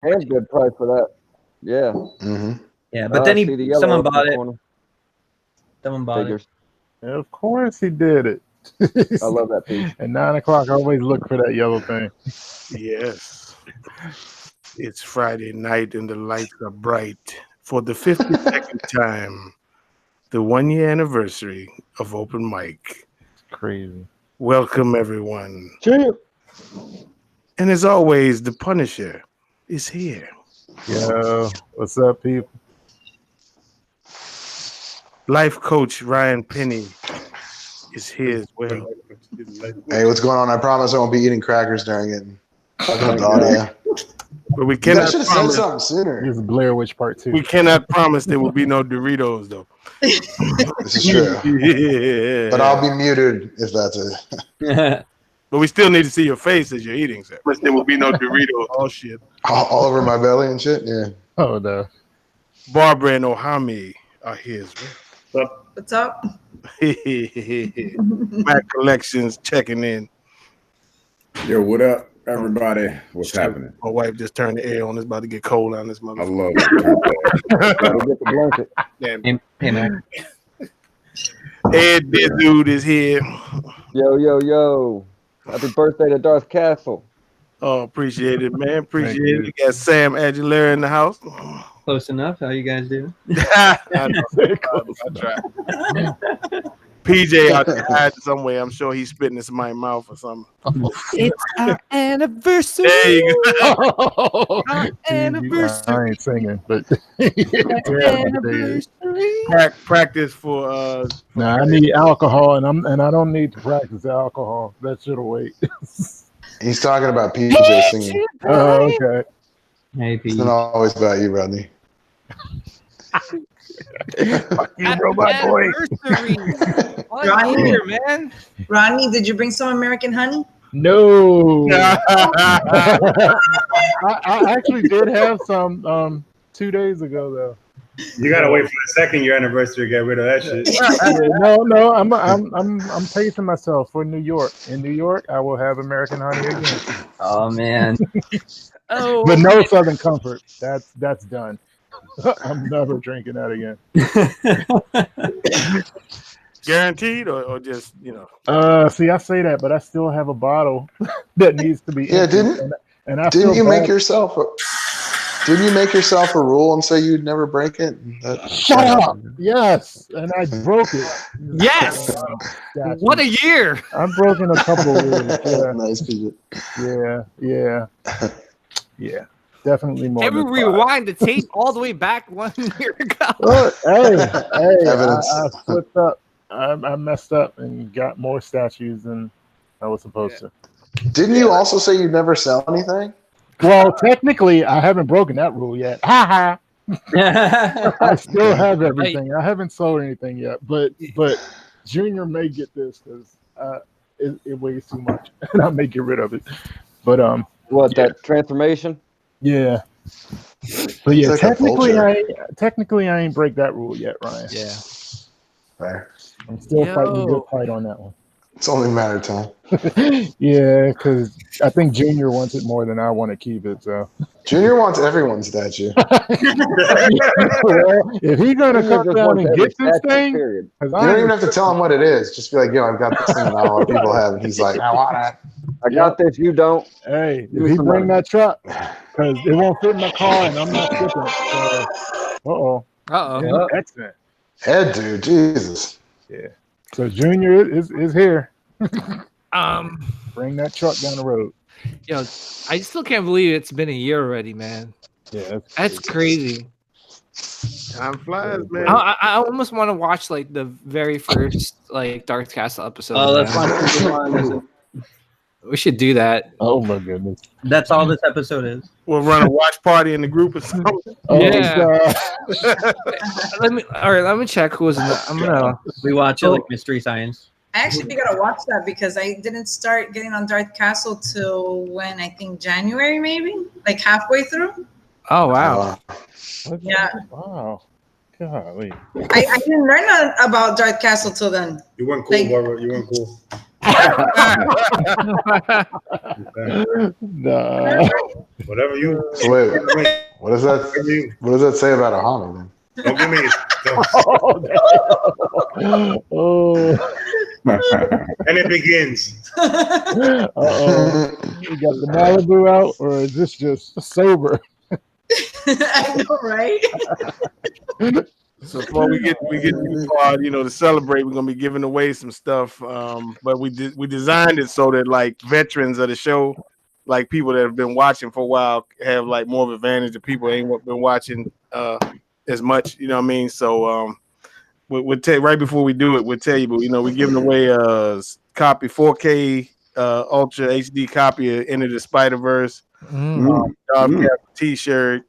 And good price for that. Yeah. Mm-hmm. Yeah, but then See the yellow someone up in bought the it. corner. Someone bought Figures. And of course he did it. I love that piece. At 9 o'clock, I always look for that yellow thing. Yes. It's Friday night and the lights are bright. For the 52nd time, the 1-year anniversary of Open Mic. It's crazy. Welcome, everyone. Champ. And as always, the Punisher is here. Yo, what's up, people? Life coach Ryan Penny is here as well. Hey, what's going on? I promise I won't be eating crackers during it. Fucking up the audio. But we You guys cannot should have said promise, something sooner. This is Blair Witch Part 2. we cannot promise there will be no Doritos, though. This is true. Yeah. But I'll be muted if that's it. it. But we still need to see your face as you're eating, sir. But there will be no Doritos. Oh, shit. All over my belly and shit. Yeah. Oh, no. Barbara and Ohami are here as well. What's up? Mac Collections checking in. Yo, what up, everybody? What's happening? My wife just turned the air on. It's about to get cold on this I motherfucker. love it. Gotta get the blanket. Damn. Hey, man. Ed, this dude is here. Yo. Happy birthday to Darth Castle. Oh, appreciate it, man. Appreciate it. You got Sam Aguilera in the house. Close enough. How you guys doing? I know. I tried. PJ out there hiding somewhere. I'm sure he's spitting this in my mouth or something. It's our anniversary. There you go. Our anniversary. I ain't singing, but Anniversary. Practice for nah, I need alcohol, and I don't need to practice alcohol. That shit'll wait. He's talking about PJ singing. Oh, okay. Hey, It's Pete. not always about you, Rodney. Fuck you, robot boy. Anniversary. Ronnie, Here, man. Ronnie, did you bring some American honey? No. I actually did have some 2 days ago though. You gotta wait for the second year anniversary to get rid of that shit. No, I'm pacing myself for New York. In New York, I will have American honey again, Oh man. Oh, but no Southern Comfort. That's done. I'm never drinking that again. guaranteed or just, you know. See, I say that, but I still have a bottle that needs to be. Yeah, emptied, and I Didn't feel you bad. make yourself a rule and say you'd never break it? Shut up! Yes, and I broke it. yes. Gotcha. What a year. I've broken a couple of rules. Yeah, Nice PJ. yeah. Definitely more. Can we than 5. rewind the tape all the way back 1 year ago? Well, hey, Evidence. I slipped up. I messed up and got more statues than I was supposed to. Didn't you also say you'd never sell anything? Well, technically, I haven't broken that rule yet. Ha ha. I still have everything. I haven't sold anything yet, but Junior may get this because it weighs too much, and I may get rid of it. But What, that transformation? yeah. But yeah, It's like a vulture. technically I ain't break that rule yet, Ryan. Yeah. Fair. I'm still fighting a Yo. good fight on that one. It's only a matter of time. Yeah, because I think Junior wants it more than I want to keep it. So Junior wants everyone's statue. well, if he's gonna Junior come just down wants and every get this statue, thing, period. because You don't even have to tell him what it is. Just be like, yo, I've got this thing that not a lot of people have. And he's like, I want it. I got this, you don't. hey, Give if me he some bring money. that truck, because it won't fit in my car and I'm not shipping it. So, Uh-oh. excellent. Ed, dude, Jesus. Yeah. So Junior is here. Bring that truck down the road. Yo, I still can't believe it's been a year already, man. Yeah, That's crazy. Time flies, man. I almost want to watch like the very first like Dark Castle episode. Oh, let's man. watch season 1. We should do that. Oh my goodness. That's all this episode is. We'll run a watch party in the group or something. Oh, Yeah. God. Let me check who was in the. I'm gonna. We watch it like Mystery Science. I actually gotta watch that because I didn't start getting on Dark Castle till when I think January, maybe like halfway through. Oh wow. Yeah. Wow. Golly. I didn't learn about Dark Castle till then. You weren't cool, Like- Barbara. You weren't cool. Nah. Whatever you. So wait, what does that? What does that say about a homie then? Don't give me. Oh. And it begins. Uh-oh. You got the Malibu out, or is this just sober? I know, right? So before we get too far, to celebrate, we're gonna be giving away some stuff. But we designed it so that like veterans of the show, like people that have been watching for a while, have like more of an advantage. The people ain't been watching as much, you know what I mean? So we'll tell you right before we do it, we'll tell you, but we're giving away a copy 4K Ultra HD copy of Into the Spider-Verse, T-shirt.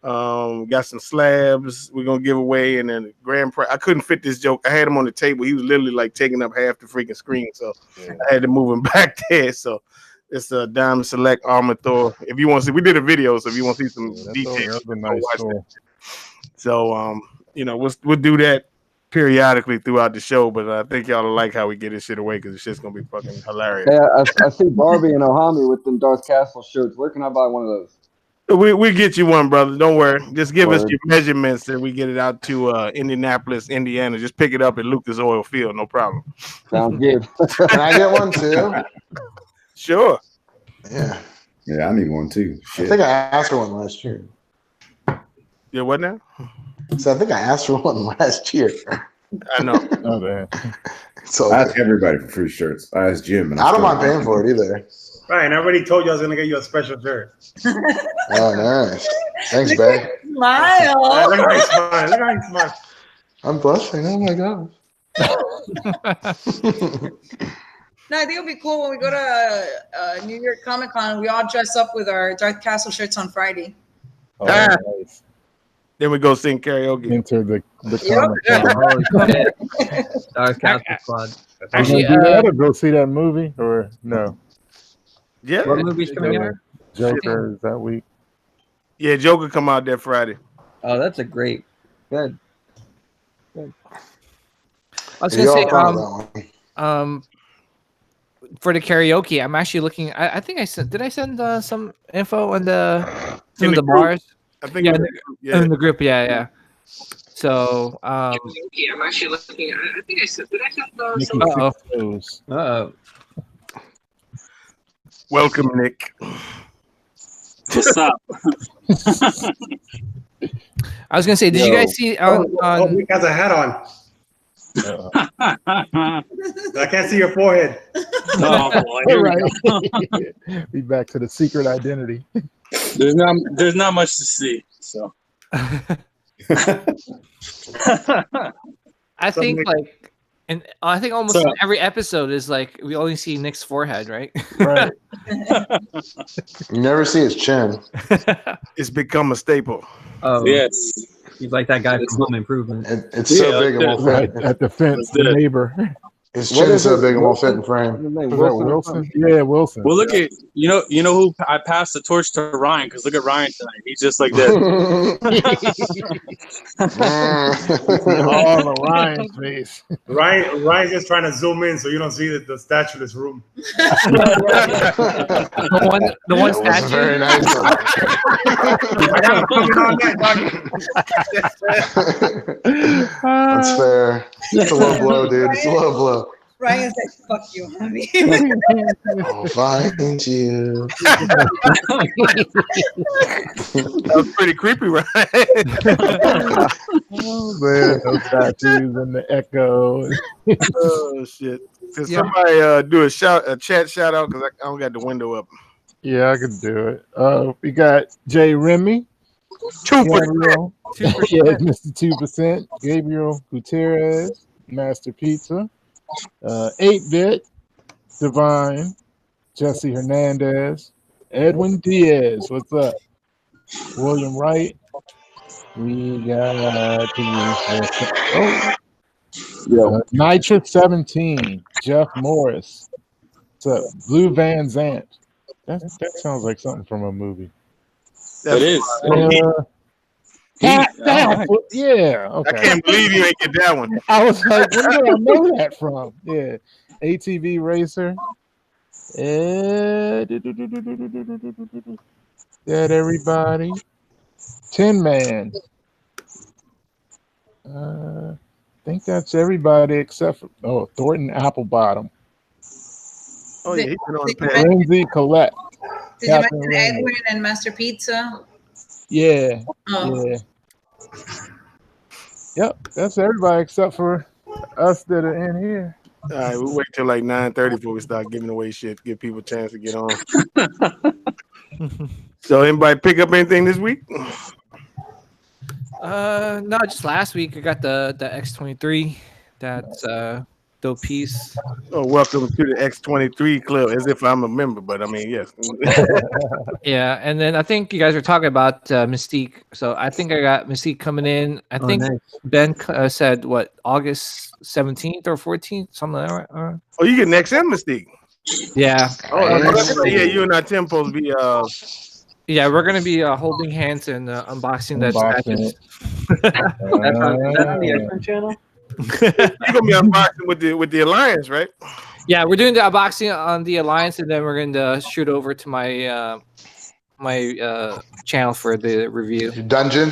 Got some slabs we're gonna give away, and then grand prize. I couldn't fit this joke. I had him on the table. He was literally like taking up half the freaking screen, so I had to move him back there. So it's a Diamond Select Armor Thor. If you want to see, we did a video, so if you want to see some details, that's a nice tool. So we'll do that periodically throughout the show. But I think y'all will like how we get this shit away because the shit's gonna be fucking hilarious. Hey, I see Barbie and Ohami with them Darth Castle shirts. Where can I buy one of those? We get you one, brother. Don't worry. Just give us your measurements and we get it out to Indianapolis, Indiana. Just pick it up at Lucas Oil Field. No problem. Sounds good. Can I get one too? Sure. Yeah. Yeah, I need one too. Shit. I think I asked for one last year. Yeah, what now? So I think I asked for one last year. I know. Oh, man. So I ask everybody for free shirts. I asked Jim, and I don't mind paying for it either. Ryan, I already told you I was gonna get you a special shirt. Oh, nice. Thanks, babe. Smile. Look at me smile. Look at me smile. I'm blushing. Oh my god. No, I think it'll be cool when we go to New York Comic Con. We all dress up with our Darth Castle shirts on Friday. Oh, nice. Then we go sing karaoke. Enter the Yep. Comic Con. Oh, shit. Darth Castle Squad. Actually, Actually, do that or go see that movie or no? Yeah. What movie's coming out? Joker is that week. Yeah, Joker come out that Friday. Oh, that's a great. Good. I was gonna say, one. for the karaoke, I'm actually looking. I think I sent. Did I send some info on the some of the bars? I think in the group. Yeah. So, I'm actually looking. I think I said. Did I send some? Uh-oh. Welcome, Nick. What's up? I was gonna say, did you guys see on Nick has a hat on. I can't see your forehead. Oh boy, here we go. Be back to the secret identity. There's not much to see. So I think like, and I think almost So- every episode is like we only see Nick's forehead, right? Right. You never see his chin. It's become a staple. Oh, yes, he's like that guy from Home Improvement. It's so big it won't Right fit. at the fence, That's the it. neighbor. His What chin is is so it? big it won't fit in What's frame. his name? Was that Wilson? Yeah, Wilson. well, look at you know who I passed the torch to Ryan because look at Ryan tonight. He's just like this. All Orion's face. Ryan's just trying to zoom in so you don't see the statueless room. The one That was statue. very nice. I got him filming all night, dog. That's fair. It's a low blow, dude. It's a low blow. Ryan's like, fuck you, honey. I'll find you. That was pretty creepy, right? Oh man, those statues and the echo. Oh shit! Can somebody do a chat shout out because I don't got the window up. Yeah, I could do it. We got Jay Remy. 2%. Gabriel. Yeah, Mr. 2%. Gabriel Gutierrez. Master Pizza. 8-Bit. Divine. Jesse Hernandez. Edwin Diaz. What's up? William Wright. We got Nitrous 17. Jeff Morris. What's up? Blue Van Zant. That sounds like something from a movie. It is. Yeah, okay. I can't believe you ain't get that one. I was like, where do I know that from? Yeah. ATV racer. That everybody. Tin Man. I think that's everybody except for Thornton Applebottom. Oh yeah, he's been on the Did you pad. Lindsay Collette. Did you Captain mention Raymond. Edwin and Master Pizza? Yeah. Oh. Yeah. Yep. That's everybody except for us that are in here. All right, we'll wait till like 9:30 before we start giving away shit. Give people a chance to get on. So, anybody pick up anything this week? No, just last week I got the X23. That's dope piece. Oh, welcome to the X23 Club, as if I'm a member, but I mean, yes. Yeah, and then I think you guys were talking about Mystique. So I think I got Mystique coming in. I think nice. Ben said what, August 17th or 14th, something like that. Oh, you get next and Mystique. Yeah. Yeah, you and I Tim supposed to be Yeah, we're gonna be holding hands and unboxing that Unboxing statues. That's on the X-Men channel. you're gonna be unboxing with the Alliance, right? Yeah, we're doing the unboxing on the Alliance, and then we're going to shoot over to my my channel for the review. Your dungeon.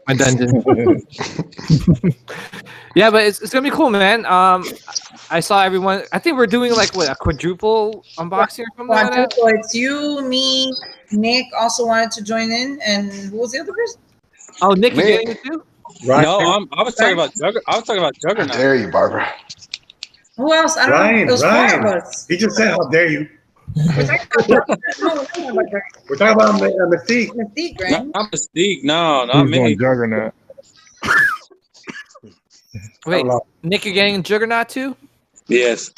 My dungeon. Yeah, but it's gonna be cool, man. I saw everyone. I think we're doing like what, a quadruple unboxing or something like that. So it's you, me, Nick also wanted to join in, and who was the other person? Oh, Nick, you Me. getting it too? Ryan, No, I was talking about How Juggernaut. dare you, Barbara? Who else? I don't know. Ryan, It was four Ryan. of us. He just said, "How dare you?" We're talking about We're talking about Mystique. Mystique, right? Not Mystique. No, not Who's me. on Juggernaut? Wait, Nick, you're getting Juggernaut too? Yes.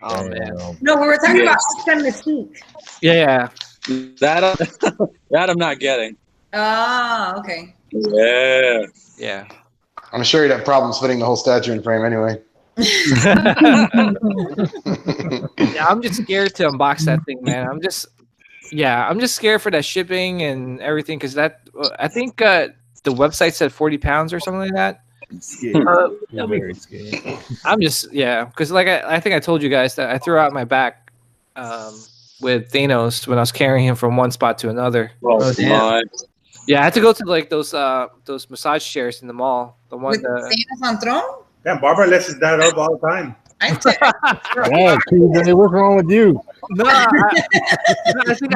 Oh man. No, we were talking Yes. about Mystique. Yeah. That I'm not getting. Ah, okay. Yeah. Yeah. I'm sure you'd have problems fitting the whole statue in frame anyway. Yeah, I'm just scared to unbox that thing, man. I'm just scared for that shipping and everything because that I think the website said 40 pounds or something like that. Very scared. I'm just because like I think I told you guys that I threw out my back with Thanos when I was carrying him from one spot to another. Oh, my. Yeah, I had to go to like those massage chairs in the mall. The one With Thanos on throne? Damn, Barbara lets his dad up all the time. I said, Yeah, TJ, what's wrong with you? no, I think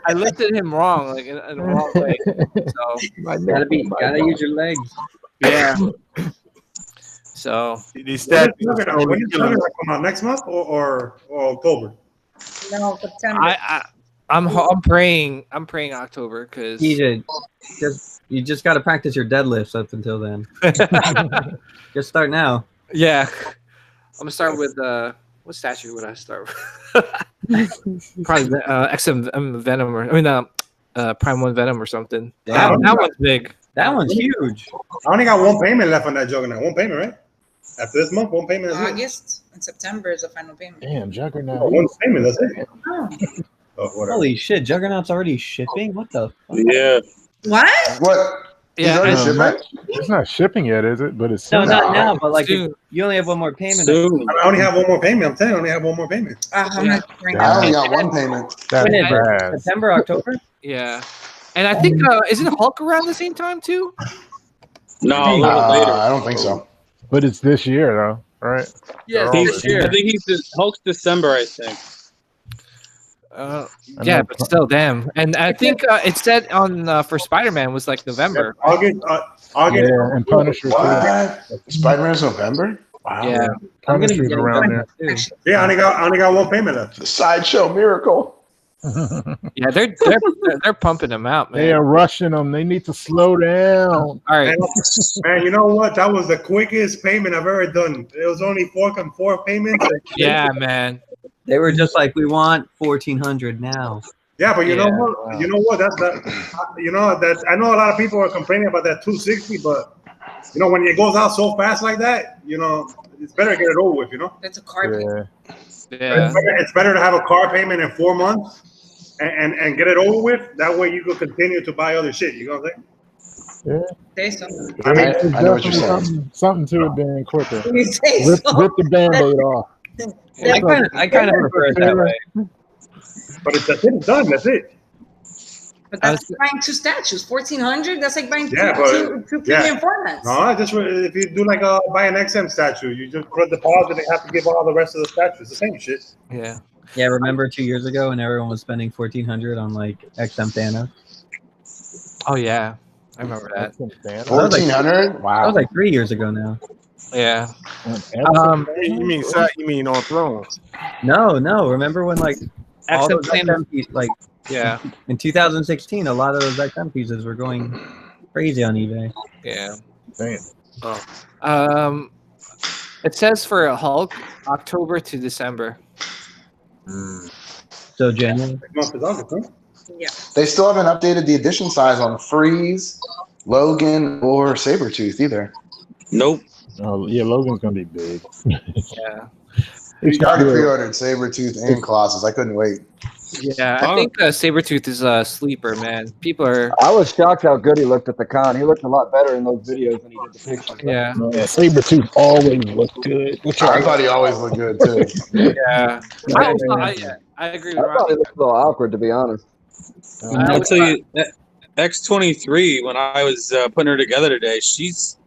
I lifted him wrong, like in the wrong way. So Gotta use your legs. yeah. So These When statues. is Juggernaut come out? Next month or October? no, September. I'm praying October because TJ, you just gotta practice your deadlifts up until then. Just start now. yeah, I'm gonna start with what statue would I start with? Probably XM Venom Prime 1 Venom or something. Damn. That one's big. That one's huge. I only got one payment left on that Juggernaut. One payment, right? After this month, one payment is it. August and September is the final payment. Damn, Juggernaut. Oh, one payment, that's it. Oh. Oh, whatever. Holy shit, Juggernaut's already shipping? What the fuck? Yeah. What? What? He's Yeah, already I- shipped, right? It's not shipping yet, is it? But it's No, soon. not now, but like Soon. you only have one more payment. Soon. I only have one more payment. I'm telling you, I only have one more payment. I'm not bring I only up. got one payment. That's When is it? bad. September, October? Yeah, and I think isn't Hulk around the same time too? No, a little later. I don't think so. But it's this year, though, right? Yeah, They're all this this year. I think he's Hulk's December, I think. Yeah, but still, damn. And I think it said on for Spider-Man was like November. August. Yeah, and Punisher too. What? Spider-Man's November? Wow. Yeah, I'm gonna Punisher's get around there. too. Yeah, I only got one payment left. The sideshow miracle. Yeah, they're pumping them out, man. They are rushing them. They need to slow down. All right. Man, you know what? That was the quickest payment I've ever done. It was only four payments. Yeah, man. They were just like, we want 1,400 now. Yeah, but you know Yeah. what? Wow. You know what? That's that. I know a lot of people are complaining about that 260, but you know when it goes out so fast like that, you know it's better to get it over with. You know, That's a car payment. Yeah. Yeah. it's better to have a car payment in 4 months and get it over with. That way you can continue to buy other shit. You know what I'm saying? Yeah. Say so. I mean, There's I know what you're definitely something to it being quicker. You say Rip so. the Band-Aid off. I kind of prefer it that way. But it's that's it, done. That's it. But that's like buying two statues, 1,400. That's like buying Yeah, two yeah. premium formats. No, just if you do like buy an XM statue, you just put a deposit and have to give all the rest of the statues. The same shit. Yeah. Yeah, remember 2 years ago when everyone was spending 1,400 on like XM Thanos? Oh yeah, I remember that. 1,400? That Wow. was like 3 years ago now. Yeah. You mean on Throne? No. Remember when like all XM those XM pieces, like Yeah. in 2016, a lot of those XM pieces were going crazy on eBay. Yeah. Damn. Oh. It says for a Hulk, October to December. So January. Month is August, huh? Yeah. They still haven't updated the edition size on Freeze, Logan, or Sabretooth either. Nope. Oh yeah, Logan's gonna be big. Yeah. I already pre-ordered Sabretooth and Colossus. I couldn't wait. Yeah, I think Sabretooth is a sleeper, man. People are. I was shocked how good he looked at the con. He looked a lot better in those videos than he did the pictures. Yeah. Sabretooth always looked good. I thought he always looked good too. Yeah. I agree with I thought he looked a little awkward, to be honest. I'll tell you, X23. When I was putting her together today, she's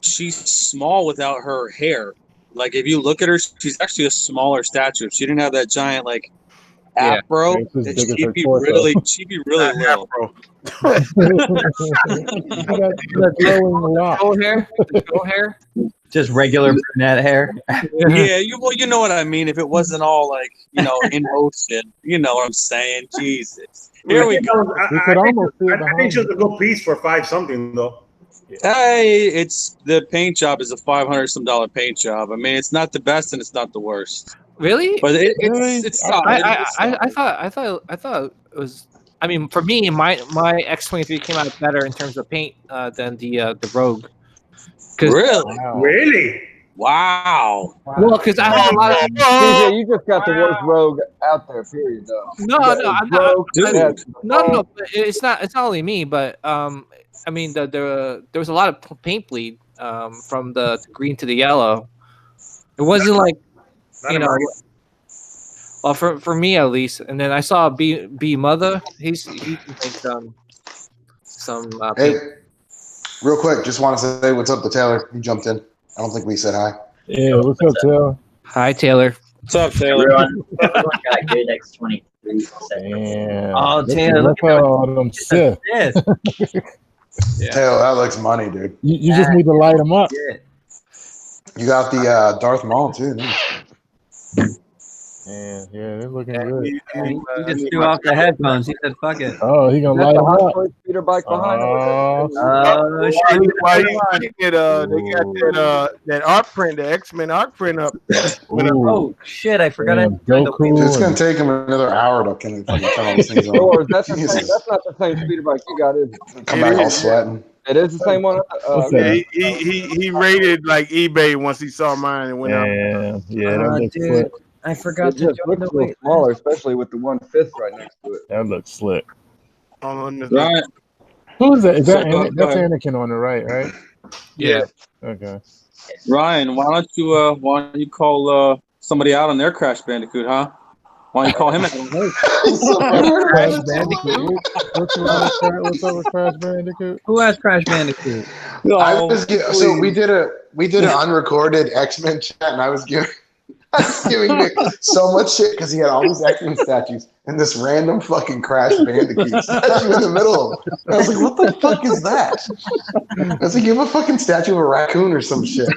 small without her hair. Like if you look at her, she's actually a smaller statue. If she didn't have that giant like afro, she'd be really little. Show hair. Just regular brunette hair. Yeah, you know what I mean. If it wasn't all like in motion, you know what I'm saying. Jesus, here we go. I think she was a good piece for $5 something though. Hey, it's the paint job is a $500 some paint job. I mean, it's not the best and it's not the worst. Really? But it's solid. I thought it was. I mean, for me, my X23 came out better in terms of paint than the Rogue. Really? Really? Wow. Well, because I have a lot of. CJ, you just got the worst Rogue out there. Period. Though. No, I'm not. Dude. No. It's not. It's not only me, but I mean, there was a lot of paint bleed from the green to the yellow. It wasn't like well, for me at least. And then I saw B Mother. He can make some. Hey, real quick, just want to say what's up to Taylor. He jumped in. I don't think we said hi. Yeah, what's up, Taylor? Hi, Taylor. What's up, Taylor? Everyone got good X23. Damn. Oh, Taylor, look at all them Sith. Yeah. Taylor, that looks money, dude. You just need to light them up. You got the Darth Maul too. Yeah, they're looking good. He just threw off the headphones. He said, "Fuck it." Oh, he gonna light them up. Speeder bike behind Why they got that art print, the X-Men art print up. Oh shit! I forgot. It's gonna take him another hour to fucking turn all these things on. That's not the same speeder bike you got, is it? Come back all sweating. It is the same one. He rated like eBay once he saw mine and went out. Yeah, that looks slick. I forgot it just looks a little smaller, especially with the 1/5 right next to it. That looks slick. Right. Who is that? Is that that's Anakin on the right? Yeah. Okay. Ryan, why don't you call somebody out on their Crash Bandicoot, huh? Why don't you call him out? Crash Bandicoot. What's up with Crash Bandicoot? Who has Crash Bandicoot? So we did an unrecorded X-Men chat, and I was giving Nick so much shit because he had all these X-Men statues and this random fucking Crash Bandicoot statue in the middle of him. I was like, what the fuck is that? I was like, you have a fucking statue of a raccoon or some shit.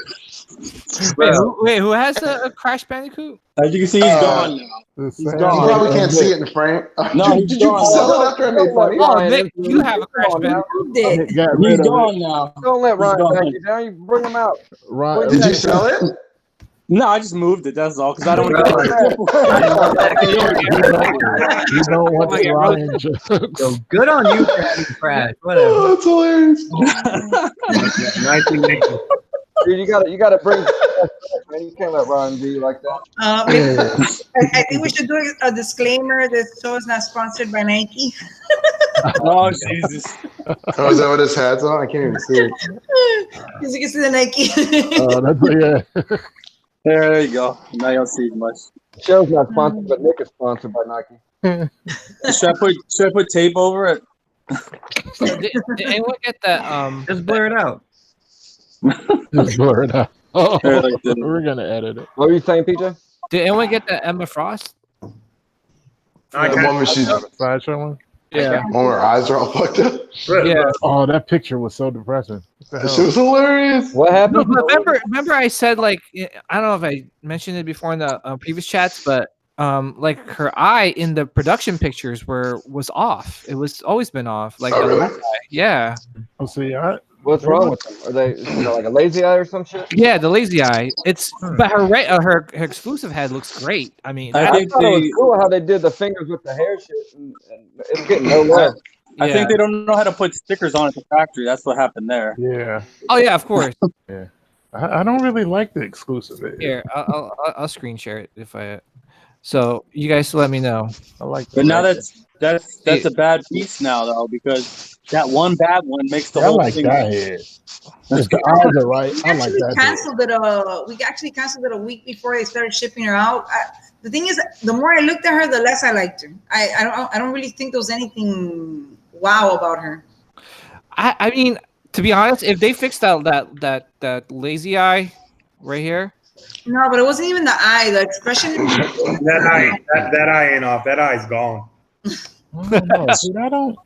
Wait, who has a Crash Bandicoot? As you can see, he's gone now. He's gone. You probably can't see it in frame. No, did you sell it after I made fun of you? Oh, Nick, you have a Crash Bandicoot. He's gone now. Don't let Ryan back you down. You bring him out. Ryan, did you sell it? No, I just moved it. That's all. Because I don't want You don't want the Ryan jokes. So good on you for having Crash. Whatever. Oh, that's hilarious. Dude, you gotta bring. Man, you can't let Ryan be like that. I think we should do a disclaimer. This show is not sponsored by Nike. Oh Jesus! Oh, is that what his hat's on? I can't even see it. Because you can see the Nike. That's There you go. Now you don't see much. The show's not sponsored, but Nick is sponsored by Nike. Should I put tape over it? Did anyone get that? Just blur it out. Just blur it out. Oh, Or like the- we're gonna edit it. What were you saying, PJ? Did anyone get the Emma Frost? I The got one where she's Slideshow one. Yeah. one where her eyes are all fucked up. Yeah. Oh, that picture was so depressing. What the That hell? shit was hilarious. What No, happened? but remember I said like I don't know if I mentioned it before in the previous chats, but like her eye in the production pictures was off. It was always been off. Like Oh, the really? left eye. Yeah, Oh, see, What's wrong with them? Are they like a lazy eye or some shit? yeah, the lazy eye. It's but her exclusive head looks great. I mean, I I think thought it was they. cool how they did the fingers with the hair shit, and it's getting no love. I yeah. think they don't know how to put stickers on at the factory. That's what happened there. Yeah, Oh yeah, of course. I don't really like the exclusive. Here, I'll screen share it if I. So you guys let me know. I like. But now that's a bad piece now though, because that one bad one makes the I whole like thing. that head. If the eyes are right, We I like actually that. canceled it. We actually canceled it a week before they started shipping her out. The thing is, the more I looked at her, the less I liked her. I don't really think there was anything wow about her. I mean, to be honest, if they fixed that lazy eye right here. No, but it wasn't even the eye. The expression. that eye ain't off. That eye's gone. I don't know, dude, I don't.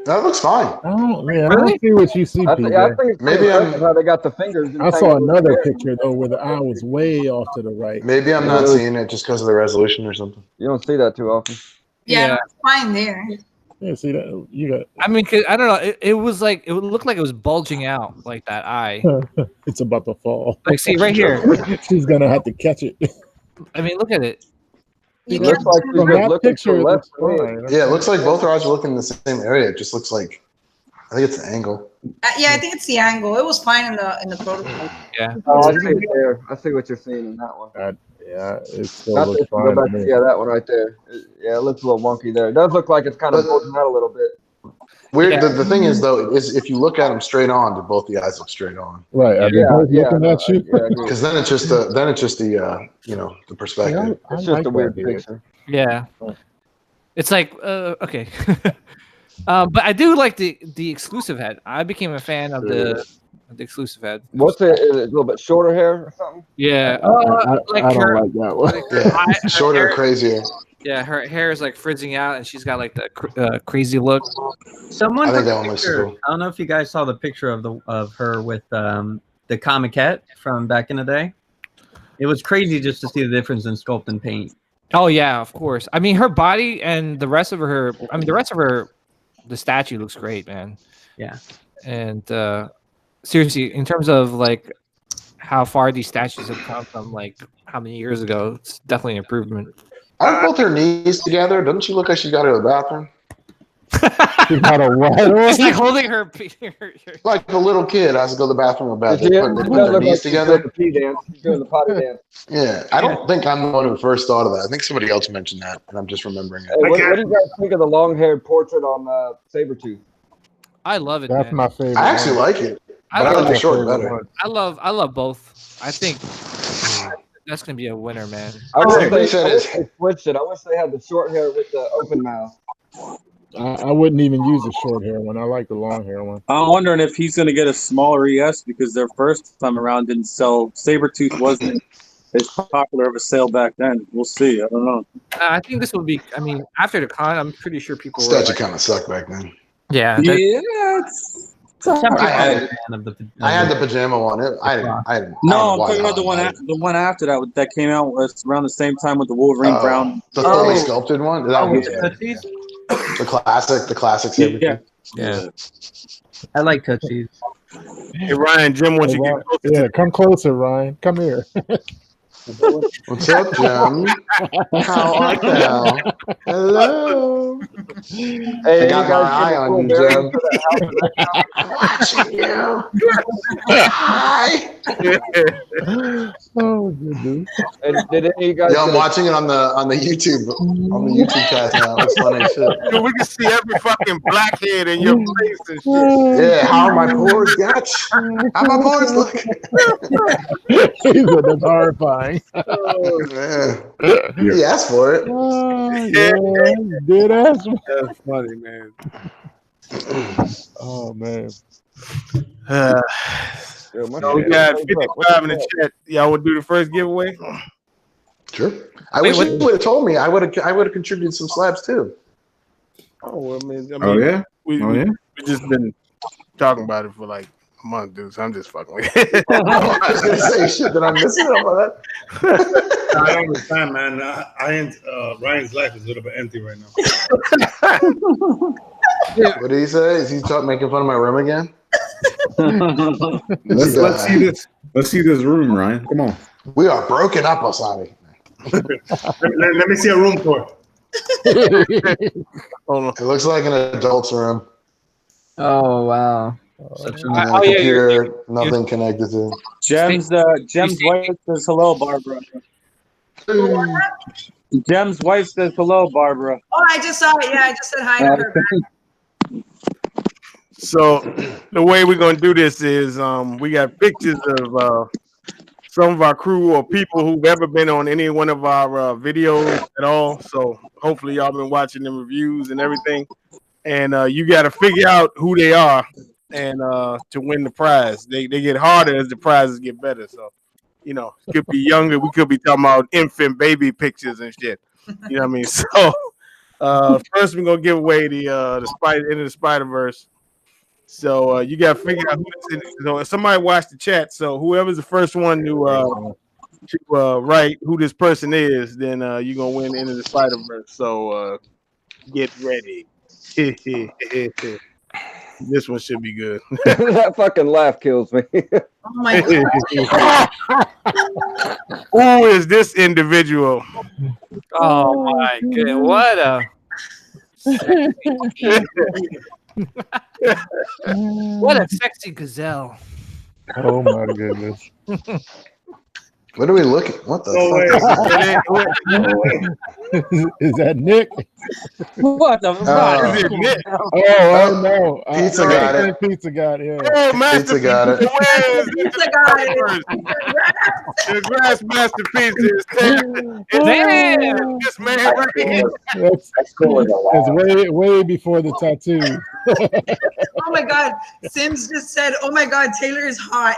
That looks fine. I don't see what you see, I think PJ. it's Maybe pretty I'm- impressive how they got the fingers. I saw another picture though where the eye was way off to the right. Maybe I'm not seeing it just because of the resolution or something. You don't see that too often. Yeah, it's fine there. Yeah, see that you got. I mean, 'cause I don't know. It was like it looked like it was bulging out like that eye. It's about to fall. Like, see right here. She's gonna have to catch it. I mean, look at it. You It looks like she's From just that looking picture, to it the left. looks fine. Yeah, it looks like both her eyes are looking in the same area. It just looks like, I think it's the angle. Yeah, I think it's the angle. It was fine in the protocol. Yeah. Oh, I see it there. I see what you're seeing in that one. Yeah, it still Not looks this one, fine. go to back, me. yeah, that one right there. Yeah, it looks a little wonky there. It does look like it's kind of bulging out a little bit. Weird. Yeah. The thing is though, is if you look at them straight on, do both the eyes look straight on? Right. Are they Yeah, both yeah, looking no, at you? yeah, I agree. Because then it's just the the perspective. I It's just like a weird that here. picture. Yeah. It's like okay. But I do like the exclusive head. I became a fan of the exclusive head. What's it? Is it a little bit shorter hair or something? Yeah. Like I don't her, like that one. her Shorter, hair- crazier. Yeah, her hair is like frizzing out, and she's got like the crazy look. Someone I think took that a one looks picture. cool. I don't know if you guys saw the picture of her with the Comiquette from back in the day. It was crazy just to see the difference in sculpt and paint. Oh yeah, of course. I mean, her body and the rest of her. I mean, the statue looks great, man. Yeah. And seriously, in terms of like how far these statues have come from, like how many years ago, it's definitely an improvement. Aren't both her knees together? Doesn't she look like she got to the bathroom? She's got a what? It's like holding her. Like a little kid has to go to the bathroom or She bathroom. They put their look knees like she's together. doing the pee dance. She's doing the potty dance. Yeah, I don't think I'm the one who first thought of that. I think somebody else mentioned that, and I'm just remembering it. Hey, what do you guys think of the long-haired portrait on Sabretooth? I love it. That's man. my favorite. I actually one. like it, I but I love like the it. short better. I love both. I think that's gonna be a winner, man. I Everybody wish said they switched it. I wish they had the short hair with the open mouth. I wouldn't even use the short hair one. I like the long hair one. I'm wondering if he's going to get a smaller ES because their first time around didn't sell. Sabretooth wasn't as popular of a sale back then. We'll see. I don't know. I think this will be. I mean, after the con, I'm pretty sure people. were Statue like, kind of sucked back then. yeah. I had the pajama one. I didn't. No, I'm talking about the one after that that came out was around the same time with the Wolverine Brown. The fully sculpted one. That was the classic Sabretooth. Yeah. Yeah. I like Tootsies. Hey Ryan, Jim wants you to get Yeah, come closer, Ryan. Come here. What's up, Jim? How art thou? Hello. Hey, I got my eye on you, Jim. I'm watching you. Hi. Oh, goodness. And did any of you guys? Yeah, I'm get a- watching it on the YouTube cast now. It's funny as shit. Dude, we can see every fucking blackhead in your face and shit. Yeah, how are my pores, Gatch? How my pores look? He said that's horrifying. Oh, Man. He asked for it. Yeah, did ask me. that's funny, man. Oh man. Yo, my So we shit- got what's up? 55 in the chat. Y'all would do the first giveaway? Sure. I wish you would have told me. I would have contributed some slabs too. Oh, well, I mean, Oh yeah. we just been talking about it for like a month, dude. So I'm just fucking with it. I was gonna say shit that I'm missing on that. I don't understand, man. Ryan's life is a little bit empty right now. What did he say? Is he making fun of my room again? Let's see this. Let's see this room, Ryan. Come on. We are broken up, Wasabi. Let me see a room tour. Hold on. It looks like an adult's room. Oh wow. Computer, nothing connected to. Jem's wife says hello, Barbara. Jem's wife says hello, Barbara. Oh, I just saw it. Yeah, I just said hi to her. So the way we're gonna do this is we got pictures of some of our crew or people who've ever been on any one of our videos at all. So hopefully y'all been watching the reviews and everything. And you got to figure out who they are and to win the prize. They get harder as the prizes get better. So, you know, it could be younger. We could be talking about infant baby pictures and shit. You know what I mean? So first we're gonna give away the Spider Into the Spider-Verse. So you got to figure out who this is. So somebody watch the chat. So whoever's the first one to write who this person is, then you're gonna win Into the Spider-Verse. So get ready. This one should be good. That fucking laugh kills me. Oh my god. Who is this individual? Oh my god! What a what a sexy gazelle! Oh my goodness. What are we looking? What the fuck? Is that Nick? What the fuck? Is it Nick? Oh no! Pizza got it. Pizza got it. Yeah. Oh, Pizza got it. Pizza got it. Congrats, Masterpiece. Damn! This man right here. That's way before the tattoo. Oh my god. Sims just said, "Oh my god, Taylor is hot."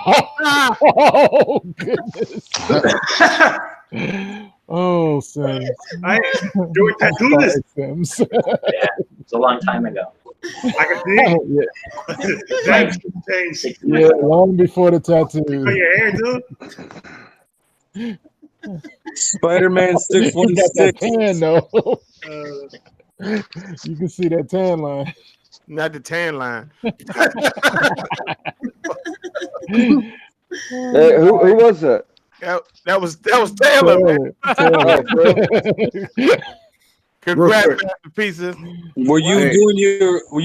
Oh goodness! Oh, Sims. I doing tattoo this. Sims. Yeah, it's a long time ago. I can see. Yeah. Change. Yeah, long before the tattoo. Cut your hair, dude. Spider-Man You got that 616. tan though. You can see that tan line. Not the tan line. Hey, who was that? That was Taylor, man. Congrats, Masterpieces. Were you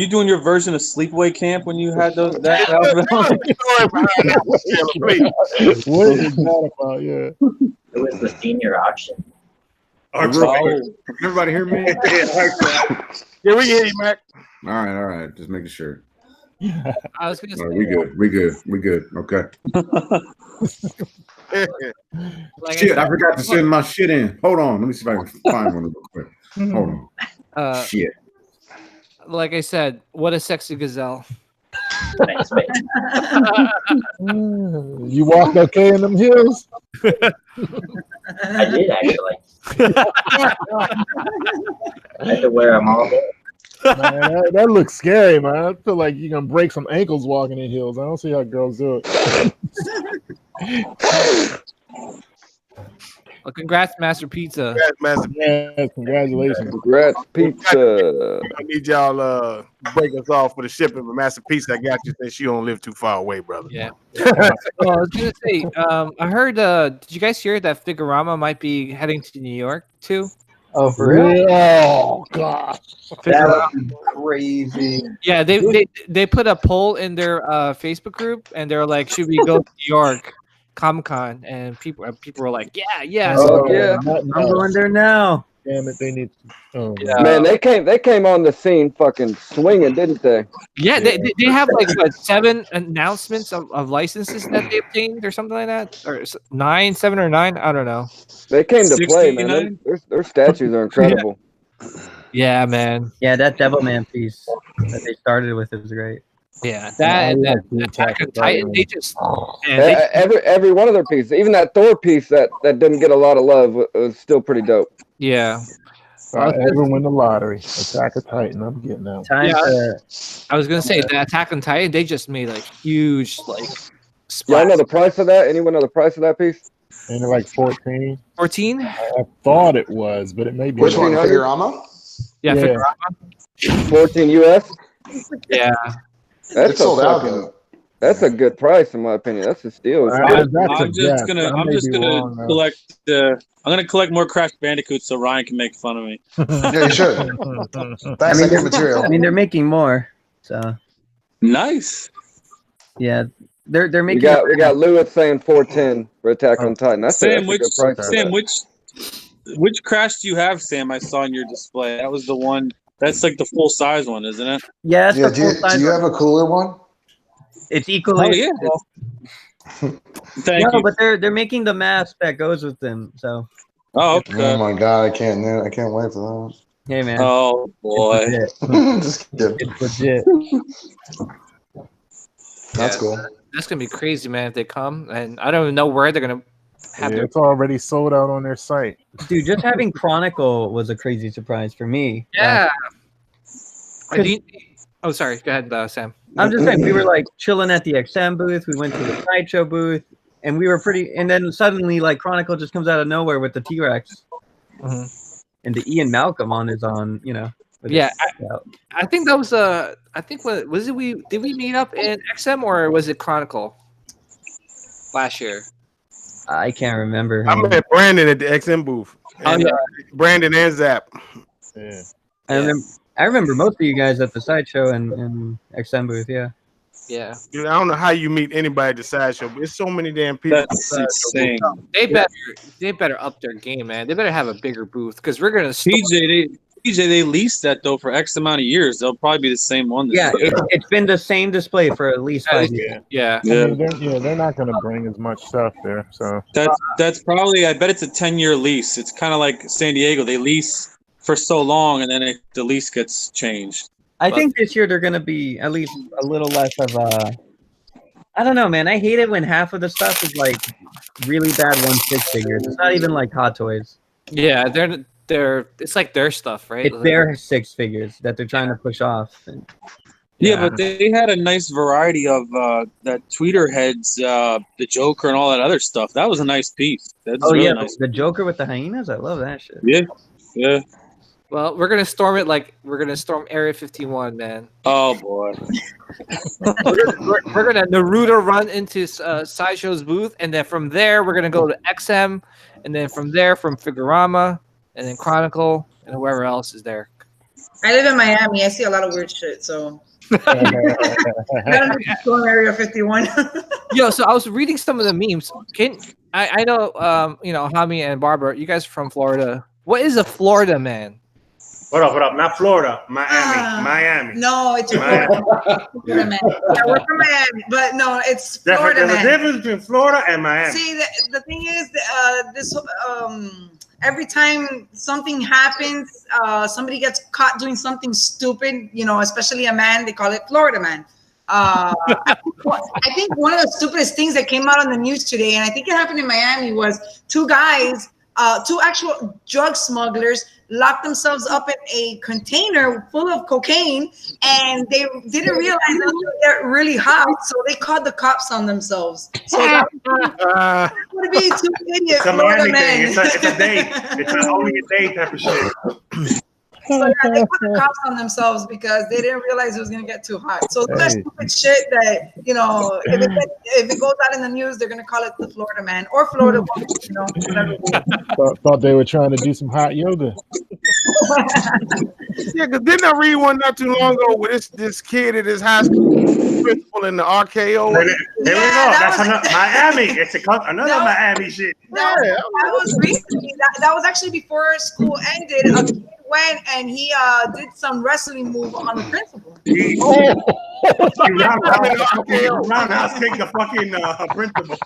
doing your version of Sleepaway Camp when you had those that outfit? What is that about? Yeah. It was the senior auction. Everybody hear me? Yeah, we hear you, Mac. All right. Just making sure. I was gonna say, All right, we good. Okay. like Shit, I forgot to send my shit in. Hold on, let me see if I can find one real quick. Hold on. Shit. Like I said, what a sexy gazelle. Thanks, mate. You walked okay in them hills? I did actually. I had to wear them all day. Man, that looks scary, man. I feel like you're gonna break some ankles walking in heels. I don't see how girls do it. Well, congrats, Master Pizza. Congrats, Master. Yeah, congratulations. Congrats, pizza. I need y'all break us off for the shipping, but Master Pizza, I got you since you don't live too far away, brother. Yeah. I was gonna say, I heard. Did you guys hear that Figurama might be heading to New York too? Oh, for real? Oh gosh, That would be crazy. Yeah, they put a poll in their Facebook group, and they're like, "Should we go to New York?" Comic-Con, and people were like, yeah. Oh yeah, I'm going there now. Damn it, they need. Oh Yeah. man, they came on the scene fucking swinging, didn't they? Yeah, they have like what, 7 announcements of licenses that they obtained or something like that, or 7 or 9. I don't know. They came to play, man. Their statues are incredible. Yeah, man. Yeah, that Devilman piece that they started with is great. Yeah, that Attack on Titan, they just every one of their pieces, even that Thor piece that didn't get a lot of love, was still pretty dope. Yeah. If I ever win the lottery, Attack of Titan, I'm getting out. I was gonna say the Attack on Titan, they just made like huge like. Y'all know the price of that? Anyone know the price of that piece? Ain't it like 14? 14? I thought it was, but it may be. Which one, Figurama? Yeah, Figurama. 14 US. Yeah. That's sold out. That's a good price in my opinion. That's a steal. I'm just gonna collect. I'm gonna collect more Crash Bandicoots so Ryan can make fun of me. Yeah, you should. That's like material. I mean, they're making more. So nice. Yeah, they're making. We got Lewis saying 410 for Attack on Titan. That's a good price. Sam, which Crash do you have, Sam? I saw in your display. That was the one. That's like the full size one, isn't it? Yeah. Do you have a cooler one? It's equally. Oh, yeah. Thank you. But they're making the mask that goes with them. So. Oh, okay. Oh my god, I can't wait for that. Hey man. Oh boy. Just kidding. It's legit. That's cool. That's gonna be crazy, man. If they come, and I don't even know where they're gonna have their. It's already sold out on their site. Dude, just having Chronicle was a crazy surprise for me. Yeah. Oh, sorry. Go ahead, Sam. I'm just saying, we were like chilling at the XM booth. We went to the sideshow booth, and we were pretty. And then suddenly, like Chronicle just comes out of nowhere with the T-Rex, and the Ian Malcolm is on. Yeah, I think that was I think what was it? Did we meet up in XM or was it Chronicle last year? I can't remember. I met Brandon at the XM booth. And, Brandon and Zap. Yeah. I remember most of you guys at the sideshow and XM booth. Yeah. Yeah. Dude, I don't know how you meet anybody at the sideshow, but there's so many damn people. That's insane. They better up their game, man. They better have a bigger booth because we're gonna. PJ, they leased that though for X amount of years. They'll probably be the same one. It's been the same display for at least 5 years. Yeah. I mean, they're not going to bring as much stuff there. So that's probably. I bet it's a 10-year lease. It's kind of like San Diego. They lease for so long, and then the lease gets changed. I think this year they're going to be at least a little less of a. I don't know, man. I hate it when half of the stuff is like really bad 1/6 figures. It's not even like Hot Toys. Yeah, it's like their stuff, right? It's their 6 figures that they're trying to push off. Yeah, but they had a nice variety of that Tweeter heads, the Joker, and all that other stuff. That was a nice piece. That's really nice. The Joker with the hyenas. I love that shit. Yeah. Well, we're gonna storm it like we're gonna storm Area 51, man. Oh boy. we're gonna Naruto run into Sideshow's booth, and then from there we're gonna go to XM, and then from there from Figurama, and then Chronicle, and whoever else is there. I live in Miami. I see a lot of weird shit, so. I don't need to storm Area 51. Yo, so I was reading some of the memes. I know, Hami and Barbara, you guys are from Florida. What is a Florida man? What up? Not Florida, Miami. No, it's Miami. Florida man. Yeah, we're from Miami, but no, it's Florida man. There's a difference between Florida and Miami. See, the thing is, this every time something happens, somebody gets caught doing something stupid, especially a man, they call it Florida man. I think one of the stupidest things that came out on the news today, and I think it happened in Miami, was two actual drug smugglers locked themselves up in a container full of cocaine, and they didn't realize they were going to get really hot, so they called the cops on themselves. So that would be two idiots. It's a Miami thing. It's a date. It's only a date type of shit. So yeah, they put the cops on themselves because they didn't realize it was gonna get too hot. So that's stupid shit that if it goes out in the news, they're gonna call it the Florida man or Florida woman, whatever. Thought they were trying to do some hot yoga. Yeah, because didn't I read one not too long ago with this kid at his high school principal in the RKO? There we go. That's another Miami. It's another Miami shit. That was recently. That was actually before school ended. A kid went and he did some wrestling move on the principal. He roundhouse kicked the fucking principal.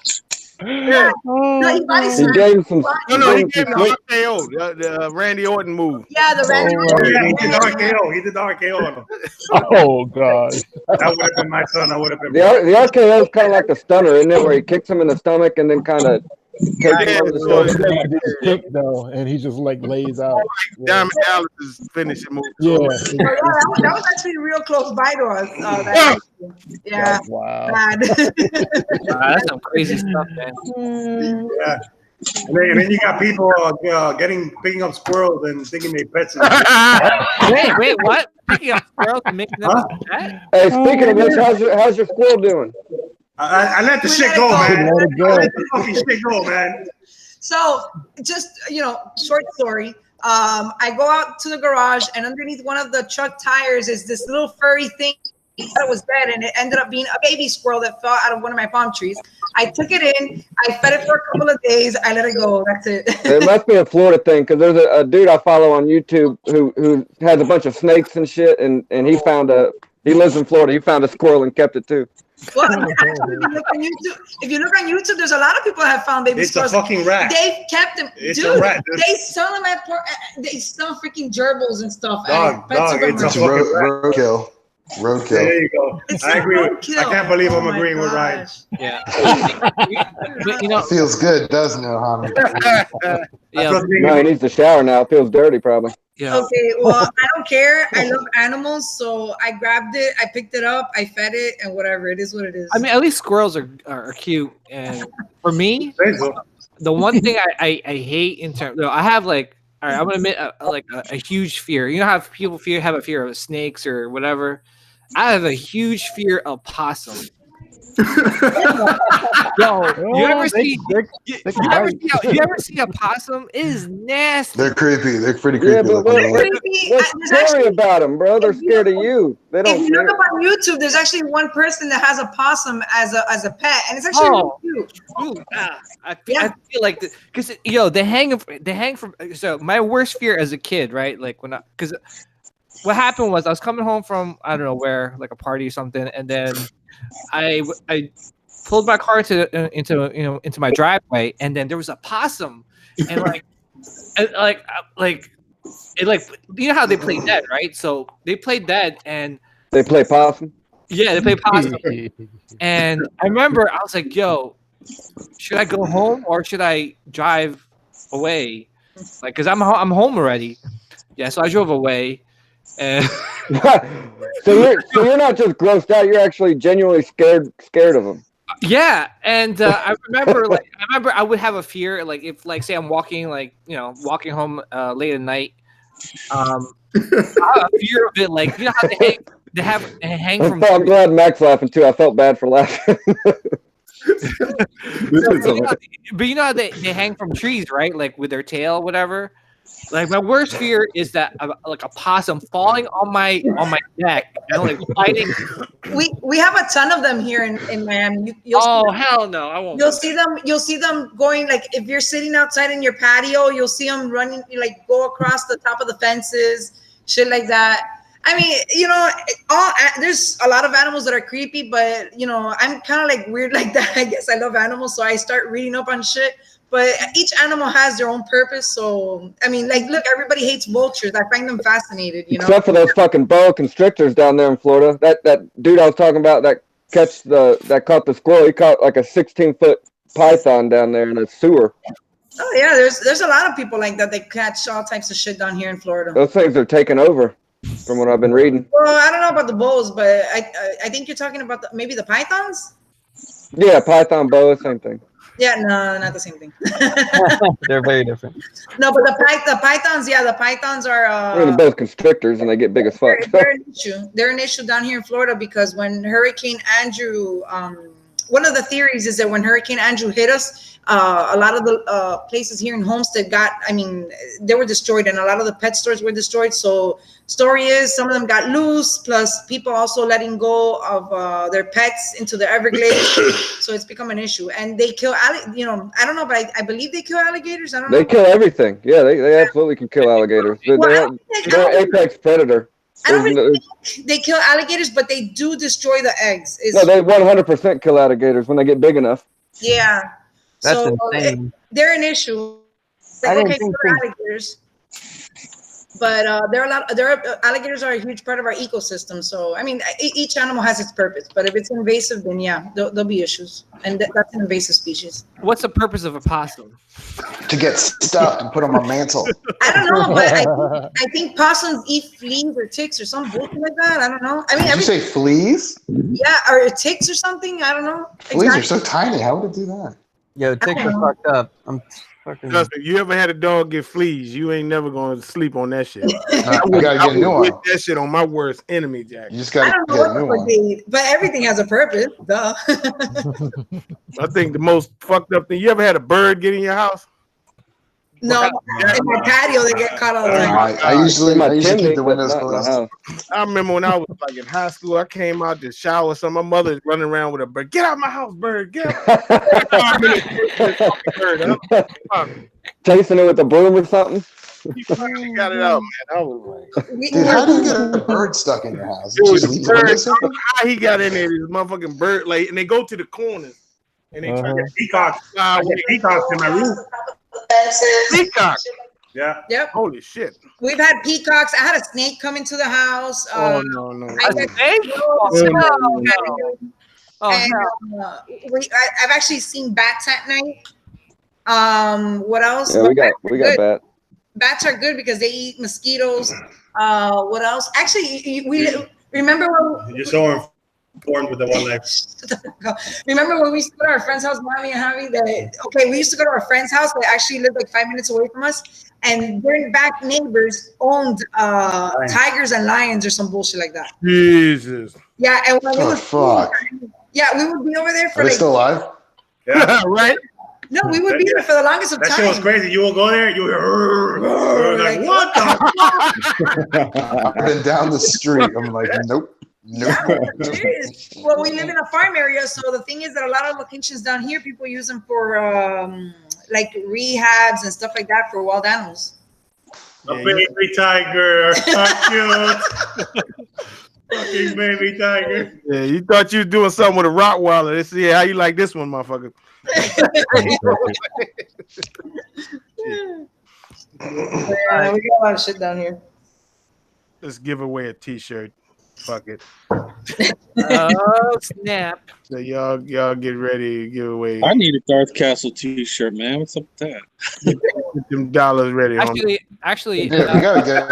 Yeah. No, he body He slammed. gave him some. He gave him the RKO, the Randy Orton move. Yeah, the Randy Orton. Yeah, he did the RKO. He did the RKO on him. Oh god. That would have been my son. I would have been. The RKO is kind of like the stunner, isn't it? Where he kicks him in the stomach and then kind of takes him over the shoulder. Kick though, and he just like lays out. Diamond Dallas's finishing move. Yeah. That was actually real close by to us. Yeah. Wow. That's some crazy stuff, man. Yeah. And then you got people picking up squirrels and thinking they pets. Wait, what? Picking up squirrels and making them pet? Hey, speaking of which, how's your squirrel doing? I let the shit go, man. Let it go. I let the fucking shit go, man. So, just short story. I go out to the garage, and underneath one of the truck tires is this little furry thing. I thought it was dead, and it ended up being a baby squirrel that fell out of one of my palm trees. I took it in. I fed it for a couple of days. I let it go. That's it. It must be a Florida thing because there's a dude I follow on YouTube who has a bunch of snakes and shit, and he lives in Florida. He found a squirrel and kept it too. Well, actually, if you look on YouTube, there's a lot of people that have found baby squirrels. It's a fucking rat. They've kept them. It's Dude, a rat. they sell them they sell freaking gerbils and stuff. Dog, it's a fucking roadkill. Roadkill. There you go. I agree. I can't believe I'm agreeing with Ryan. Yeah. But, it feels good, doesn't it, Hami? Yeah. No, he needs to shower now. It feels dirty, probably. Yeah. Okay, well, I don't care. I love animals, so I grabbed it, I picked it up, I fed it, and whatever. It is what it is. I mean, at least squirrels are cute. And for me, the one thing I hate in terms, I have like, all right, I'm gonna admit a huge fear. You know how people have a fear of snakes or whatever. I have a huge fear of possum. Yo, you ever see a possum? It is nasty. They're creepy. They're pretty creepy. Yeah, but what's scary about them, bro? They're scared of you. They don't. If you look up on YouTube, there's actually one person that has a possum as a pet, and it's actually really cute. I feel like because they hang from. So my worst fear as a kid, right? Like because what happened was I was coming home from I don't know where, like a party or something, and then I pulled my car into my driveway, and then there was a possum, and you know how they play dead, right? So they played dead, and they play possum. Yeah, they play possum. And I remember I was like, "Yo, should I go home or should I drive away?" Like, cause I'm home already. Yeah, so I drove away. And so you're not just grossed out. You're actually genuinely scared of them. Yeah, and I remember I would have a fear, like if say I'm walking walking home late at night. I have a fear of it, like you know how they hang from. I'm glad Mac's laughing too. I felt bad for laughing. But you know how they hang from trees, right? Like with their tail, whatever. Like my worst fear is that like a possum falling on my neck and like biting. We have a ton of them here in Miami. Hell no, I won't. You'll see them going, like if you're sitting outside in your patio, you'll see them running, like go across the top of the fences, shit like that. I mean, there's a lot of animals that are creepy, but I'm kind of like weird like that. I guess I love animals, so I start reading up on shit. But each animal has their own purpose. So, I mean, like, look, everybody hates vultures. I find them fascinated, Except for those fucking boa constrictors down there in Florida. That dude I was talking about that caught the squirrel. He caught like a 16-foot python down there in a sewer. Oh, yeah. There's a lot of people like that. They catch all types of shit down here in Florida. Those things are taking over from what I've been reading. Well, I don't know about the boas, but I think you're talking about maybe the pythons? Yeah, python, boa, same thing. Yeah, no, not the same thing. They're very different. No, but the pythons, the pythons are. They're both constrictors, and they get big as fuck. They're an issue. They're an issue down here in Florida because when Hurricane Andrew one of the theories is that when Hurricane Andrew hit us, a lot of the places here in Homestead they were destroyed, and a lot of the pet stores were destroyed. So story is some of them got loose, plus people also letting go of their pets into the Everglades. So it's become an issue, and they kill I don't know, but I believe they kill alligators. I don't know. They kill everything. Yeah, they absolutely can kill alligators. They're an apex predator. I don't really think they kill alligators, but they do destroy the eggs. No, they 100% kill alligators when they get big enough. Yeah. That's so insane. They're an issue. Like, okay, kill alligators. But alligators are a huge part of our ecosystem. So, I mean, each animal has its purpose. But if it's invasive, then yeah, there'll be issues. And that's an invasive species. What's the purpose of a possum? To get stuffed and put on my mantle. I don't know, but I think possums eat fleas or ticks or some bullshit like that. I don't know. I mean, Did you say fleas? Yeah, or ticks or something. I don't know. Fleas are so tiny. How would it do that? Yo, ticks are fucked up. I'm fucking. Justin, you ever had a dog get fleas? You ain't never gonna sleep on that shit. I gotta get a new one. That shit on my worst enemy, Jack. You just gotta get a new one. But everything has a purpose. Duh. I think the most fucked up thing. You ever had a bird get in your house? No, in my patio they get caught all the time. I usually keep the windows closed. I remember when I was like in high school, I came out to shower. So my mother's running around with a bird. Get out of my house, bird. Get out. Chasing it with a broom or something. He fucking got it out, man. I was like, dude, how do you get a bird stuck in your house? How he got in there? This motherfucking bird, like, and they go to the corners and they try to peacocks. Peacocks in my room. Peacock. Yeah. Yep. Holy shit. We've had peacocks. I had a snake come into the house. Oh no. I've actually seen bats at night. What else? Yeah, we got bats. Bats are good because they eat mosquitoes. What else? Actually, we remember when you're so informed with the one life. Remember when we used to go to our friend's house, Mommy and Javi? We used to go to our friend's house that actually lived like 5 minutes away from us, and their back neighbors owned tigers and lions or some bullshit like that. Jesus. Yeah, and when we would be over there for Are they still alive? Yeah, right. No, we would be there for the longest of time. That shit was crazy. You will go there, you were like, what the fuck? I've been down the street. I'm like, nope. Yeah, well, we live in a farm area, so the thing is that a lot of locations down here, people use them for like rehabs and stuff like that for wild animals. A baby tiger, how cute. Fucking baby tiger. Yeah, you thought you was doing something with a Rottweiler. Let's see how you like this one, motherfucker. Yeah, we got a lot of shit down here. Let's give away a t-shirt. Fuck it. Oh snap! So y'all get ready to give away. I need a Darth Castle t-shirt, man. What's up with that? Get them dollars ready. Actually, yeah, we gotta get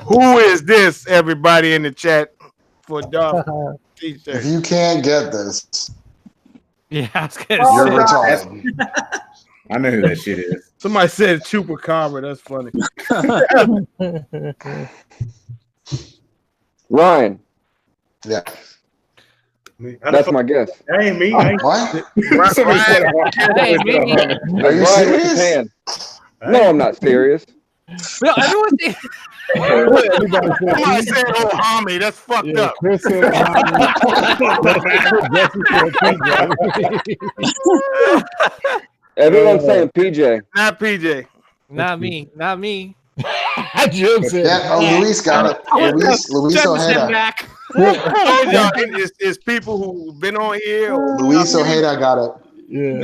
who is this? Everybody in the chat for Darth t-shirt. If you can't get this, yeah, you're retarded. I know who that shit is. Somebody said Chupacabra. That's funny. Ryan. Yeah. That's my guess. That ain't me. What? Hey, me. Are you serious? No, I'm not serious. No, everyone thinks. Somebody said, "Oh, homie, that's fucked up." Chris said, Everyone's saying PJ. Not PJ. Not me. Not me. Jim said, Luis got it. Luis Ojeda. It's people who've been on here. Luis Ojeda got it. Yeah.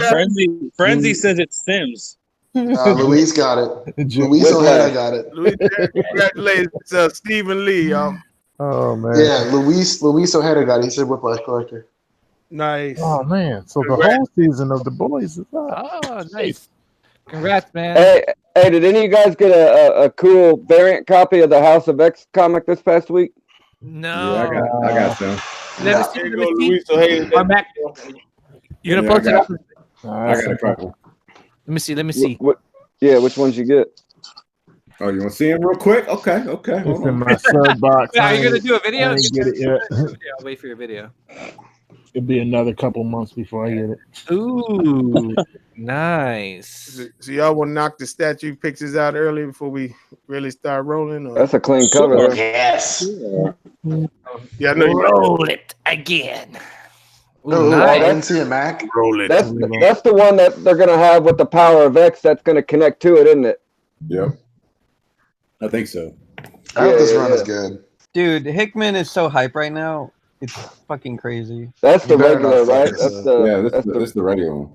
Frenzy says it's Sims. Luis got it. Luis Ojeda got it. Congratulations, Stephen Lee, y'all. Oh man. Yeah, Luis Ojeda got it. He said Whiplash Collector. Nice. Oh man. So the whole season of the boys is up. Oh, nice. Congrats, man. Hey, did any of you guys get a cool variant copy of the House of X comic this past week? No. Yeah, I got some. Let There you go, Luis Ojeda. I'm back. You're gonna post it up. I got a couple. Let me see. Yeah, which ones you get? Oh, you want to see him real quick? Okay. It's Hold in on. my sub box. Are you gonna do a I video? ain't get it yet. I'll wait for your video. It'll be another couple months before I get it. Ooh, nice. So y'all want to knock the statue pictures out early before we really start rolling? Or? That's a clean cover there. Yes. Yeah, I know you Roll it again. Oh, nice. I didn't see it, Mac. roll it. That's the one that they're gonna have with the power of X that's gonna connect to it, isn't it? Yep. I think so. I hope this Yeah, run yeah. is good. Dude, Hickman is so hype right now. It's fucking crazy. That's the You better regular, not fuck right? this That's up. the Yeah, that's this is the regular one.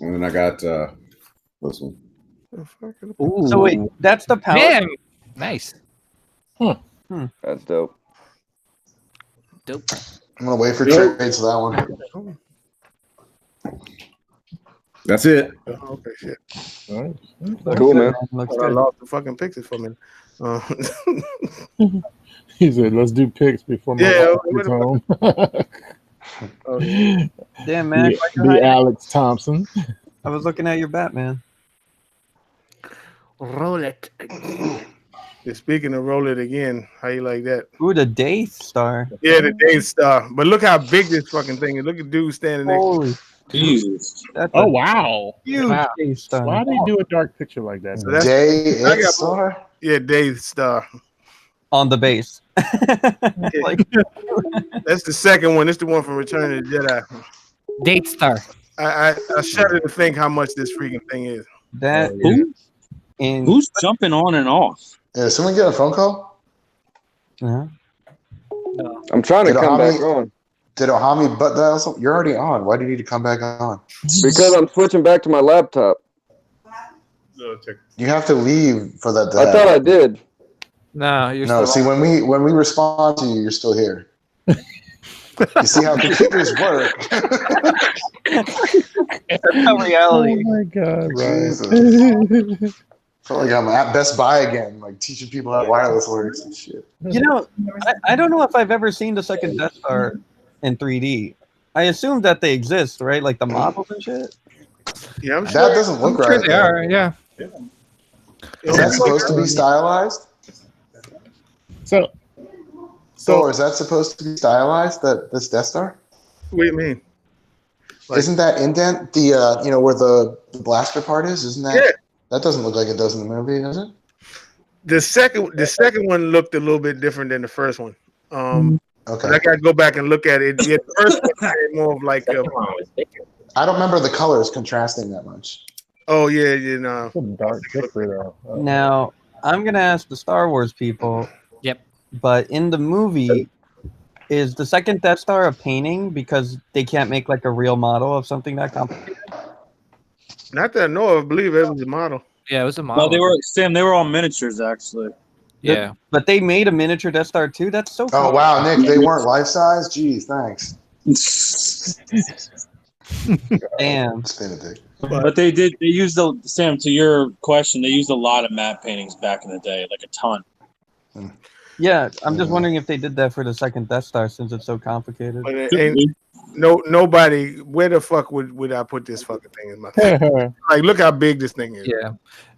And then I got this one. Ooh. So wait, that's the power. Damn. Nice. that's dope. Dope. I'm gonna wait for trades for that one. That's it. Okay, shit. Cool, man. Looks I good. lost the fucking pictures for me. He said, "Let's do picks before my Yeah, wife gets home." Oh, yeah. Damn, man. The Alex Thompson. I was looking at your Batman. Roll it. Yeah, speaking of roll it again, how you like that? Ooh, the Day Star. Yeah, the Day Star. But look how big this fucking thing is. Look at dude standing next to Holy, Jesus. that's Oh a wow! huge Wow. Day Star. Why they do a dark picture like that? So that's- Day I got- Star. Yeah, Day Star. On the base. Like, That's the second one. It's the one from Return of the Jedi. Date star. I shudder to think how much this freaking thing is. that in Who's jumping on and off? Yeah, someone get a phone call? I'm trying to Did come Ohami- back on Did Ohami butt dial something? You're already on. Why do you need to come back on? because I'm switching back to my laptop. You have to leave for that to I thought I happen. did. No, you're No, still see, when we respond to you, you're still here. You see how computers work? that's how reality. Oh my God! Jesus. Right. feel like I'm at Best Buy again, like teaching people how wireless works and shit. You know, I don't know if I've ever seen the second Death Star in 3D. I assume that they exist, right? Like the models and shit. Yeah, I'm That sure. doesn't look I'm sure right. they though. are. Yeah. Is that supposed to be stylized? So Thor, is that supposed to be stylized? That this Death Star? What do you mean? Like- Isn't that indent the where the blaster part is? Isn't that? Yeah. That doesn't look like it does in the movie, does it? The second one looked a little bit different than the first one. Okay. But I gotta go back and look at it. Yeah, the first one had more of like a, I don't remember the colors contrasting that much. oh yeah, you know. It's a dark picture though. Now, I'm gonna ask the Star Wars people. Yep. But in the movie, is the second Death Star a painting because they can't make like a real model of something that complicated? Not that I know of. I believe it was a model. Yeah, it was a model. No, they were Sam. They were all miniatures actually. Yeah. But they made a miniature Death Star too. That's so cool. Oh wow, Nick, they weren't life size. Jeez, thanks. Damn. It's been a dick. But they did. They used the Sam. To your question, they used a lot of matte paintings back in the day, like a ton. Yeah, I'm just wondering if they did that for the second Death Star since it's so complicated. But it ain't, nobody. Where the fuck would I put this fucking thing in my face? Like, look how big this thing is. Yeah.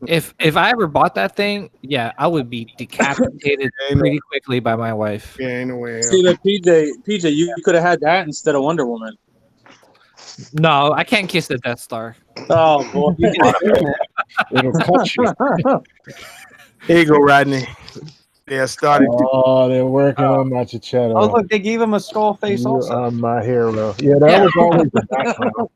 If I ever bought that thing, yeah, I would be decapitated pretty quickly by my wife. Yeah, ain't no way. See that PJ, you could have had that instead of Wonder Woman. No, I can't kiss the Death Star. Oh boy, It'll cut you. Here you go, Rodney. They started. Oh, they're working on my Chichetto. Oh, look, they gave him a skull face You also. are my hero. Yeah, that was always the background.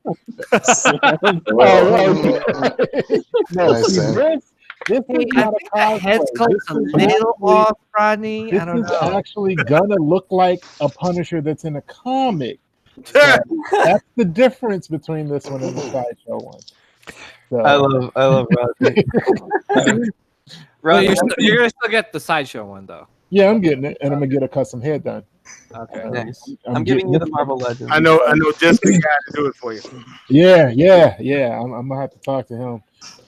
No, Nice, see, Sam. this Hey, is I not think a that head cosplay. sculpt's a little off, Rodney. This I don't is know. actually gonna look like a Punisher that's in a comic. So that's the difference between this one and the sideshow one. So, I love Rodney. Well, Rodney, you're gonna still get the sideshow one though. yeah, I'm getting it, and I'm gonna get a custom head done. Okay. nice. I'm giving you the Marvel Legends. I know just the guy to do it for you. Yeah. I'm gonna have to talk to him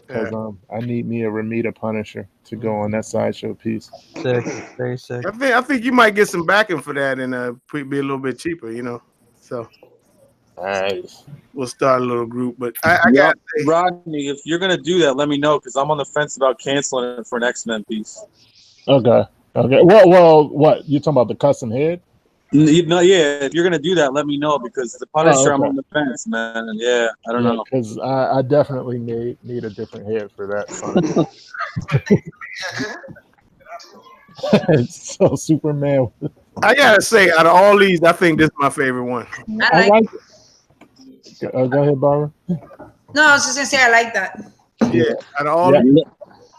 because I need me a Ramita Punisher to go on that sideshow piece. Sick, very sick. I think you might get some backing for that and be a little bit cheaper, you know. So Nice. We'll start a little group, but I Yeah, got Rodney, if you're gonna do that, let me know because I'm on the fence about canceling it for an X-Men piece. Okay. Well, what you talking about the custom head? No, yeah, if you're gonna do that, let me know because the Punisher, I'm okay. on the fence, man. And yeah, I don't know. Because I definitely need a different head for that. So Superman. I gotta say, out of all these, I think this is my favorite one. I like it. Go ahead, Barbara. No, I was just gonna say I like that. Yeah, out of all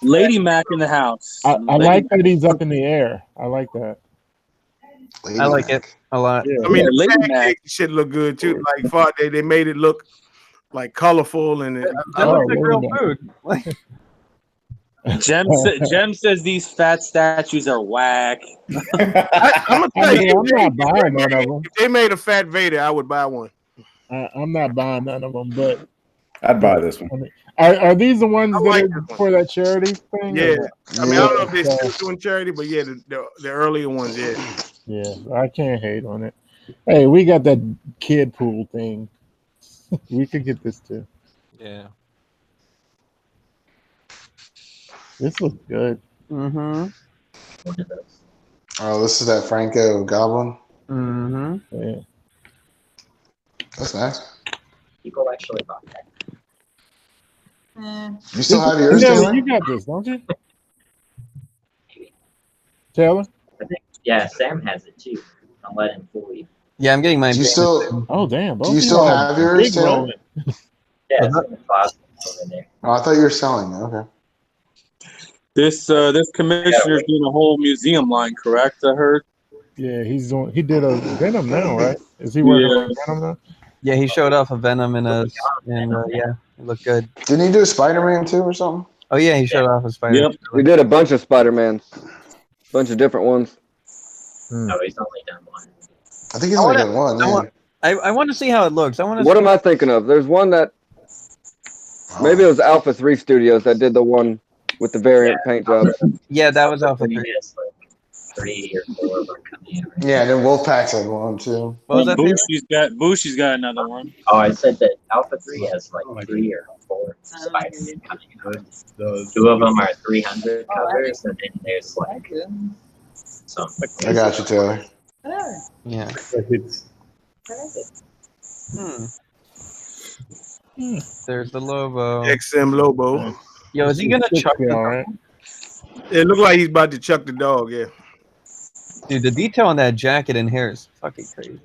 Lady Mac in the house. I like that he's up in the air. I like that. I like it a lot. Yeah. I mean, Lady the Mac. pancake shit look good too. Like far they made it look like colorful and That looks like real food. Jem says these fat statues are whack. I'm gonna tell you, I'm not buying none of them. if they made a Fat Vader, I would buy one. I'm not buying none of them, but I'd buy this one. I mean, are these the ones I that like are this one. for that charity thing? Yeah, I mean, I don't know if they're So, still doing charity, but yeah, the earlier ones, yeah. yeah, I can't hate on it. Hey, we got that kid pool thing. We could get this too. Yeah. This looks good. Mm-hmm. Oh, this is that Franco Goblin. Mm-hmm. Yeah. That's nice. People actually bought that. You still have yours, Taylor? You got this, don't you? Taylor? I think, yeah, Sam has it too. I'll let him fool you. Yeah, I'm getting mine. Do you still? Oh damn! Do you still have yours, Taylor? Yeah, it's in the closet over there. Oh, I thought you were selling it. Okay. This commissioner's doing a whole museum line, correct? I heard. Yeah, he's doing. He did a Venom now, right? Is he working on Venom now? Yeah, he showed off a Venom in a, yeah, it looked good. Didn't he do Spider-Man too or something? Oh yeah, he showed off a Spider. Yep, we did a bunch of Spider-Mans, bunch of different ones. No, he's only done one. I think he's only done one. Yeah. I want to see how it looks. I want to. What am I thinking of? There's one that maybe it was Alpha 3 Studios that did the one with the variant paint jobs. Yeah, that was Alpha 3. Like 3 or 4 of them coming out. Yeah, and then Wolfpack's had one too. What was that? Bushy's got another one. Oh, I said that Alpha 3 has like 3 or 4 Spider-Man coming out. 2 of them are 300 covers, and then there's like some. I got you, Taylor. Yeah. There's the Lobo. XM Lobo. Yo, is he gonna chuck the right? It looked like he's about to chuck the dog. Yeah. Dude, the detail on that jacket and hair is fucking crazy.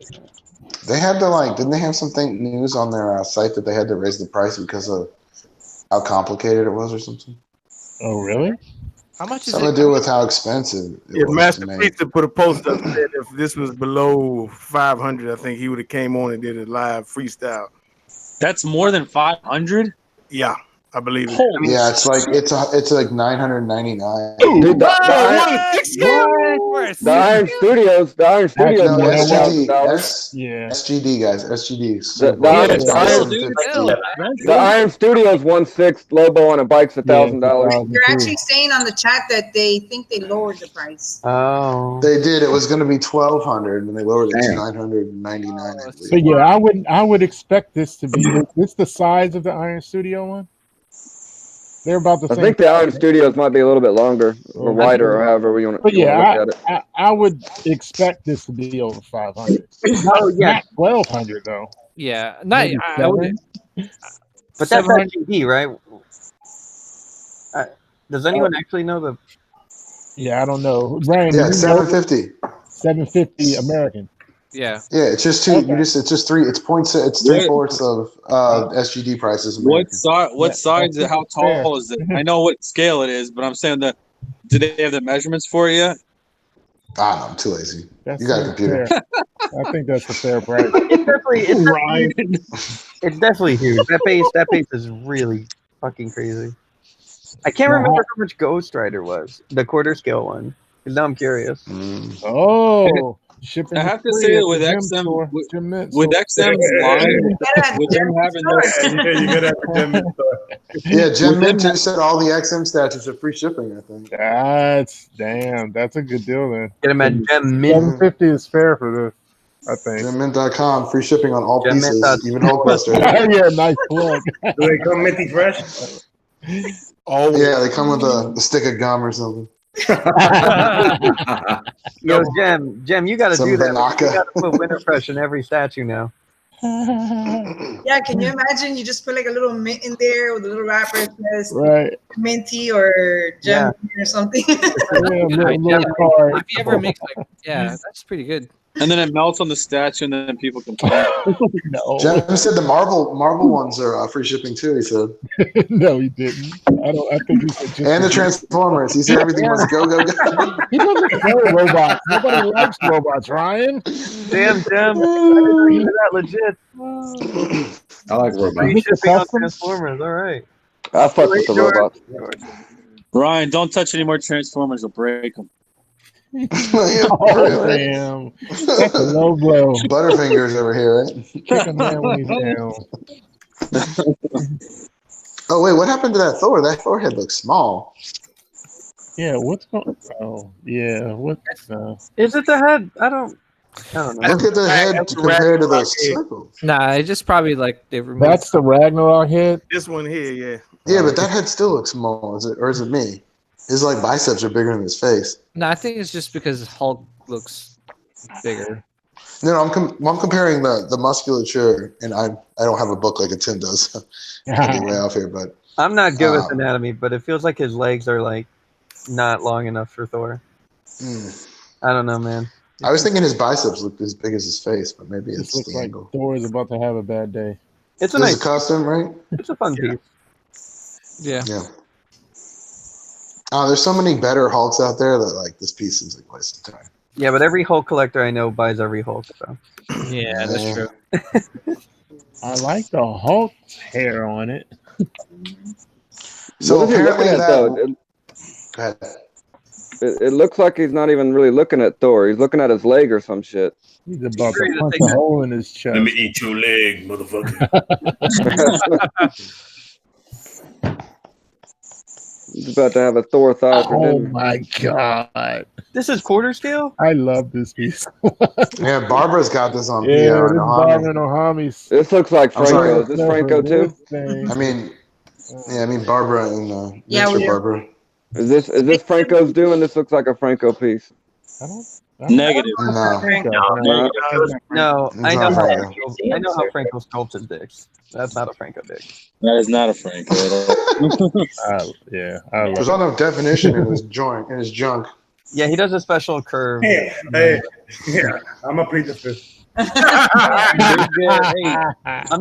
They had to didn't they have something news on their site that they had to raise the price because of how complicated it was or something? Oh, really? How much is Something it? to do with how expensive it If was Master to make. Pizza put a post up said if this was below 500, I think he would have came on and did a live freestyle. That's more than 500. Yeah, I believe it. Yeah, it's like $999. Dude, the Iron Studios, No, $1,000. SGD guys, SGD. The Iron Studios 1/6 Lobo on a bike's $1,000. They're actually saying on the chat that they think they lowered the price. Oh. They did. It was going to be $1,200, and they lowered it to $999. So yeah, I would expect this to be. This the size of the Iron Studio one. They're about the I same. think the Iron Studios might be a little bit longer or wider, or however we want But to yeah, look at it. I would expect this to be over 500. Oh yeah, 1,200 though. Yeah, not. I would. But that's SGD, right? Does anyone actually know the? Yeah, I don't know. Ryan, Yeah, it's $750. $750 American. Yeah. Yeah, it's just two. It's just three. It's 3/4 of SGD prices. What size? How tall is it? I know what scale it is, but I'm saying that. Do they have the measurements for it yet? I don't know. I'm too lazy. That's you got a computer. I think that's a fair price. It's definitely huge. That base is really fucking crazy. I can't remember how much Ghost Rider was, the quarter scale one. Because now I'm curious. Oh, shipping. I have to say that with XM, with XM's line, with them having those. Yeah, Jim Minter said all the XM statues are free shipping. I think. That's a good deal then. Get him at Gem Mint. $750 is fair for this. I think. Gemmint.com, free shipping on all Gemmint. pieces, even Hulkbuster. Yeah, nice plug. Do they come minty fresh? Oh, Yeah, they come with a stick of gum or something. Yo, Jem, you got to Some do that. Banaka. You got to put winter fresh in every statue now. Yeah, can you imagine? You just put like a little mint in there with a little wrapper that says Right. minty or gem or something. Yeah, little card. If you ever make like, yeah, that's pretty good. And then it melts on the statue, and then people complain. No. Jem said the Marvel ones are free shipping too. He said. No, he didn't. I think he said just. And the Transformers. He said everything was go go go. He doesn't play robots. Nobody likes robots, Ryan. Damn, Jem. I didn't know that legit. I like robots. Free shipping on Transformers. All right. I fuck with the robots. Ryan, don't touch any more Transformers. You'll break them. Oh, damn. That's a low blow. Butterfingers over here, right? Kick a man when he's down. Oh wait, what happened to that Thor? That Thor head looks small. Yeah, what's going? Oh, yeah. What? Is it the head? I don't know. Look at the head compared to the circle. Nah, it just probably like they removed. That's the Ragnarok head. this one here, yeah. Yeah, but that head still looks small. Is it me? His like biceps are bigger than his face. No, I think it's just because Hulk looks bigger. No, I'm comparing the musculature, and I don't have a book like a Tim does. So I'll be way off here, but I'm not good with anatomy, but it feels like his legs are like not long enough for Thor. I don't know, man. I was thinking his biceps looked as big as his face, but maybe This it's looks the like angle. Thor is about to have a bad day. It's a This nice is a custom, right? It's a fun piece. Yeah. Yeah. Oh, there's so many better Hulks out there that like this piece seems like a waste of time. Yeah, but every Hulk collector I know buys every Hulk. So. Yeah, that's true. I like the Hulk's hair on it. So What is he looking apparently at, though? Go ahead. It looks like he's not even really looking at Thor. He's looking at his leg or some shit. He's about to punch a hole in his chest. Let me eat your leg, motherfucker. He's about to have a Thor thigh for Oh dinner. my god! This is quarter scale? I love this piece. Yeah, Barbara's got this on Yeah, this PR is and Barbara Nohami's. This looks like I'm sorry. Franco. Is this Franco too? I mean Barbara and miniature Barbara. Is this Franco's doing? This looks like a Franco piece. Negative. No. No, It's I know not how Franco. Franco sculpts his dicks. That's not a Franco dick. That is not a Franco at all. There's not enough definition in his joint, in his junk. Yeah, he does a special curve. Hey, I'm a predisposed. I'm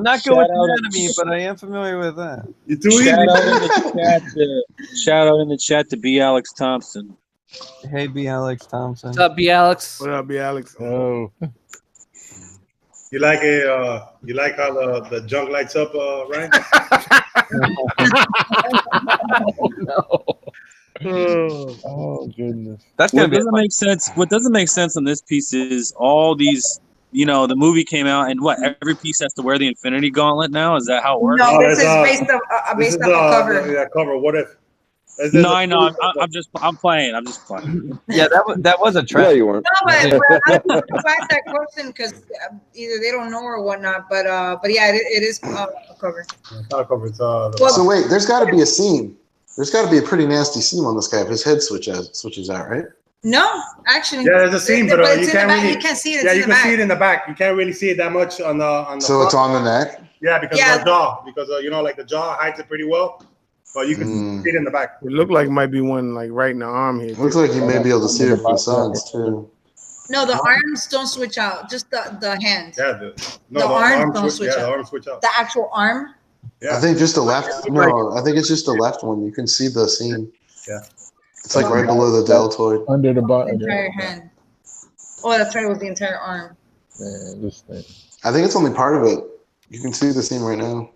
not good with Shout out- anatomy, but I am familiar with that. You too Shout out in the chat to B. Alex Thompson. Hey, B. Alex Thompson. What's up, B. Alex? What up, B. Alex? Oh, You like it? You like how the junk lights up, Ryan? oh goodness! That's What doesn't make sense? What doesn't make sense on this piece is all these. You know, the movie came out, and what? Every piece has to wear the Infinity Gauntlet now. Is that how it works? No, No, this is that's, based off This the is cover. Yeah, cover. What if? No, I know. I'm playing. I'm just playing. Yeah, that was a trap. Yeah, you weren't. No, but I asked that question because either they don't know or whatnot. But yeah, it is a cover. It's not a cover. It's So wait, there's got to be a seam. There's got to be a pretty nasty seam on this guy if his head switches out, right? No, actually. yeah, there's a seam, but it's you in the can't back. really. You can't see it. Yeah, It's you in the can see back. it in the back. You can't really see it that much on the. So it's on the neck. Yeah, because Yeah. of the jaw. Because like the jaw hides it pretty well, but you can see it in the back. It looked like it might be one like right in the arm here. Looks like you may be able to see it from sides too. No, the arms don't switch out. Just the hand. Yeah, the arms don't switch Yeah, out. the arms switch out. The actual arm. Yeah. I think just the left. No, I think it's just the left one. You can see the seam. Yeah. It's like right below the deltoid. Under the The button. entire hand. Oh, that's right. With the entire arm. Man, this thing. I think it's only part of it. You can see the seam right now.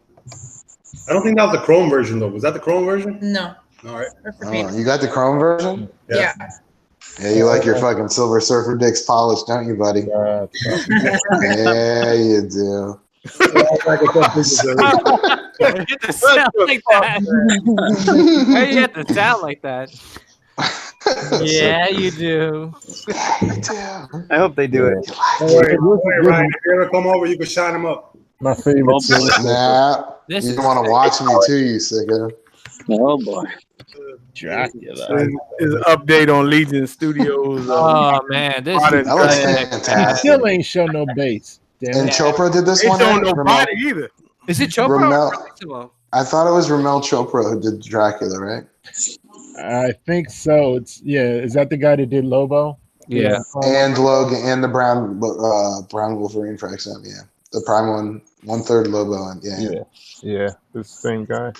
I don't think that was the chrome version though. Was that the chrome version? No. All right. That's the Oh, paint. you got the chrome version? Yeah. Yeah, you like your fucking Silver Surfer dicks polished, don't you, buddy? Yeah, you do. You have to sound like that. Why you have to sound like that? Yeah, you do. I hope they do it. Don't worry, Ryan. If you ever come over, you can shine him up. My favorite. Nah, This you is want to watch me too, you sicko. Oh boy. Dracula. Is update on Legion Studios. Oh man, this modern That looks Dragon. fantastic. Still ain't show no base. Damn And it. Chopra did this They one, don't right? know Ramel? body either. Is it Chopra or Ramel, Bravissimo? I thought it was Ramel Chopra who did Dracula, right? I think so. Is that the guy that did Lobo? Yeah. And Logan and the brown Wolverine for XM, yeah. The prime one, 1/3 Lobo, and Yeah, this same guy.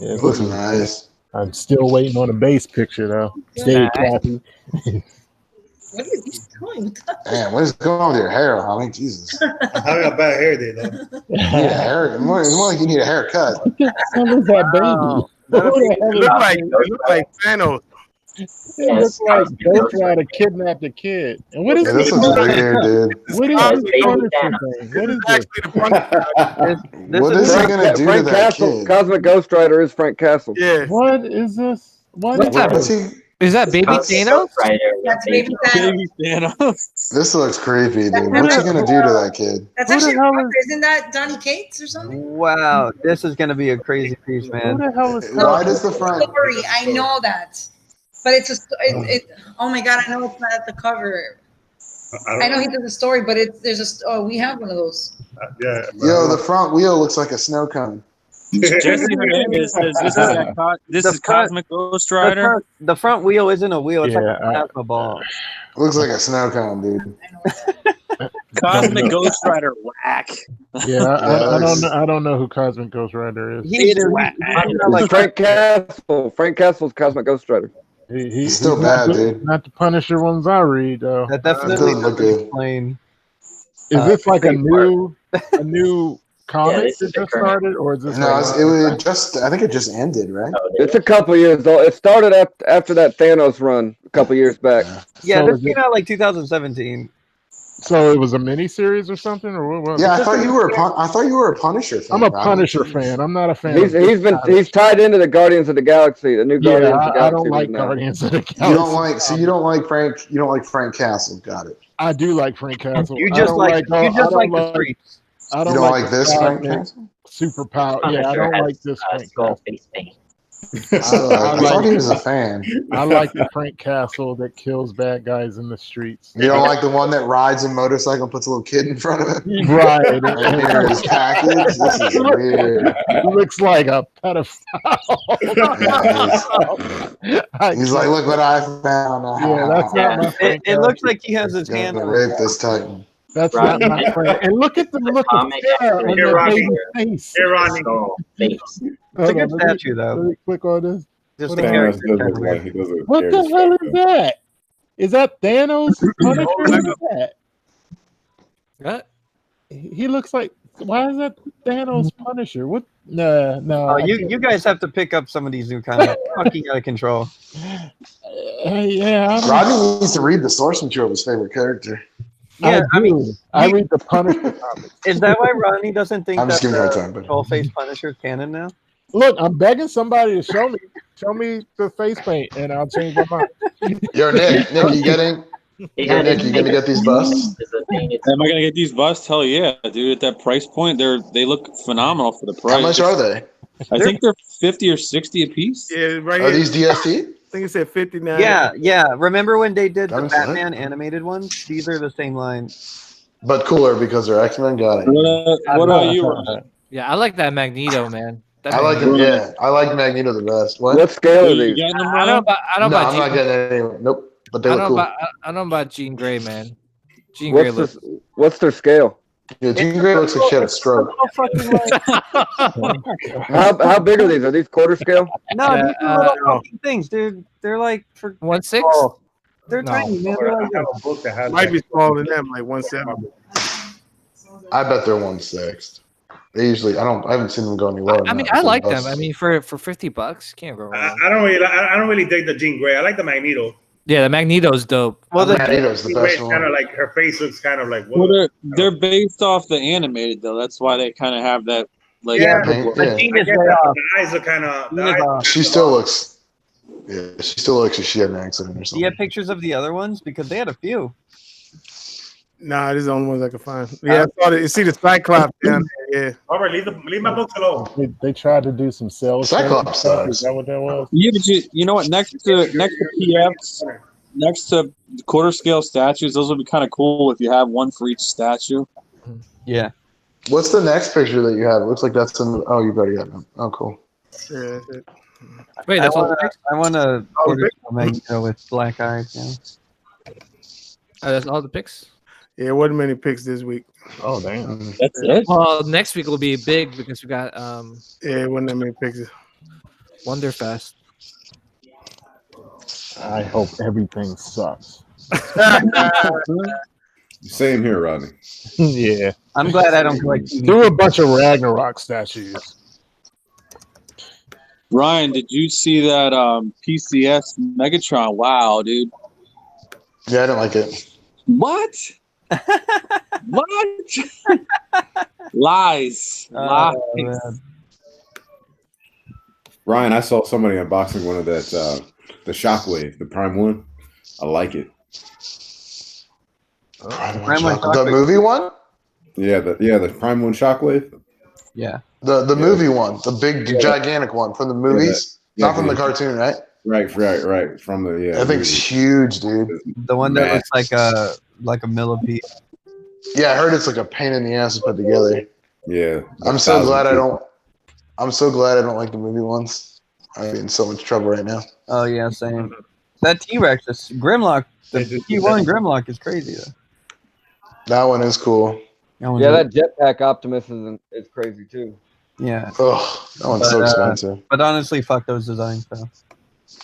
Yeah, It looks nice. I'm still waiting on a base picture though. Stay crappy. What are you doing? Man, what is going on with your hair, honey? Jesus. I got bad hair day though. You need a hair. It's more like you need a haircut. What the hell is that baby? It look like Thanos. It looks like Ghost Rider kidnapped a kid. And what is Yeah, this looks weird, dude. What is this Punisher thing? What is this? What is he gonna do to Frank that Castle, kid? Cosmic Ghost Rider is Frank Castle. Yeah. What is this? What's that? What's he? Is that Baby Thanos? That's baby Thanos. Thanos. This looks creepy, dude. What's he gonna do to that kid? That's Who the actually hell Parker. Isn't that Donny Cates or something? Wow, this is gonna be a crazy piece, Who man. the hell is Why does the front? Story. I know that, but it's a. Oh my god! I know it's not at the cover. I know he did the story, but there's a. Oh, we have one of those. Yeah. Yo, the front wheel looks like a snow cone. Jesse Hernandez says this is Cosmic Ghost Rider. The front wheel isn't a wheel; it's like Yeah, a plasma ball. Looks like a snow cone, dude. Cosmic Ghost Rider whack. Yeah, I don't know who Cosmic Ghost Rider is. He's Like Frank Castle. Frank Castle's Cosmic Ghost Rider. He's still bad, dude. Not the Punisher ones I read though. That definitely doesn't look good. explain. Is this like a new comic this that is the just current. started, or is this? No, like, it was just. I think it just ended, right? It's a couple years old. It started after that Thanos run a couple years back. Yeah, So this is came out like 2017. So it was a miniseries or something, or what? Was Yeah, it? I thought you were a Punisher fan. I'm a Robbie. Punisher fan. I'm not a fan. He's tied into the Guardians of the Galaxy, the new Guardians of the Galaxy. I don't like now. Guardians of the Galaxy. You don't like Frank. You don't like Frank Castle. Got it. I do like Frank Castle. You just like the streets. I You don't don't like this Frank Cosmic Castle? Superpower. Yeah, I don't like this Frank skull Castle. face paint. I thought he was a fan. I like the Frank Castle that kills bad guys in the streets. You don't like the one that rides a motorcycle and puts a little kid in front of it? Right. And here is package. This is weird. He looks like a pedophile. He's like, look what I found. Yeah, that's not my Frank It looks like he has his Gonna hand on rape this Titan. That's not my friend. And look at the look of fear on Here, that Rodney. baby's face. Here, Rodney. Skull face. It's a Hold good on, let me- statue, though. Let me click on this. Just What the the character. Thanos does look like he doesn't What care the to hell fuck. is that? Is that Thanos? Punisher? What is that? What? He looks like. Why is that Thanos Punisher? What? No. Oh, I you guys have to pick up some of these new comics. Fucking out of control. Yeah, I don't- Rodney needs to read the source material of his favorite character. Yeah, I mean, I read the Punisher comics. Is that why Ronnie doesn't think I'm that just giving her the time, but troll face Punisher is canon now? Look, I'm begging somebody to show me the face paint, and I'll change my mind. yo, Nick, you getting? Yo, Nick, you gonna get these busts? Am I gonna get these busts? Hell yeah, dude! At that price point, they look phenomenal for the price. How much are they? I think they're 50 or 60 a piece. Yeah, right Are here. these DST? I think it said 59. Yeah. Remember when they did the That was fun. Batman animated ones? These are the same line. But cooler because they're X-Men. Got it. What about you, Ron? Yeah, I like that Magneto, man. That I like Magneto. them. Yeah, I like Magneto the best. What? What scale are You these? getting them, I don't Ron? know No, about I'm not Jean, getting any. Nope. But they I look don't cool. know about Jean Grey, man. Jean Grey looks. What's their scale? Yeah, Jean Grey looks like she had a stroke. How big are these? Are these quarter scale? No, Yeah, these are little no. fucking things, dude. They're like for 1/6. they're No. tiny, man. They're I like have a book that has Might be smaller than them, like 170. I bet they're 1/6. They usually. I haven't seen them go any lower. I mean, I like them. I mean, for $50, can't go wrong. I don't really dig the Jean Grey. I like the Magneto. Yeah, the Magneto's dope. well, Magneto's the Jean Grey's best kind of one. like her face looks kind of like Well, what? they're based off the animated though. That's why they kind of have that like. Yeah, Yeah. the Jean I is get way that, off. but the eyes are kind of. Jean is off. She still looks. Yeah, she still looks like she had an accident or Do something. you have pictures of the other ones? Because they had a few. Nah, these are the only ones I can find. Yeah, I saw it. You see the Cyclops down there. Yeah. Robert, leave my books alone. They tried to do some sales. Cyclops stuff. sucks. Is that what that was? Yeah, but you know what? Next to PFs, next to quarter scale statues, those would be kind of cool if you have one for each statue. Yeah. What's the next picture that you have? It looks like that's in. Oh, you've already got it. Oh, cool. Yeah, that's it. Wait, that's all. I want a Oh, quarter Magneto with black eyes. Yeah. That's all the picks. Yeah, it wasn't many picks this week. Oh damn! That's it. Well, next week will be big because we got Yeah, it wasn't that many picks. Wonderfest. I hope everything sucks. Same here, Rodney. Yeah, I'm glad I don't collect TV. do a bunch of Ragnarok statues. Ryan, did you see that PCS Megatron? Wow, dude. Yeah, I didn't like it. What? What? Lies. Lies. Man. Ryan, I saw somebody unboxing one of that the Shockwave, the Prime one. I like it. The movie one? Yeah, the Prime one Shockwave. Yeah. The movie one, the big gigantic one from the movies, not from the cartoon, right? Right. From the That thing's huge, dude. The one that looks like a millipede. Yeah, I heard it's like a pain in the ass to put together. Yeah. I'm so glad I don't like the movie ones. I'm in so much trouble right now. Oh yeah, same. That T-Rex, this Grimlock, the T1 Grimlock is crazy though. That one is cool. Yeah, that Jetpack Optimus is crazy too. Yeah. Oh, that one's so expensive. But honestly, fuck those designs though.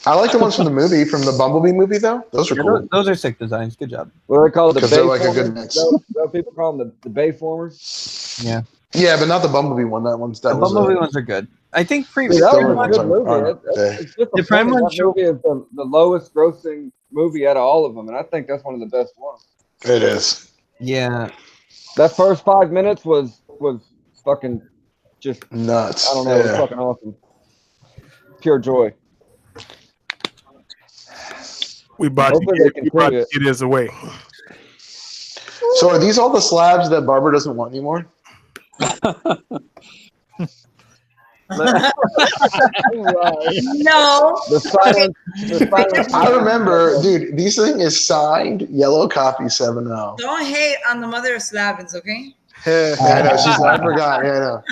I like the ones from the movie, from the Bumblebee movie though. Those are cool. Those are sick designs. Good job. What are they called? The Because they're like a good mix. People call them the Bayformers. Yeah. Yeah, but not the Bumblebee one. The Bumblebee ones are good. I think That was a good movie. It's just The Prime one that movie is the lowest grossing movie out of all of them, and I think that's one of the best ones. It is. Yeah. That first 5 minutes was fucking just nuts. I don't know. It was fucking awesome. Pure joy. We about to get his away. So are these all the slabs that Barbara doesn't want anymore? No. The silence. I remember, dude, these thing is signed yellow copy 7-0. Don't hate on the mother of Slavins, okay? I know, I forgot. Yeah, I know.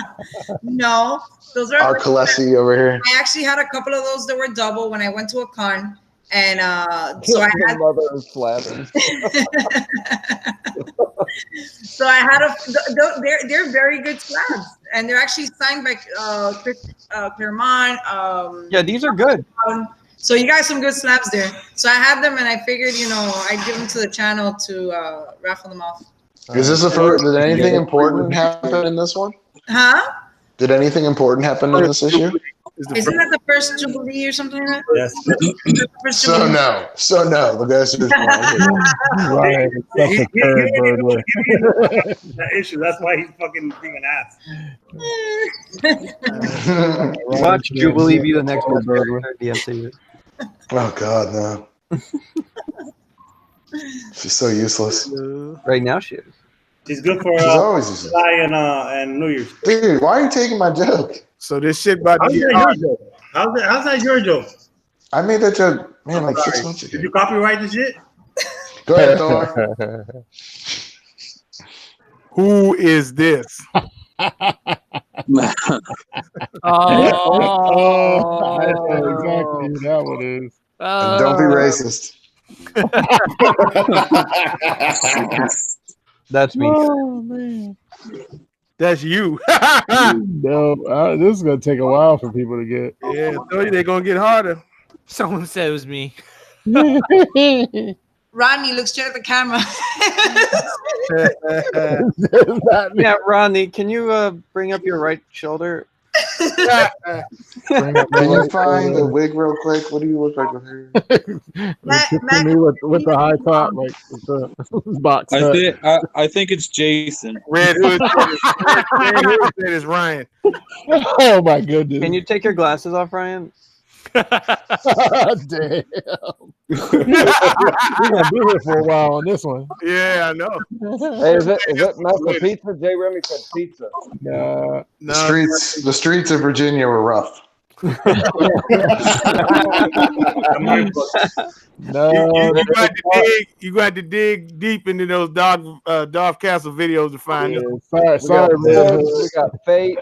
No, those are Our Kalesi over here. I actually had a couple of those that were double when I went to a con. And so I had mother of Slavins. So I had they're very good slabs, and they're actually signed by Chris Claremont. Yeah, these are good. So you got some good slabs there. So I had them, and I figured, I'd give them to the channel to raffle them off. Is this did anything important happen in this one? Huh? Did anything important happen in this issue? Isn't that the first Jubilee or something like that? Yes. So no. The guys are Ryan is such a turd burglar. That issue. That's why he's fucking being an ass. Watch Jubilee be the next one burglar. DFC. Oh God, no. She's so useless. Right now she is. She's good for She's always useless. and New Year's. Dude, why are you taking my joke? So this shit about to get hard. How's that your joke? I made that joke, man, like 6 months ago. Did you copyright the shit? Go ahead, Thor. Who is this? Oh, I know exactly who that one is. And don't be racist. That's me. Oh man. That's you. No, this is gonna take a while for people to get. Yeah, I told you they're gonna get harder. Someone said it was me. Rodney, look straight at the camera. Yeah, Rodney, can you bring up your right shoulder? Can you find the wig real quick? What do you look like with her? Me with the high top, like with the box. I think it's Jason. Red Hood said it's Ryan. Oh my goodness! Can you take your glasses off, Ryan? Damn. We're gonna be here for a while on this one. Yeah, I know. Hey, is it Master Pizza? Jay Remy said pizza. The streets of Virginia were rough. No, you got to dig deep into those Dolph Castle videos to find them. Sorry, man. We got Fate.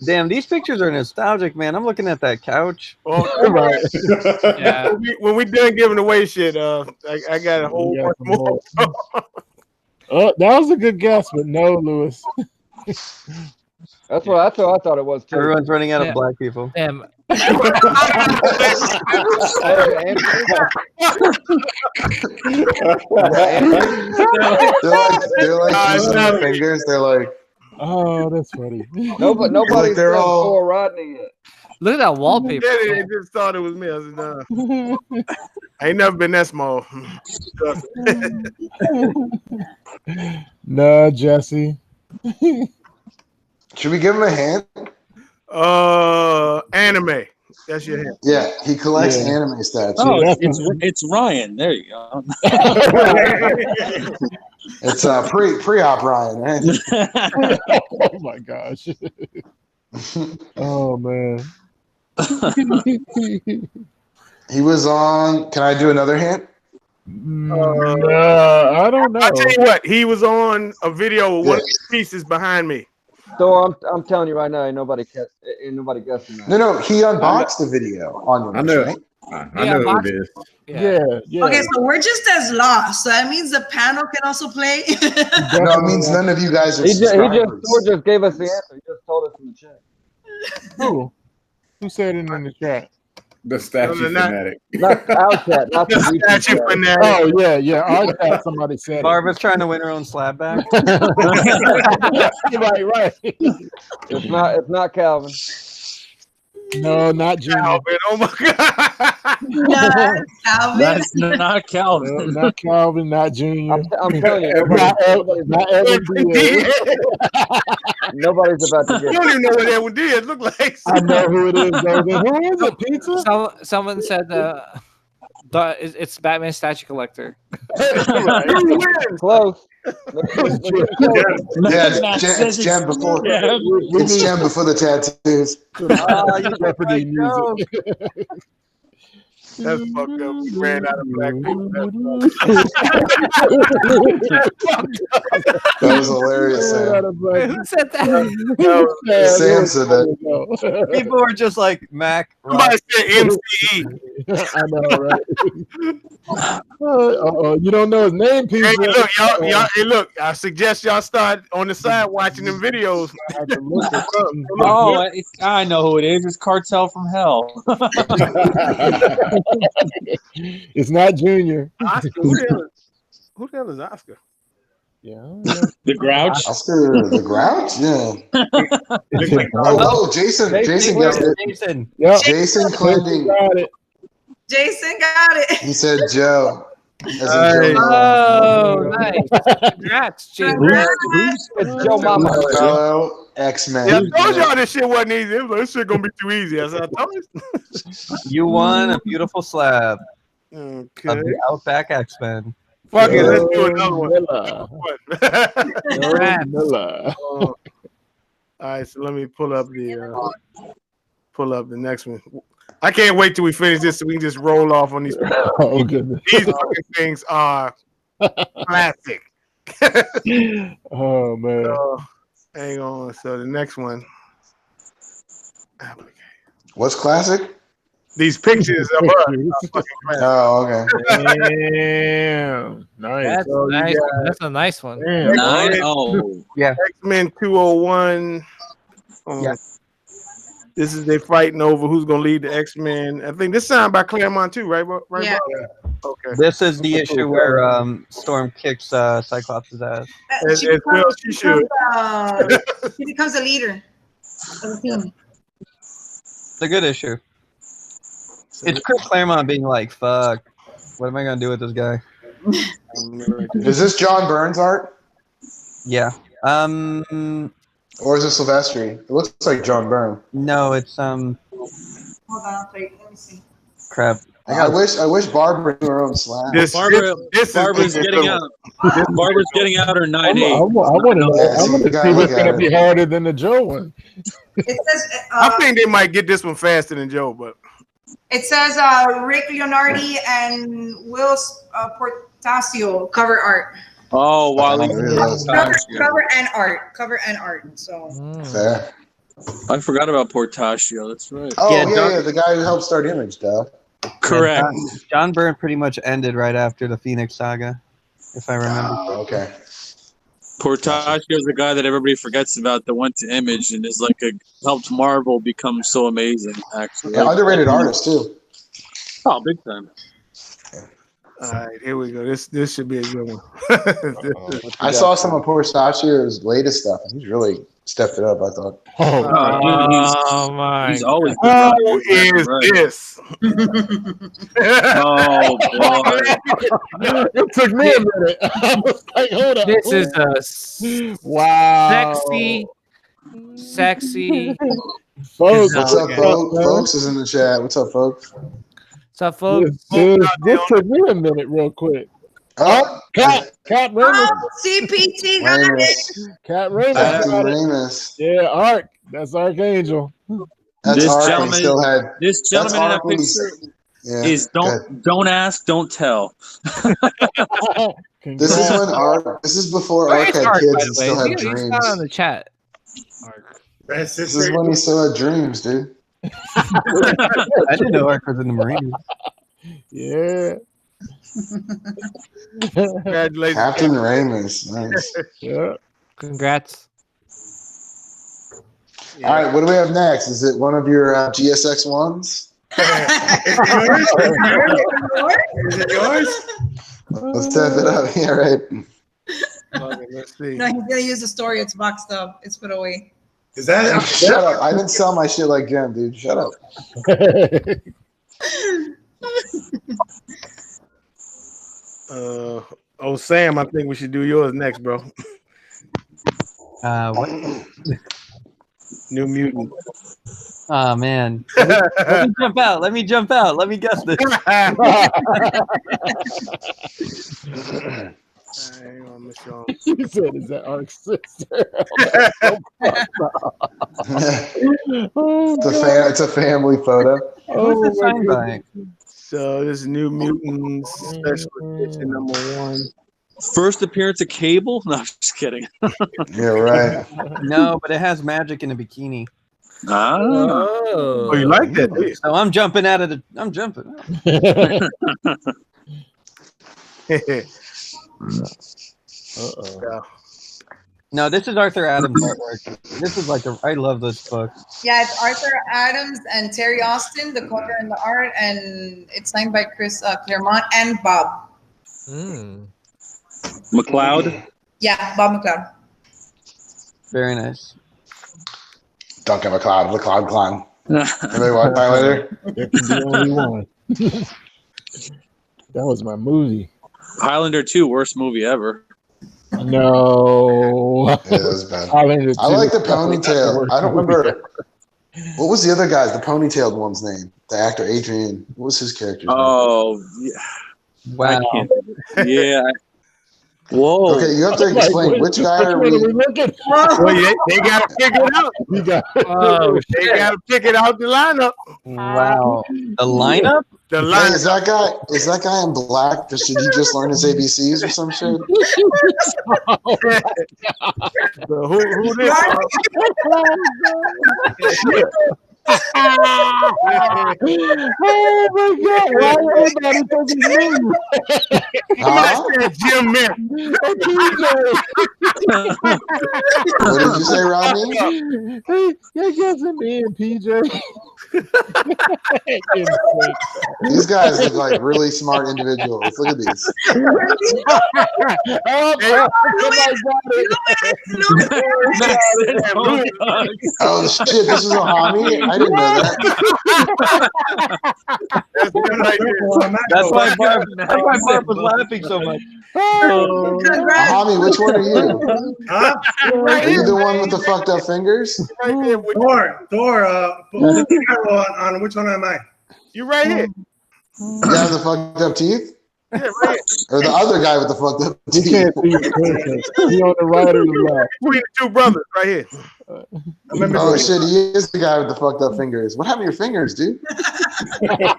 Damn, these pictures are nostalgic, man. I'm looking at that couch. Oh, right. Yeah. When we done giving away shit, I got a whole bunch more. Oh, that was a good guess, but no, Lewis. That's what I thought it was too. Everyone's running out of black people. Damn. They're like using their fingers. They're like, oh, that's funny. Nobody's like they're all Thor Rodney yet. Look at that wallpaper. Yeah, they just thought it was me. I said, nah. I ain't never been that small. No, Jesse. should we give him a hint? Anime. That's your hint. Yeah, he collects anime statues. Oh, it's Ryan. There you go. It's pre-op Ryan, right? Oh my gosh. Oh man. He was on. Can I do another hint? I don't know. I'll tell you what. He was on a video with one of the pieces behind me. So I'm telling you right now, ain't nobody guessing that. No, he unboxed the video on your I know. right? I know who it is. Yeah. Okay, so we're just as lost. So that means the panel can also play. No, it means none of you guys are He subscribers. just gave us the answer. He just told us in the chat. Who said it in the chat? The statue fanatic. Not our chat, not the Statue YouTube chat. fanatic. Oh yeah. Our chat, somebody said it. Barbara's trying to win her own slab back. Right. It's not Calvin. No, not Junior. Calvin, oh my god. Yeah, Calvin. That's not Calvin. No, not Calvin, not Junior. I'm telling you, not Evan Diaz. nobody's about to You get don't even know what Edwin Diaz look like. I know who it is, though. Who is it? Pizza? Someone said it's Batman statue collector. close. Yeah, it's Jem before. It's Jem before the tattoos. Jeopardy music. That's fucked up. We ran out of black people. That was hilarious, Sam. Who said that? Sam said that. People were just like Mac. Somebody said MCE. I know, right? You don't know his name, Pizza. Hey, look, y'all. Hey, look. I suggest y'all start on the side watching them videos. Oh, I know who it is. It's Cartel from Hell. It's not Junior. Oscar, who the hell is Oscar? Yeah. The Grouch. Oscar the Grouch? Yeah. Oh, Jason guessed it. Jason. Yep. Jason Clending. Got it. Jason got it. He said Joe. As in Nice. Joe. Oh, nice. Congrats, Jason. It's Joe Mama. Fellow X-Men. Yeah, I told y'all this shit wasn't easy. It was like, this shit gonna be too easy. I said, I told you. You won a beautiful slab Okay. of the Outback X-Men. Fuck it, let's do another one. All right, so let me pull up the next one. I can't wait till we finish this so we can just roll off on these. Oh goodness. These fucking things are classic. Oh man. So, hang on. So the next one. What's classic? These pictures of us are fucking classic. Oh, okay. Damn. Nice. That's So you nice. got- That's a nice one. Damn. 9-0. X-Men 201. Yeah. This is they fighting over who's gonna lead the X-Men. I think this signed by Claremont too, right? Right. Yeah. Bob? Okay. This is the issue where Storm kicks Cyclops' ass. As well she should. She becomes a leader of the team. It's a good issue. It's Chris Claremont being like, "Fuck, what am I gonna do with this guy?" Is this John Burns art? Yeah. Or is it Silvestri? It looks like John Byrne. No, it's Hold on, wait, let me see. Crap. I wish Barbara knew her own slang. Barbara's getting out. Barbara's getting out her 9-8. I want to see what's going to be harder than the Joe one. It says. I think they might get this one faster than Joe, but It says Rick Leonardi and Will Portasio cover art. Oh, Wally. Cover and art. So. Fair. I forgot about Portasio. That's right. Oh yeah, the guy who helped start Image, duh. Correct. John Byrne pretty much ended right after the Phoenix Saga, if I remember. Okay. Portasio is the guy that everybody forgets about that went to Image and is like helped Marvel become so amazing. Actually, Yeah, underrated artist too. Oh, big time. all right, here we go. This should be a good one. I saw some of Portacio's latest stuff, and he's really stepped it up. I thought. He's always. Who is this? Oh boy! It took me a minute. I was like, hold up. This is wow. Sexy. Folks, what's up, folks? Folks is in the chat. What's up, folks? What's up, folks? This took me a minute, real quick. Cat Ramus. CPT got it. Cat Ramus. Captain Ramus. Yeah, Arc. That's Archangel. That's Arc. Gentleman, Still had. This gentleman in that picture is don't ask, don't tell. This is when Arc. This is before Arc had kids and still had dreams. He's not on the chat. This is when he still had dreams, dude. I didn't know Arc was in the Marines. Yeah. Congratulations, Captain Ramus. Nice. Yeah. Congrats. Yeah. All right, what do we have next? Is it one of your GSX ones? Is it yours? Let's tap it up. Yeah, right. Let's see. No, he's gonna use the story. It's boxed up. It's put away. Is that? Shut up! I didn't sell my shit like Jen, dude. Shut up. Sam, I think we should do yours next, bro. What? New Mutant. Oh man. Let me jump out. Let me jump out. Let me guess this. He said, "Is that Arc's sister?" It's a family photo. Who's the sign by? So this is New Mutants special edition #1. First appearance of Cable? No, I'm just kidding. Yeah, right. No, but it has magic in a bikini. Oh, you like that? So I'm jumping out of the. I'm jumping. Uh-oh. No, this is Arthur Adams artwork. This is like I love this book. Yeah, it's Arthur Adams and Terry Austin, the cover and the art, and it's signed by Chris Claremont and Bob. McLeod? Yeah, Bob McLeod. Very nice. Duncan McLeod, the Cloud Clan. Anybody watch Highlander? There can be only one. That was my movie. Highlander 2, worst movie ever. No. Yeah, that was bad. Highlander 2. I like the ponytail. I don't remember. What was the other guy's, the ponytailed one's name? The actor Adrian. What was his character's name? Oh, yeah. Wow. Yeah. Whoa. Okay, you have to explain which guy are we? Well, they got to figure it out. They got to pick it out the lineup. Wow. The lineup? Hey, is that guy in black? Did he just learn his ABCs or some shit? Who this? Oh my God! Why everybody thinking me? Jim Merrick. What did you say, Rodney? Hey, you're guessing me and PJ. These guys look like really smart individuals. Look at these. Oh shit! This is a homie. I didn't know that. That's why Barb was laughing so much. Congrats. Hami, which one are you? Huh? Are you the one with the fucked up fingers? Thor, on which one am I? You right here. You have the fucked up teeth? Yeah, right. Or the other guy with the fucked up You teeth? can't see his pictures. He on the right or the left? Between the two brothers, right here. Oh shit, he is the guy with the fucked up fingers. What happened to your fingers, dude? That's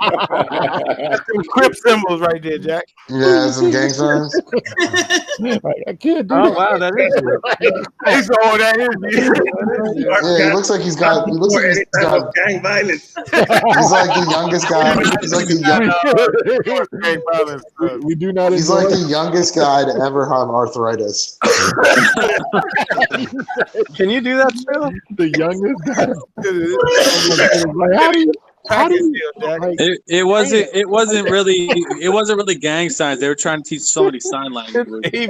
some Crip symbols right there, Jack. Yeah, some gang signs. I can't do Oh that. wow, that is you. He's all that is. Yeah, he looks like he's got. He looks like he's got. Gang violence. He's like the youngest guy. He's like the We do not. He's like the youngest guy to ever have arthritis. Can you do that still? The youngest guy. Like, how do you like, It wasn't really gang signs. They were trying to teach somebody sign language. Yeah,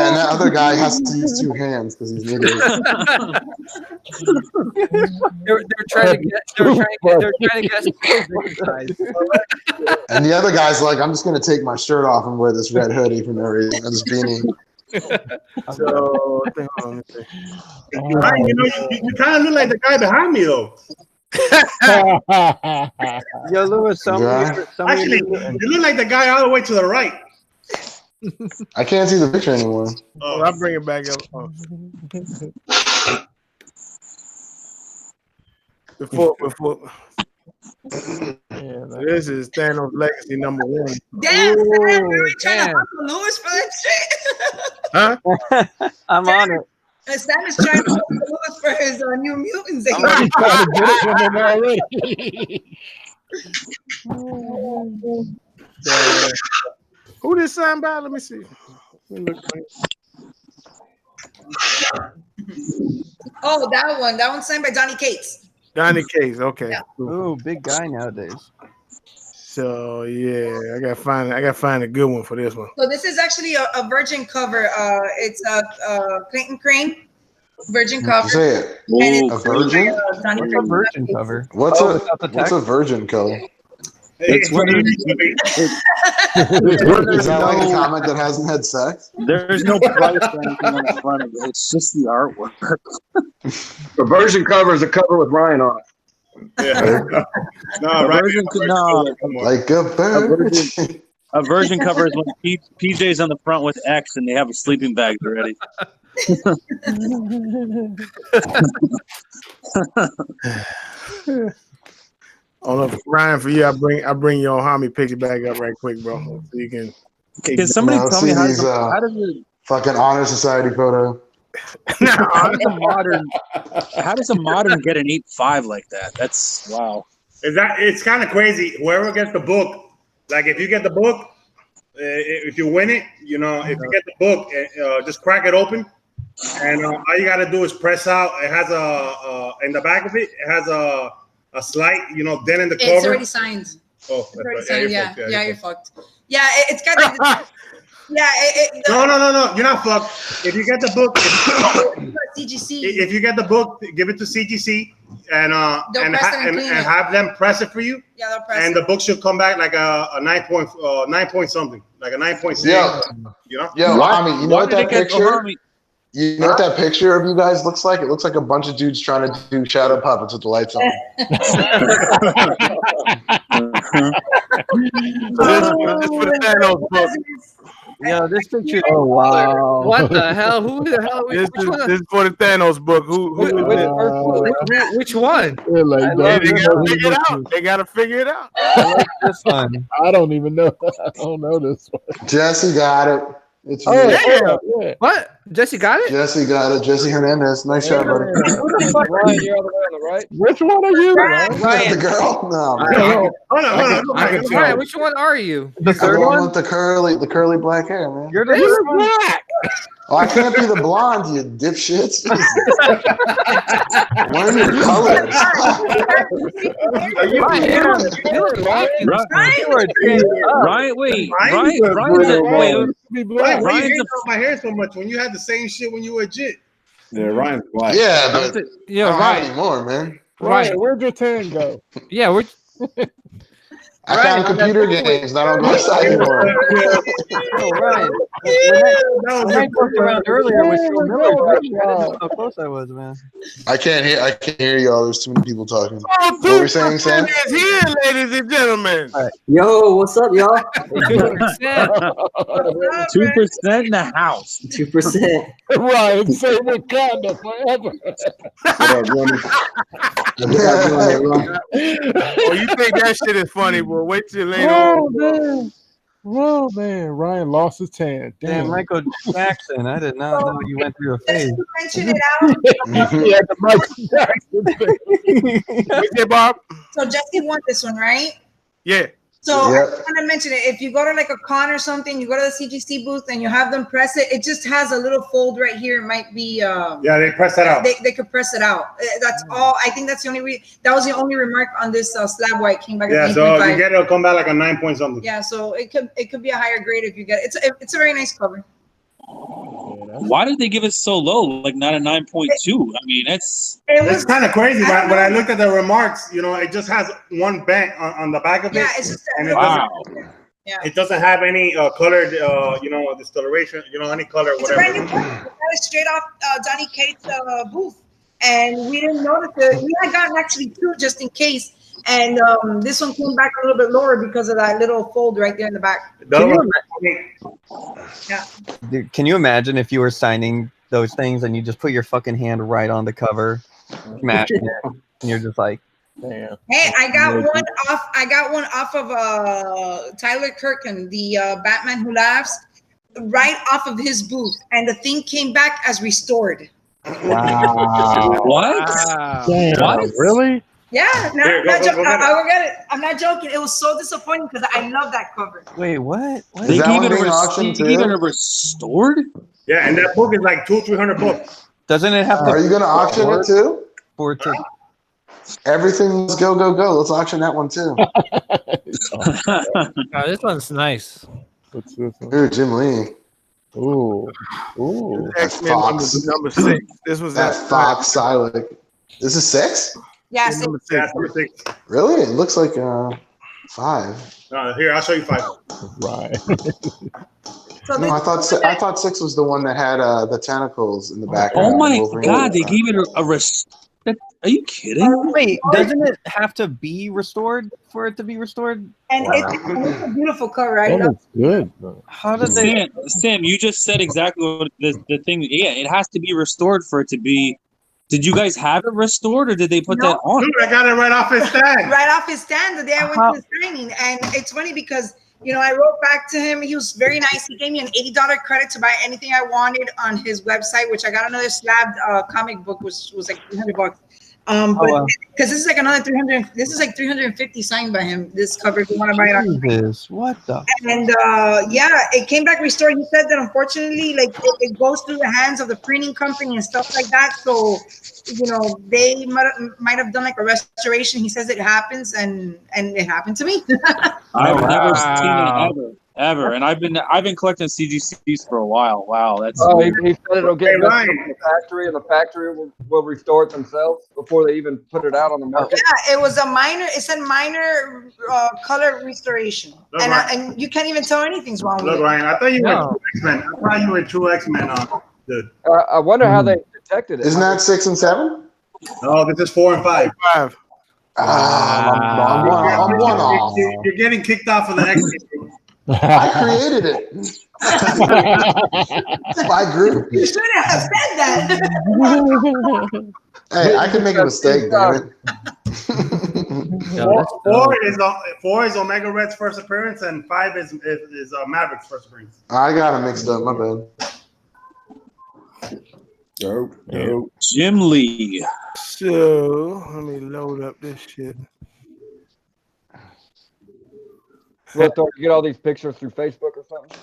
and that other guy has to use two hands because he's an idiot. They're trying to guess. And the other guy's like, I'm just gonna take my shirt off and wear this red hoodie for no reason, and this beanie. So, Ryan, you kind of look like the guy behind me, though. Yo, Lewis, Actually, you look like the guy all the way to the right. I can't see the picture anymore. Oh, I'll bring it back up. Oh. Before. This is Thanos Legacy #1. Damn, Sam, really trying to hustle Lewis for that shit. Huh? I'm on it. Sam is trying to hustle Lewis for his New Mutants. I'm already trying to get it from him already. Who this signed by? Let me see. Oh, that one. That one's signed by Donny Cates. Donny Case, okay. Yeah. Ooh, big guy nowadays. So yeah, I gotta find a good one for this one. So this is actually a Virgin cover. It's a Clayton Crane Virgin cover. Say it. And A virgin? What's a Virgin cover? What's a virgin code? It's when Is that like a comic that hasn't had sex? there's no price or anything on the front of it. It's just the artwork. The version cover is a cover with Ryan on it. Yeah. No, right. Like a bird. A version cover is when PJ's on the front with X and they have a sleeping bag already. Oh, Ryan, for you, I bring your Hami picture back up right quick, bro, so you can. Can somebody tell me how does it? Fucking honor society photo. How does a modern get an 8.5 like that? That's wow. It's kind of crazy. Whoever gets the book, like if you get the book, if you win it, if you get the book, just crack it open, and all you gotta do is press out. It has in the back of it, it has a slight, dent in the cover. It's already signed. Oh, It's already right. signed. Yeah, You're fucked. Yeah, it's got. Yeah. No, you're not fucked. If you get the book, CGC. If you get the book, give it to CGC and have them press it for you. Yeah, they'll press and it. the book should come back like a 9 point something, like a 9.6. Yo, Hami, you know what that picture? You know what that picture of you guys looks like? It looks like a bunch of dudes trying to do shadow puppets with the lights on. Yeah, this picture. Oh wow! What the hell? Who the hell? This is for the Thanos book. Which one? They gotta figure it out. I like this one. I don't even know. I don't know this one. Jesse got it. It's yeah. What? Jesse got it? Jesse got it. Jesse Hernandez. Nice shot, buddy. Ryan, you're all the way on the right. Which one are you? Ryan. The girl? No. Hold on. Ryan, which one are you? The third one with the curly black hair, man. You're the black. Oh, I can't be the blonde, you dipshits. What are your colors? Why you hate on my hair so much when you had the same shit when you were a jit? Yeah, Ryan's black. Yeah, but Yeah, I don't Ryan. have any more, man. Ryan, where'd your 10 go? Yeah, we're I Ryan, found on that computer heavyweight games and I don't go outside anymore. Oh, Ryan, when I joked around earlier with Joe Miller, I didn't know how close I was, man. I can't hear y'all. There's too many people talking. Oh, What were we saying, Sam? is here, ladies and gentlemen. Yo, what's up, y'all? 2%. 2% in the house. 2%. Ryan, say Wakanda forever. What up, Ronnie? Oh, you think that shit is funny, bro? Wait till later Oh, on. man. Oh, man. Ryan lost his 10. Damn, Damn. Michael Jackson. I did not know you went through a phase. You mentioned it out. Yeah, the Michael Jackson thing. What's that, Bob? So Jesse won this one, right? Yeah. So Yep. I just want to mention it. If you go to like a con or something, you go to the CGC booth and you have them press it. It just has a little fold right here. It might be. Yeah, they press that out. They could press it out. That's all. I think that's the only. That was the only remark on this slab why it came back. Yeah, at so 8.5. if you get it, it'll come back like a 9 point something. Yeah, so it could be a higher grade if you get it. It's a very nice cover. Why did they give it so low? Like not a 9.2. I mean, it's kind of crazy. When I looked at the remarks, it just has one bent on the back of it. Yeah, it's just and wow. It doesn't have any colored, discoloration, any color, It's a brand new whatever. book. We got it straight off Johnny Cage's booth, and we didn't notice it. We had gotten actually two just in case, and this one came back a little bit lower because of that little fold right there in the back. Dude, can you imagine if you were signing those things and you just put your fucking hand right on the cover, smash it, and you're just like, damn. Hey, I got one off. I got one off of Tyler Kirkham, the Batman Who Laughs, right off of his booth, and the thing came back as restored. Wow. What? Damn, What? really? Yeah, no, Here, I'm not go joking. get it. I will get it. I'm not joking. It was so disappointing because I love that cover. Wait, what? What? They that gave one it being auctioned they gave it too? a restored? Yeah, and that book is like $200-300 bucks. Doesn't it have to? Are you going to auction it too? For it to Everything's go, go, go. Let's auction that one too. Oh, this one's nice. What's this one? Ooh, Jim Lee. Ooh. Ooh. X-Men number 6. This was That Fox Silik. This is 6? Yeah, number Yeah, 6. number 6. Really? It looks like 5. Here, I'll show you 5. Right. so No, I thought 6 was the one that had the tentacles in the back. Oh my Wolverine. god, they gave it a Are you kidding? Wait, doesn't it have to be restored for it to be restored? and it's a beautiful cover. I That love. looks good. How did they? Sam, you just said exactly what the thing. Yeah, it has to be restored for it to be. Did you guys have it restored, or did they put No. that on? Dude, I got it right off his stand. Right off his stand the day I went to the signing, and it's funny because I wrote back to him. He was very nice. He gave me an $80 credit to buy anything I wanted on his website, which I got another slabbed comic book, which was like $300. But because this is like another 300, this is like 350 signed by him. This cover, if you want to buy it on. Jesus, what the? And yeah, it came back restored. He said that unfortunately, like it goes through the hands of the printing company and stuff like that. So, they might have done like a restoration. He says it happens, and it happened to me. I've never seen it ever, and I've been collecting CGCs for a while. Wow, that's he said it'll get back to the factory, and the factory will restore it themselves before they even put it out on the market. Yeah, it was a minor. It said minor color restoration, Look, and you can't even tell anything's wrong with Look, it. Ryan, I thought you were X-Men. I thought you were true X-Men. Dude. I wonder how they detected it. Isn't that 6 and 7? No, this is 4 and 5. I'm one off. You're getting kicked off of the X-Men. I created it. It's my group. You shouldn't have said that. Hey, I can make a mistake, damn it. 4 is Omega Red's first appearance, and 5 is Maverick's first appearance. I got it mixed up. My bad. Dope. Jim Lee. So let me load up this shit. You get all these pictures through Facebook or something?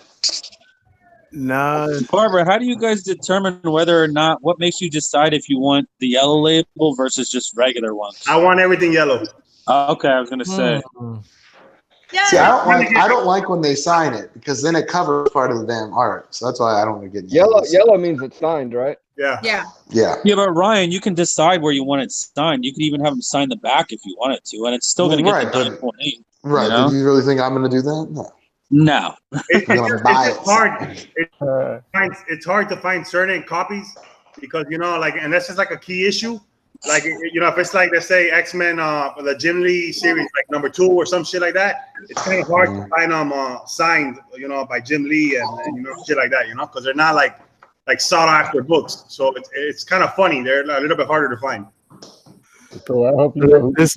Nah. Barbara, how do you guys determine whether or not, what makes you decide if you want the yellow label versus just regular ones? I want everything yellow. Okay, I was gonna say. Yeah. See, I don't like when they sign it because then it covers part of the damn art. So that's why I don't want to get Yellow means it's signed, right? Yeah. Yeah. Yeah, but Ryan, you can decide where you want it signed. You can even have them sign the back if you wanted to, and it's still going to get the 9.8. Right, but do you really think I'm going to do that? No. No. It's I'm gonna buy just it. hard. It's hard to find certain copies because like, and that's just like a key issue. Like, if it's like, let's say X-Men, the Jim Lee series, like number 2 or some shit like that, it's kind of hard to find them signed, by Jim Lee and shit like that, because they're not like sought after books. So it's kind of funny. They're a little bit harder to find. So I hope you know who This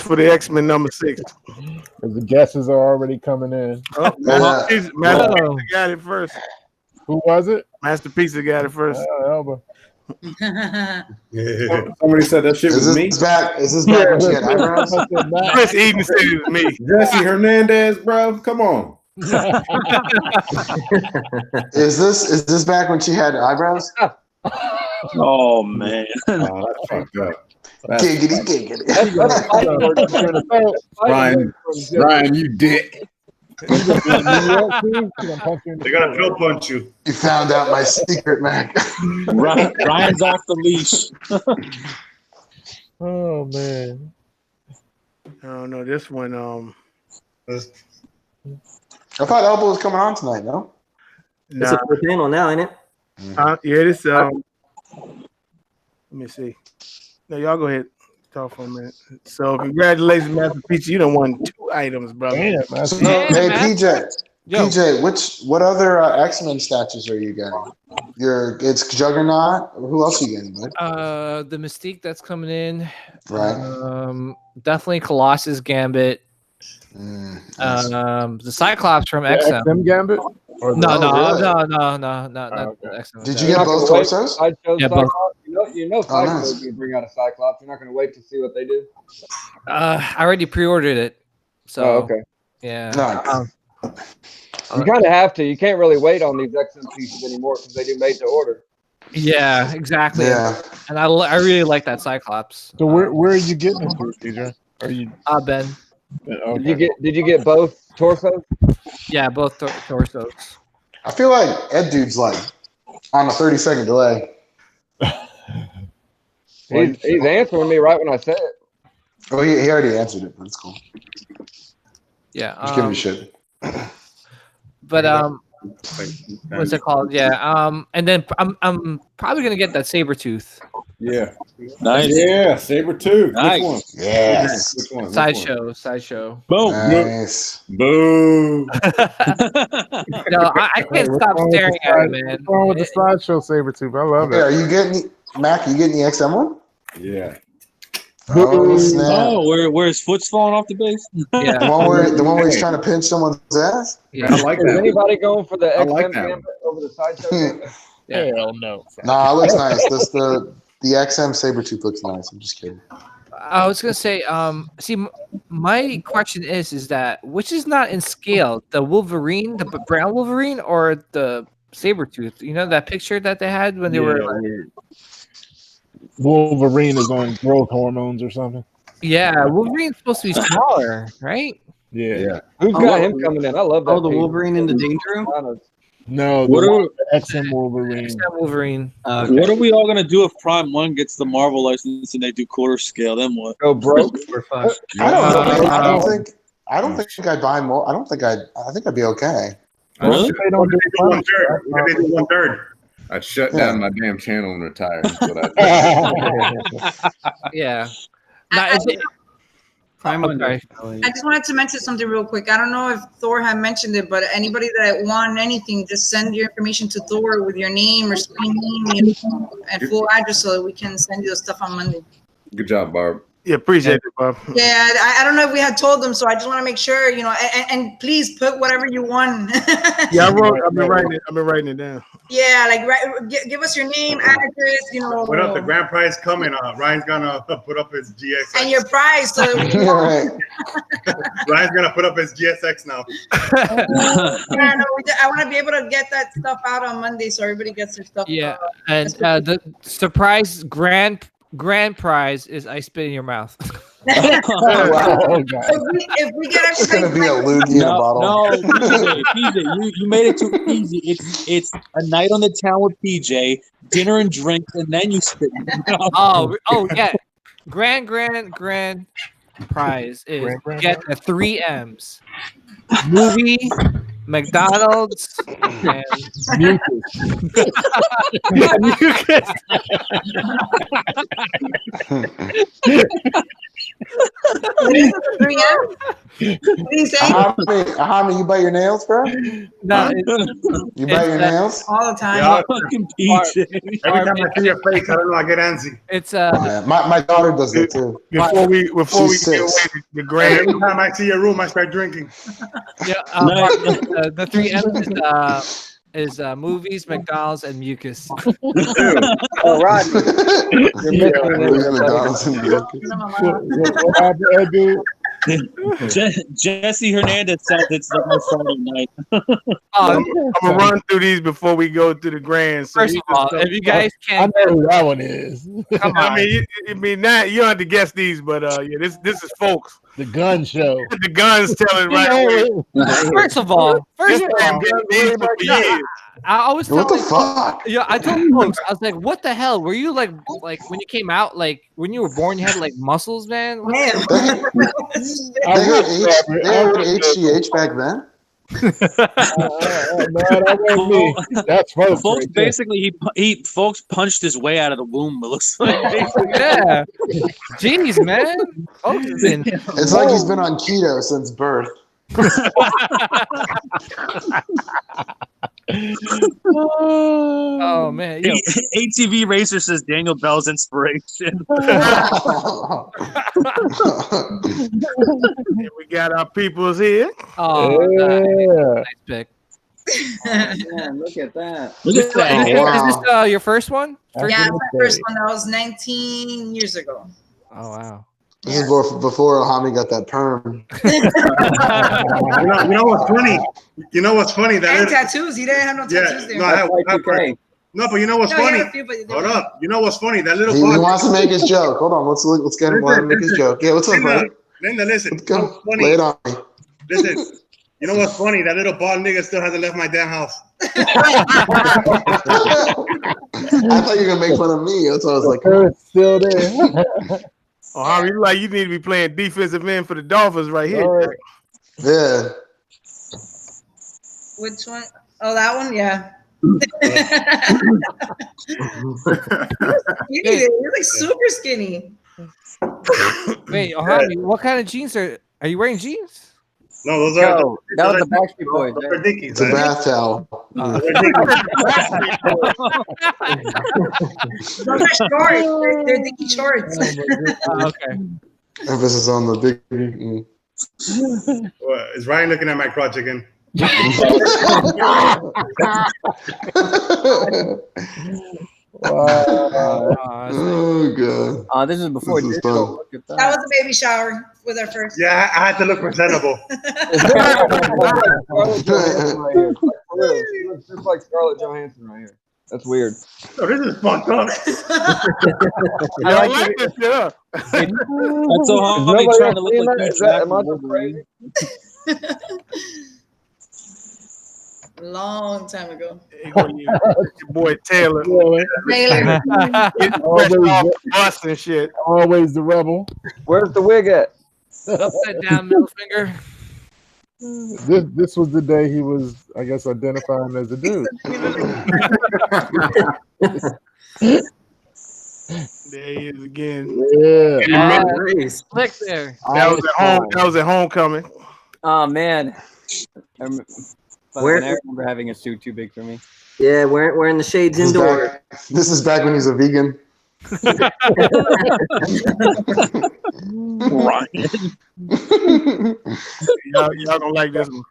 for the X-Men number 6. Because the guesses are already coming in. Oh, Master Pizza got it first. Who was it? Master Pizza got it first. Elba. Somebody said that shit was me. Is this back when she had eyebrows? Chris Eden said it was me. Jesse Hernandez, bro. Come on. Is this back when she had eyebrows? Oh man. Oh, that's fucked up. Giggity. Ryan, you dick. They're gonna pill punch you. You found out my secret, Mac. Ryan's off the leash. Oh man. Oh no, this one. I thought Elbow was coming on tonight. No. It's a full panel now, ain't it? Yeah, this. Let me see. No, y'all go ahead. Talk for a minute. So, congratulations, Master Pizza. You done won 2 items, brother. Hey, PJ, what other X-Men statues are you getting? It's Juggernaut. Who else are you getting, bud? The Mystique that's coming in. Right. Definitely Colossus Gambit. The Cyclops from XM. XM Gambit? No, not XM. Did you get both torsos? Yeah, both. Cyclops you bring out a Cyclops. You're not going to wait to see what they do. I already pre-ordered it. So okay. Yeah. You kind of have to. You can't really wait on these XM pieces anymore because they do made to order. Yeah, exactly. Yeah. And I really like that Cyclops. So where are you getting it through, DJ? Are you Ben? Okay. Did you get both torsos? Yeah, both torsos. I feel like Ed Dude's like on a 30-second delay. He's answering me right when I say it. Oh, he already answered it, but it's cool. Yeah. Just give me shit. But what's it called? Yeah. And then I'm probably gonna get that Sabretooth. Yeah. Nice. Yeah, Sabretooth. Nice. Which one? Yes. Which one? Sideshow. Boom. Nice. Boo. No, I can't stop staring at it, man. What's wrong with the Sideshow Sabretooth? I love Hey, it. are you getting Mac? You getting the XM one? Yeah. Oh, snap. Oh, where his foot's falling off the base? Yeah. The one where he's trying to pinch someone's ass? Yeah. I like Is that. anybody going for the I XM like that Gambit over the Sideshow Gambit? Hell no. Nah, it looks nice. The XM Sabretooth looks nice. I'm just kidding. I was gonna say, see, my question is that which is not in scale, the Wolverine, the brown Wolverine, or the Sabretooth? You know that picture that they had when they were. Wolverine is on growth hormones or something. Yeah, Wolverine's supposed to be smaller, right? Yeah. Who's got him coming in? I love that. Oh, the piece. Wolverine in the Danger Room? No, What the XM Wolverine. XM Wolverine. What are we all gonna do if Prime 1 gets the Marvel license and they do quarter scale? Then what? Go broke. We're fucked. I don't think I'd buy more. I think I'd be okay. Really? They don't do One third. They do 1/3. I'd shut down my damn channel and retire. That's what I'd do. Yeah. Now, is it, Prime okay. I just wanted to mention something real quick. I don't know if Thor had mentioned it, but anybody that want anything, just send your information to Thor with your name or screen name and full address so that we can send you the stuff on Monday. Good job, Barb. Yeah, appreciate it, Bob. Yeah, I don't know if we had told them, so I just want to make sure, and please put whatever you want. Yeah, I've been writing it down. Yeah, like give us your name, address, What up? The grand prize coming. Ryan's gonna put up his GXX. and your price. So Ryan's gonna put up his GSX now. I want to be able to get that stuff out on Monday, so everybody gets their stuff. Yeah, and the surprise grand prize is I spit in your mouth. Oh, God. If we get It's gonna be a loogie in a bottle. No, PJ, you made it too easy. It's a night on the town with PJ, dinner and drinks, and then you spit. Oh yeah. Grand prize is get the 3 M's. Movie, McDonald's, and Mucus. mucus. What is it, 3M? What do you say? Ahami, you bite your nails, bro? No, You bite your nails? All the time. Yeah. Fucking PJ. Every time I see your face, I don't know, I get antsy. It's Yeah, my daughter does that too. Before we She's get away six. the grand. Every time I see your room, I start drinking. yeah. The 3 M's is movies, McDonald's, and mucus. Oh, Rodney. You're missing it. McDonald's and mucus. What happened, dude? Jesse Hernandez said it's like my Friday night. I'm gonna run through these before we go to the grand. So First of all, if you guys I can't, know who that one is. come on. I mean, not you don't have to guess these, but yeah, this is folks. The gun show. The guns tell it right away. First of all, This man been these for years. I always What felt the like, fuck? yeah, I told folks, I was like, what the hell? Were you like when you came out, like when you were born, you had like muscles, man? Man. They had HGH back then? No, that wasn't me. That's folks. Folks right there. basically he folks punched his way out of the womb. It looks like. Yeah. Jeez, man. Folks has been- It's like he's been on keto since birth. Oh man. Yo, ATV Racer says Daniel Bell's inspiration. We got our peoples here. oh, Yeah. nice pick. Man, look at that. Look at that. Is this your first one? Yeah, it's my first one. That was 19 years ago. Oh wow. This is before Ahami got that perm. You know what's funny? You know what's funny? That And little, tattoos. He didn't have no tattoos there. no, I have Y2K. no, but you know what's No, he funny? had a few, but they Hold were- up. You know what's funny? That little He bug. wants to make his joke. Hold on, let's get him. Let him make his joke. Yeah, what's up, buddy? Linda, listen. Let's You know go. what's funny? Lay it on me. Listen. You know what's funny? That little bald nigga still hasn't left my damn house. I thought you were gonna make fun of me. That's why I was like, It's still there. Oh, Harvey, you need to be playing defensive end for the Dolphins right here. All right. yeah. Which one? Oh, that one? Yeah. You're like super skinny. Wait, Ohami, what kind of jeans are you wearing? Jeans? No, those are Yo, that was the Backstreet Boys. those are Dickies. It's a bath towel. Those are shorts. They're Dickie shorts. Okay. Emphasis on the big. Is Ryan looking at my crotch again? Oh god. This is before This is digital. fun. Look at That that. was a baby shower with our first. Yeah, I had to look presentable. Scarlett Johansson right here. For real. She looks just like Scarlett Johansson right here. That's weird. Oh, this is fucked up. I like this shit up. That's so Is Ohami nobody trying to else look seeing like that? Hugh Is that, am I Jackman just Wolverine. crazy? Long time ago. Your boy Taylor. Taylor. Getting fresh off the bus and shit. Always the rebel. Where's the wig at? Upside down middle finger. This was the day he was, I guess, identifying as a dude. There he is again. Yeah. Slick there. That was at homecoming. Oh man. I remember having a suit too big for me. Yeah, wearing the shades indoor. This is back when he was a vegan. Ryan. Y'all don't like this one.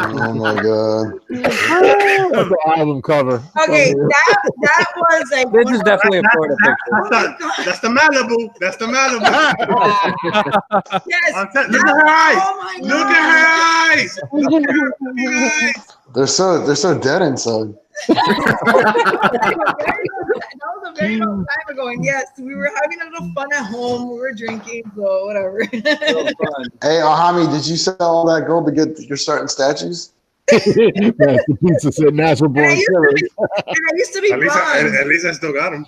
Oh my god. That's the album cover. Okay, that was like. This is definitely a Florida picture. That's the Malibu. That's the Malibu. Yes. Look at her eyes. Oh my God. Look at her eyes. Look at her eyes. They're so dead inside. That was a very long time ago, and yes, we were having a little fun at home. We were drinking, so whatever. Hey, Ahami, did you sell all that gold to get your starting statues? Master Pizza said natural born killers. And I used to be At least I still got them.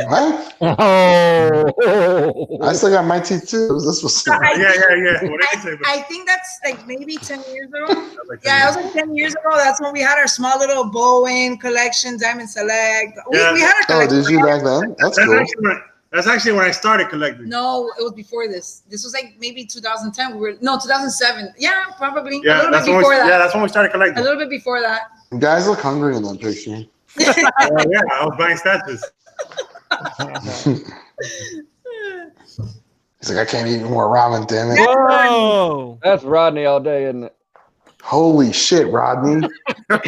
What? Oh, I still got my teeth too. This was Yeah. What did you say? I think that's like maybe 10 years ago. Yeah, it was like 10 years ago. That's when we had our small little Bowen collection, Diamond Select. We had our Oh, collection. did you back then? That's cool. That's actually when I started collecting. No, it was before this. This was like maybe 2010. 2007. Yeah, probably. Yeah, a little that's bit when before that. Yeah, that's when we started collecting. A little bit before that. You guys look hungry in that picture. Yeah, I was buying statues. He's like, I can't eat more ramen, damn it. Whoa! That's Rodney all day, isn't it? Holy shit, Rodney. What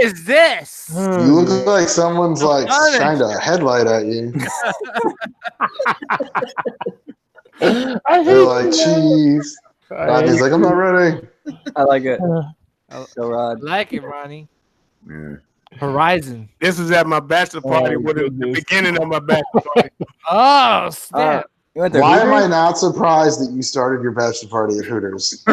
is this? You look like someone's like shined a headlight at you. They're like, cheese. Rodney's like, I'm not ready. I like it. So Rod. Like it, Ronnie. Yeah. Horizon. This was at my bachelor party with the beginning of my bachelor party. Oh, snap. Why am I not surprised that you started your bachelor party at Hooters?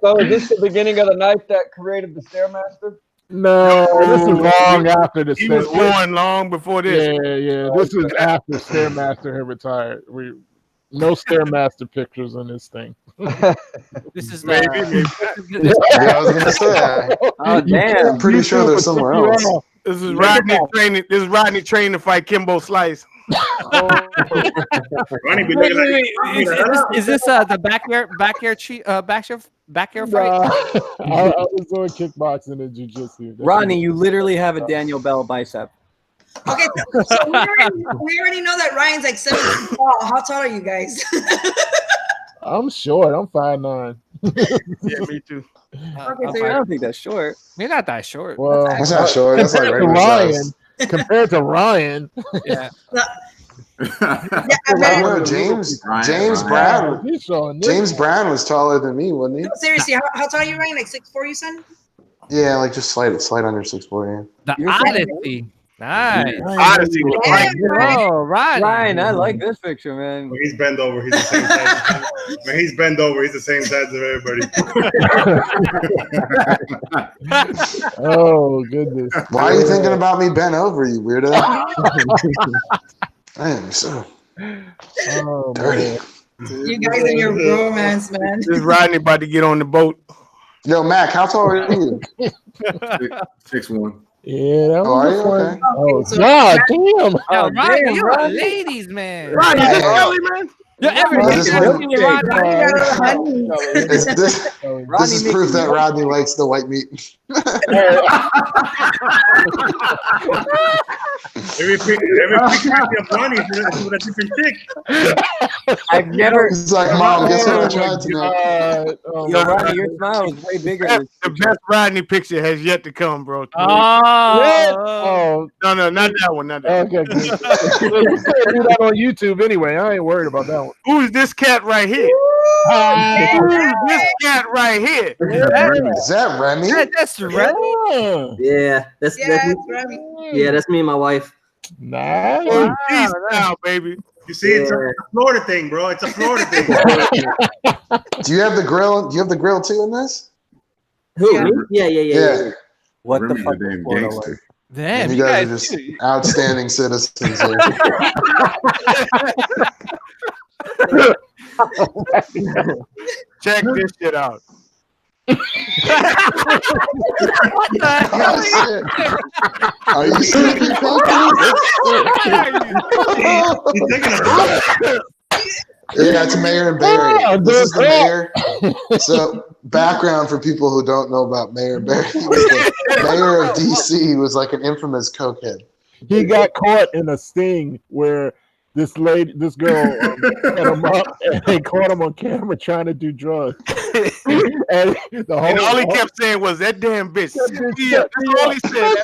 So is this the beginning of the night that created the Stairmaster? No, this is long after the. He was born long before this. Yeah. This is after Stairmaster had retired. No Stairmaster pictures on this thing. This is Yeah, I was gonna say. Oh damn! I'm pretty sure there's somewhere else. This is Rodney training. This is Rodney training to fight Kimbo Slice. Ronnie be Wait, looking is this the backyard fight? I was doing kickboxing and jiu-jitsu. Rodney, you literally have a Daniel Bell bicep. Okay, so we already know that Ryan's like 7 feet tall. How tall are you guys? I'm short. I'm 5'9". Yeah, me too. Okay, so I don't think that's short. You're not that short. Well, That's not short. That's like compared to regular Ryan. size. Compared to Ryan. Yeah. I know James Brown. James Brown was taller than me, wasn't he? No, seriously, how tall are you, Ryan? Like 6'4", you said? Yeah, like just slight under 6'4". Yeah. The Odyssey. Nice. Odyssey was right. Oh, right. Ryan, I like this picture, man. When he's bent over, he's the same size. When he's bent over, he's the same size as everybody. Oh goodness! Why are you thinking about me bent over, you weirdo? I am so dirty. You guys and your romance, man. This Rodney about to get on the boat. Yo, Mac, how tall are you? 6'1". Yeah, that Oh, are was you? fun. Okay. Oh God, damn! Yo, Oh, Rodney, damn, you're a Rodney. ladies man. Rodney, Hey, this early, man. You're This is proof that Rodney likes the white meat. Every picture of Ronnie is with a different chick. I've never. He's like, Mom, guess what I tried tonight? Yo, Rodney, your smile is way bigger. The best Rodney picture has yet to come, bro. Oh, No, not that one. Not that one. okay. Good. You can't do that on YouTube anyway. I ain't worried about that one. Who's this cat right here? Who's this cat right here? Is that Remy? That's Remy. Yeah, that's Remy. yeah, that's me and my wife. Nice. Oh, peace now, baby. You see, it's a Florida thing, bro. It's a Florida thing. Do you have the grill? Do you have the grill too in this? Who? Yeah. Yeah. What Remy's the fuck? a damn is Florida gangster. like? Damn, You guys are just outstanding citizens here. Check this shit out. Oh, shit. Are you sleeping, Yeah, it's Mayor and Barry. This is the mayor. So, background for people who don't know about Mayor and Barry. He was the mayor of DC. He was like an infamous cokehead. He got caught in a sting where this girl set him up, and they caught him on camera trying to do drugs. And all he kept saying was that damn bitch. Yeah, that's all he said.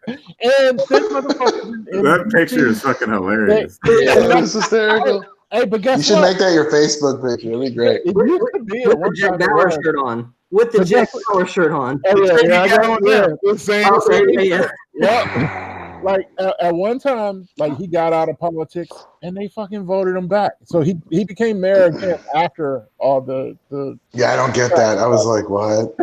And this motherfucker. That picture is fucking hilarious. Yeah, it's hysterical. Hey, but guess You should what? make that your Facebook picture. It'd be great. It used to be With at one the Jack time. Bauer shirt on. With the But Jack guess- Bauer shirt on. Oh yeah, I got now. the same. Okay, yeah. Yep. Like at one time, like he got out of politics and they fucking voted him back. So he became mayor again after all the Yeah, I don't get that. I was like, what?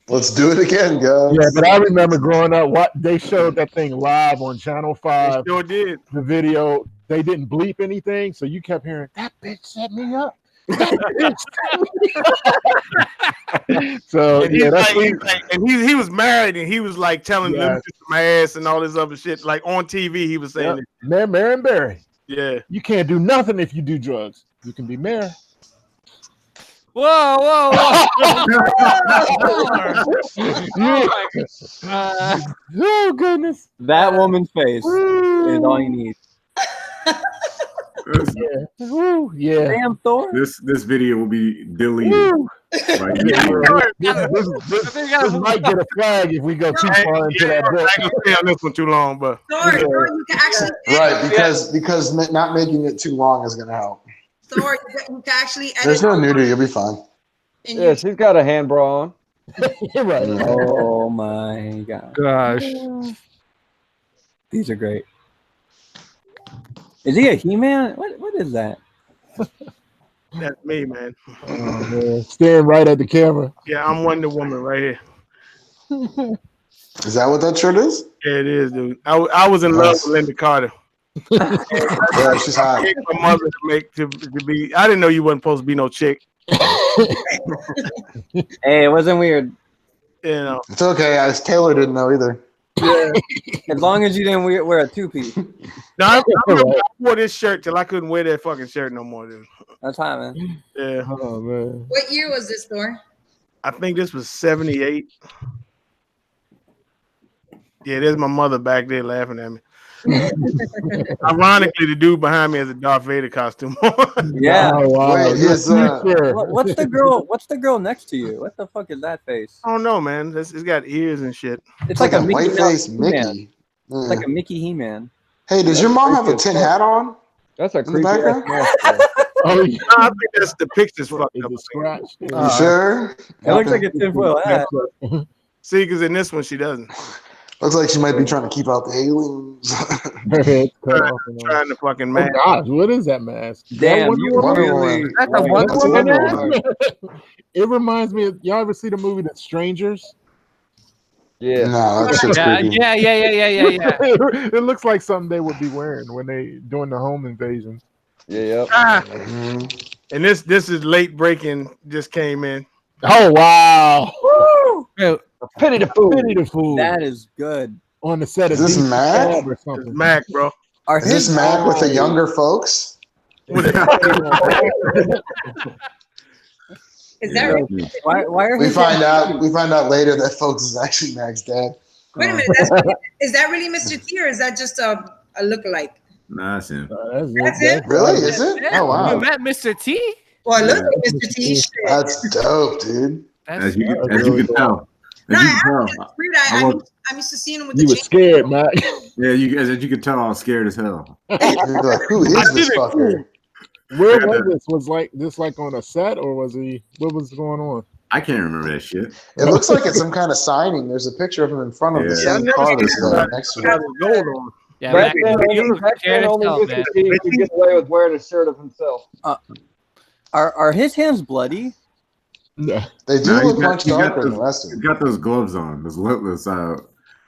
Let's do it again, guys. Yeah, but I remember growing up, what they showed that thing live on Channel 5. They sure did. The video, they didn't bleep anything, so you kept hearing that bitch set me up. That bitch set me up. So And yeah, that's he was married and he was like telling Yeah. them to my ass and all this other shit. Like on TV, he was saying it. Mayor Marion Barry. Yeah. You can't do nothing if you do drugs. You can be mayor. Whoa, whoa, whoa! Oh goodness. That woman's face is all you need. Yeah. Woo, yeah. Damn Thor. This video will be deleted. Woo. Right Yeah, here. this might get a flag if we go too far into that book. I ain't gonna stay on this one too long, but Thor, you can actually Right, because not making it too long is gonna help. Thor, you can actually edit. There's no nudity. You'll be fine. in Yeah, she's got a hand bra on. Right. Oh my god. Gosh. These are great. Is he a He-Man? What is that? that's me, man. Oh, man. Staring right at the camera. Yeah, I'm Wonder Woman right here. Is that what that shirt is? Yeah, it is, dude. I was in love with Linda Carter. Yeah, she's hot. My mother to be. I didn't know you wasn't supposed to be no chick. Hey, it wasn't weird. You know. It's okay. Taylor didn't know either. Yeah. As long as you didn't wear a two-piece. No, I wore this shirt till I couldn't wear that fucking shirt no more, dude. That's hot, man. Yeah. Oh man. What year was this, Thor? I think this was 78. Yeah, there's my mother back there laughing at me. Ironically, the dude behind me has a Darth Vader costume on. Yeah. Oh, wow. Wait, is What's the girl? What's the girl next to you? What the fuck is that face? I don't know, man. It's got ears and shit. It's like a Mickey white face Mouse He-Man. Mickey. It's like a Mickey He-Man. Hey, does your mom have a tin hat on? That's a In the creepy ass background? mask. Oh, yeah. No, I think that's the picture's fucked up. It's a scratch. You sure? It looks like a tinfoil hat. See, because in this one she doesn't. Looks like she might be trying to keep out the aliens. Trying to fucking Oh mask. gosh, what is that mask? Damn, Wonder you Woman? Wonder really. Woman. That's a Wonder That's a Woman. Wonder Woman. It reminds me of, y'all ever see the movie The Strangers? Yeah. No, that shit's Yeah, creepy. yeah. It looks like something they would be wearing when they doing the home invasion. Yeah, yep. Mhm. And this is late breaking. Just came in. Oh wow! Wait, Pity the fool. Pity the fool That is good. on the set of Is this Deep Mac? Stab or It's something. Mac, bro. Are Is this his- Mac with the younger folks? Is that right? Why are We his find hands- out later that folks is actually Mac's dad. Wait a minute. Is that really Mr. T or is that just a lookalike? Nah, that's him. That's it? Really? Is it? Oh you wow. met Mr. T? Well, it looks like Mr. T. Shit. That's dope, dude. As you can tell. No, As you I can haven't. tell. It's weird. I'm used to seeing him with You the were chain. scared, Mac. Yeah, as you can tell, I was scared as hell. You're like, who is this fucker? Where was this? Was like this like on a set or was he? What was going on? I can't remember that shit. It looks like it's some kind of signing. There's a picture of him in front of the Yeah. same car that's next to Got him. the gold on. Yeah, Back Mac, then, you were back scared then as only hell, Mr. man. T could get away with wearing a shirt of himself. Are his hands bloody? No. They do Nah, look much darker than the rest of He's them. got those gloves on. Those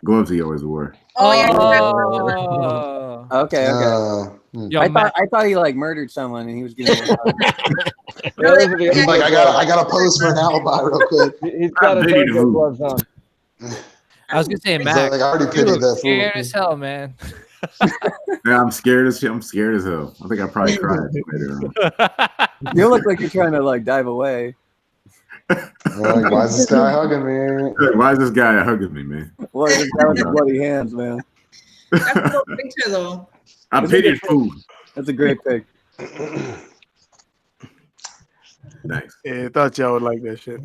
gloves he always wore. Oh, yeah. Oh. Okay, okay. Yo, I thought he like murdered someone and he was getting. He's like, I gotta pose for an alibi real quick. He's got his Pity the baseball fool. gloves on. I was gonna say, He's Mac, like, I already you pitied look that scared fool. as hell, man. Yeah, I'm scared as shit. I'm scared as hell. I think I probably cried later on. You look like you're trying to like dive away. You're like, why is this guy hugging me? Like, why is this guy hugging me, man? What is that with the bloody hands, man? That's a cool picture, though. I pitied food. That's a great pic. Nice. Yeah, I thought y'all would like that shit.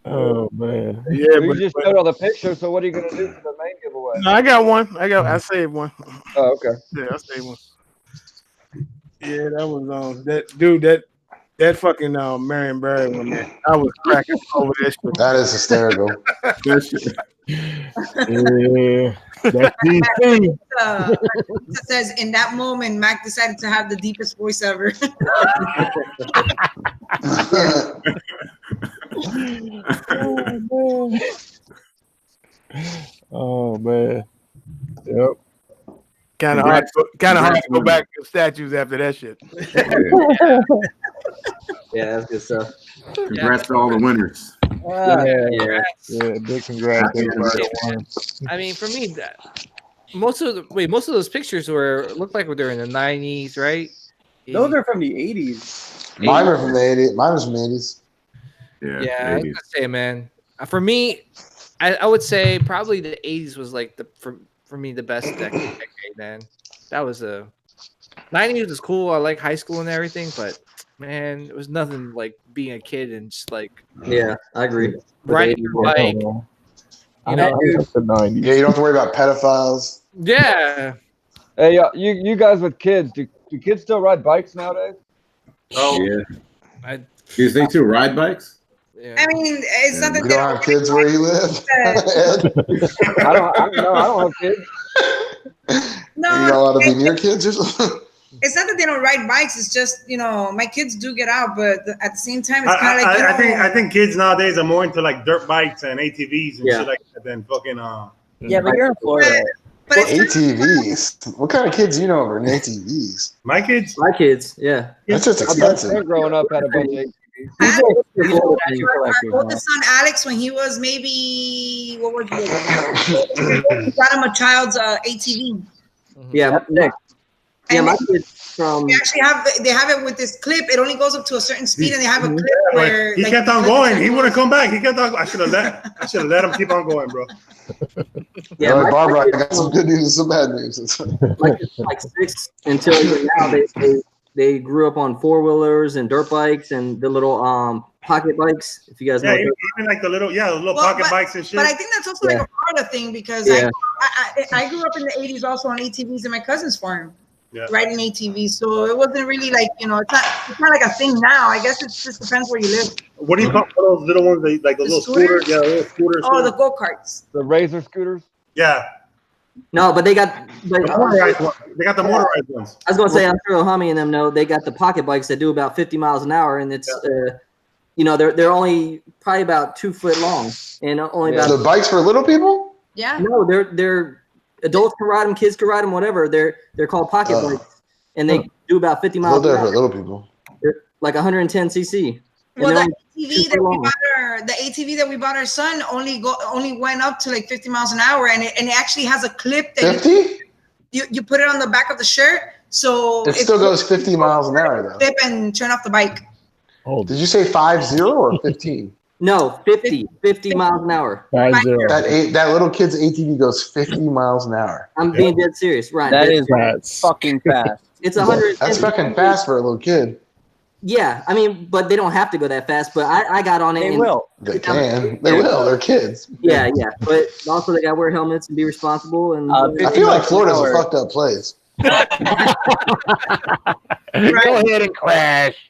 Oh man. Yeah, You but just showed all the pictures, so what are you going to do for the main giveaway? way. No, I got one. I saved one. Oh, okay. Yeah, I saved one. Yeah, that was that dude that fucking Marion Barry one, man. I was cracking over that shit. That is hysterical. That shit. Yeah, that's DC. It says in that moment, Mac decided to have the deepest voice ever. Oh man. Yep. Kind of hard to go back to statues after that shit. Yeah, that's good stuff. Congrats to all the winners. Yeah, big congrats. I mean, for me, most of those pictures looked like they were in the 90s, right? Those are from the 80s. Mine were from the 80s. Mine was from the 80s. Yeah, I was gonna say, man. For me, I would say probably the 80s was like for me the best decade, man. That was 90s was cool. I like high school and everything, but man, it was nothing like being a kid and just like Yeah, I agree. riding your bike. I know, the 90s. Yeah, you don't have to worry about pedophiles. Yeah. Hey, you guys with kids, do kids still ride bikes nowadays? Oh yeah. Do they still ride bikes? Yeah. I mean, it's not that You they don't have kids where you live. I don't know. I don't have kids. No, You're not allowed to be near kids or something. it's not that they don't ride bikes. It's just my kids do get out, but at the same time, it's kind of like I think kids nowadays are more into like dirt bikes and ATVs and shit like that than fucking Yeah, but you're in Florida. But ATVs. What kind of kids do you know are in ATVs? My kids. Yeah. That's just expensive. Growing up had a bunch of our oldest son Alex, when he was maybe he got him a child's ATV. Yeah, Nick. Yeah, my kids from. They actually have it with this clip. It only goes up to a certain speed, and they have a clip where he kept on going. He wouldn't come back. He kept on. I should have let him keep on going, bro. Yeah, all right, Barbara, I got some good news and some bad news. like 6 until even now. They grew up on 4-wheelers and dirt bikes and the little pocket bikes. If you guys know, even like the little pocket bikes and shit. But I think that's also like a Florida thing because I grew up in the 80s also on ATVs in my cousin's farm. Yeah. Riding ATVs, so it wasn't really like it's not like a thing now. I guess it just depends where you live. What do you call those little ones? Like the little scooters? Yeah, little scooters. Oh, the go-karts. The Razor scooters? Yeah. No, but they got the motorized ones. They got the motorized ones. I was gonna say, I'm sure Ohami and them know they got the pocket bikes that do about 50 miles an hour, and it's they're only probably about 2 foot long, and only about. The bikes for little people? Yeah. No, they're adults can ride them, kids can ride them, whatever. They're called pocket bikes, and they do about 50 miles. They're for little people. They're like 110 cc. Well, the ATV that we bought our son only went up to like 50 miles an hour, and it actually has a clip that 50? You put it on the back of the shirt, so it still goes 50 miles an hour though. Flip and turn off the bike. Oh, did you say 50 or 15? No, 50 miles an hour. 50. That little kid's ATV goes 50 miles an hour. I'm being dead serious, right? That is fucking fast. It's 100. That's fucking fast for a little kid. Yeah, I mean, but they don't have to go that fast. But I got on it. They will. They can. They will. They're kids. Yeah. But also they got to wear helmets and be responsible. And I feel like Florida's a fucked up place. Go ahead and crash.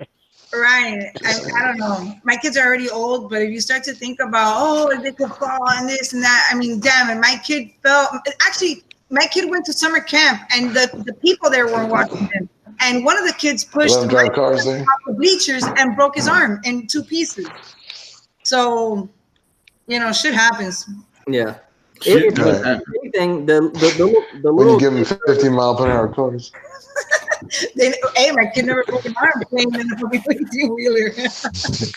Right. I don't know. My kids are already old, but if you start to think about, they could fall and this and that. I mean, damn it. My kid fell. Actually, my kid went to summer camp, and the people there weren't watching him. And one of the kids pushed Let him drive cars there. off the bleachers and broke his arm in 2 pieces. So, shit happens. Yeah. Shit If anything, the When little you give them 50 mile per hour cars. My kid never broke an arm playing in the 18-wheeler. It's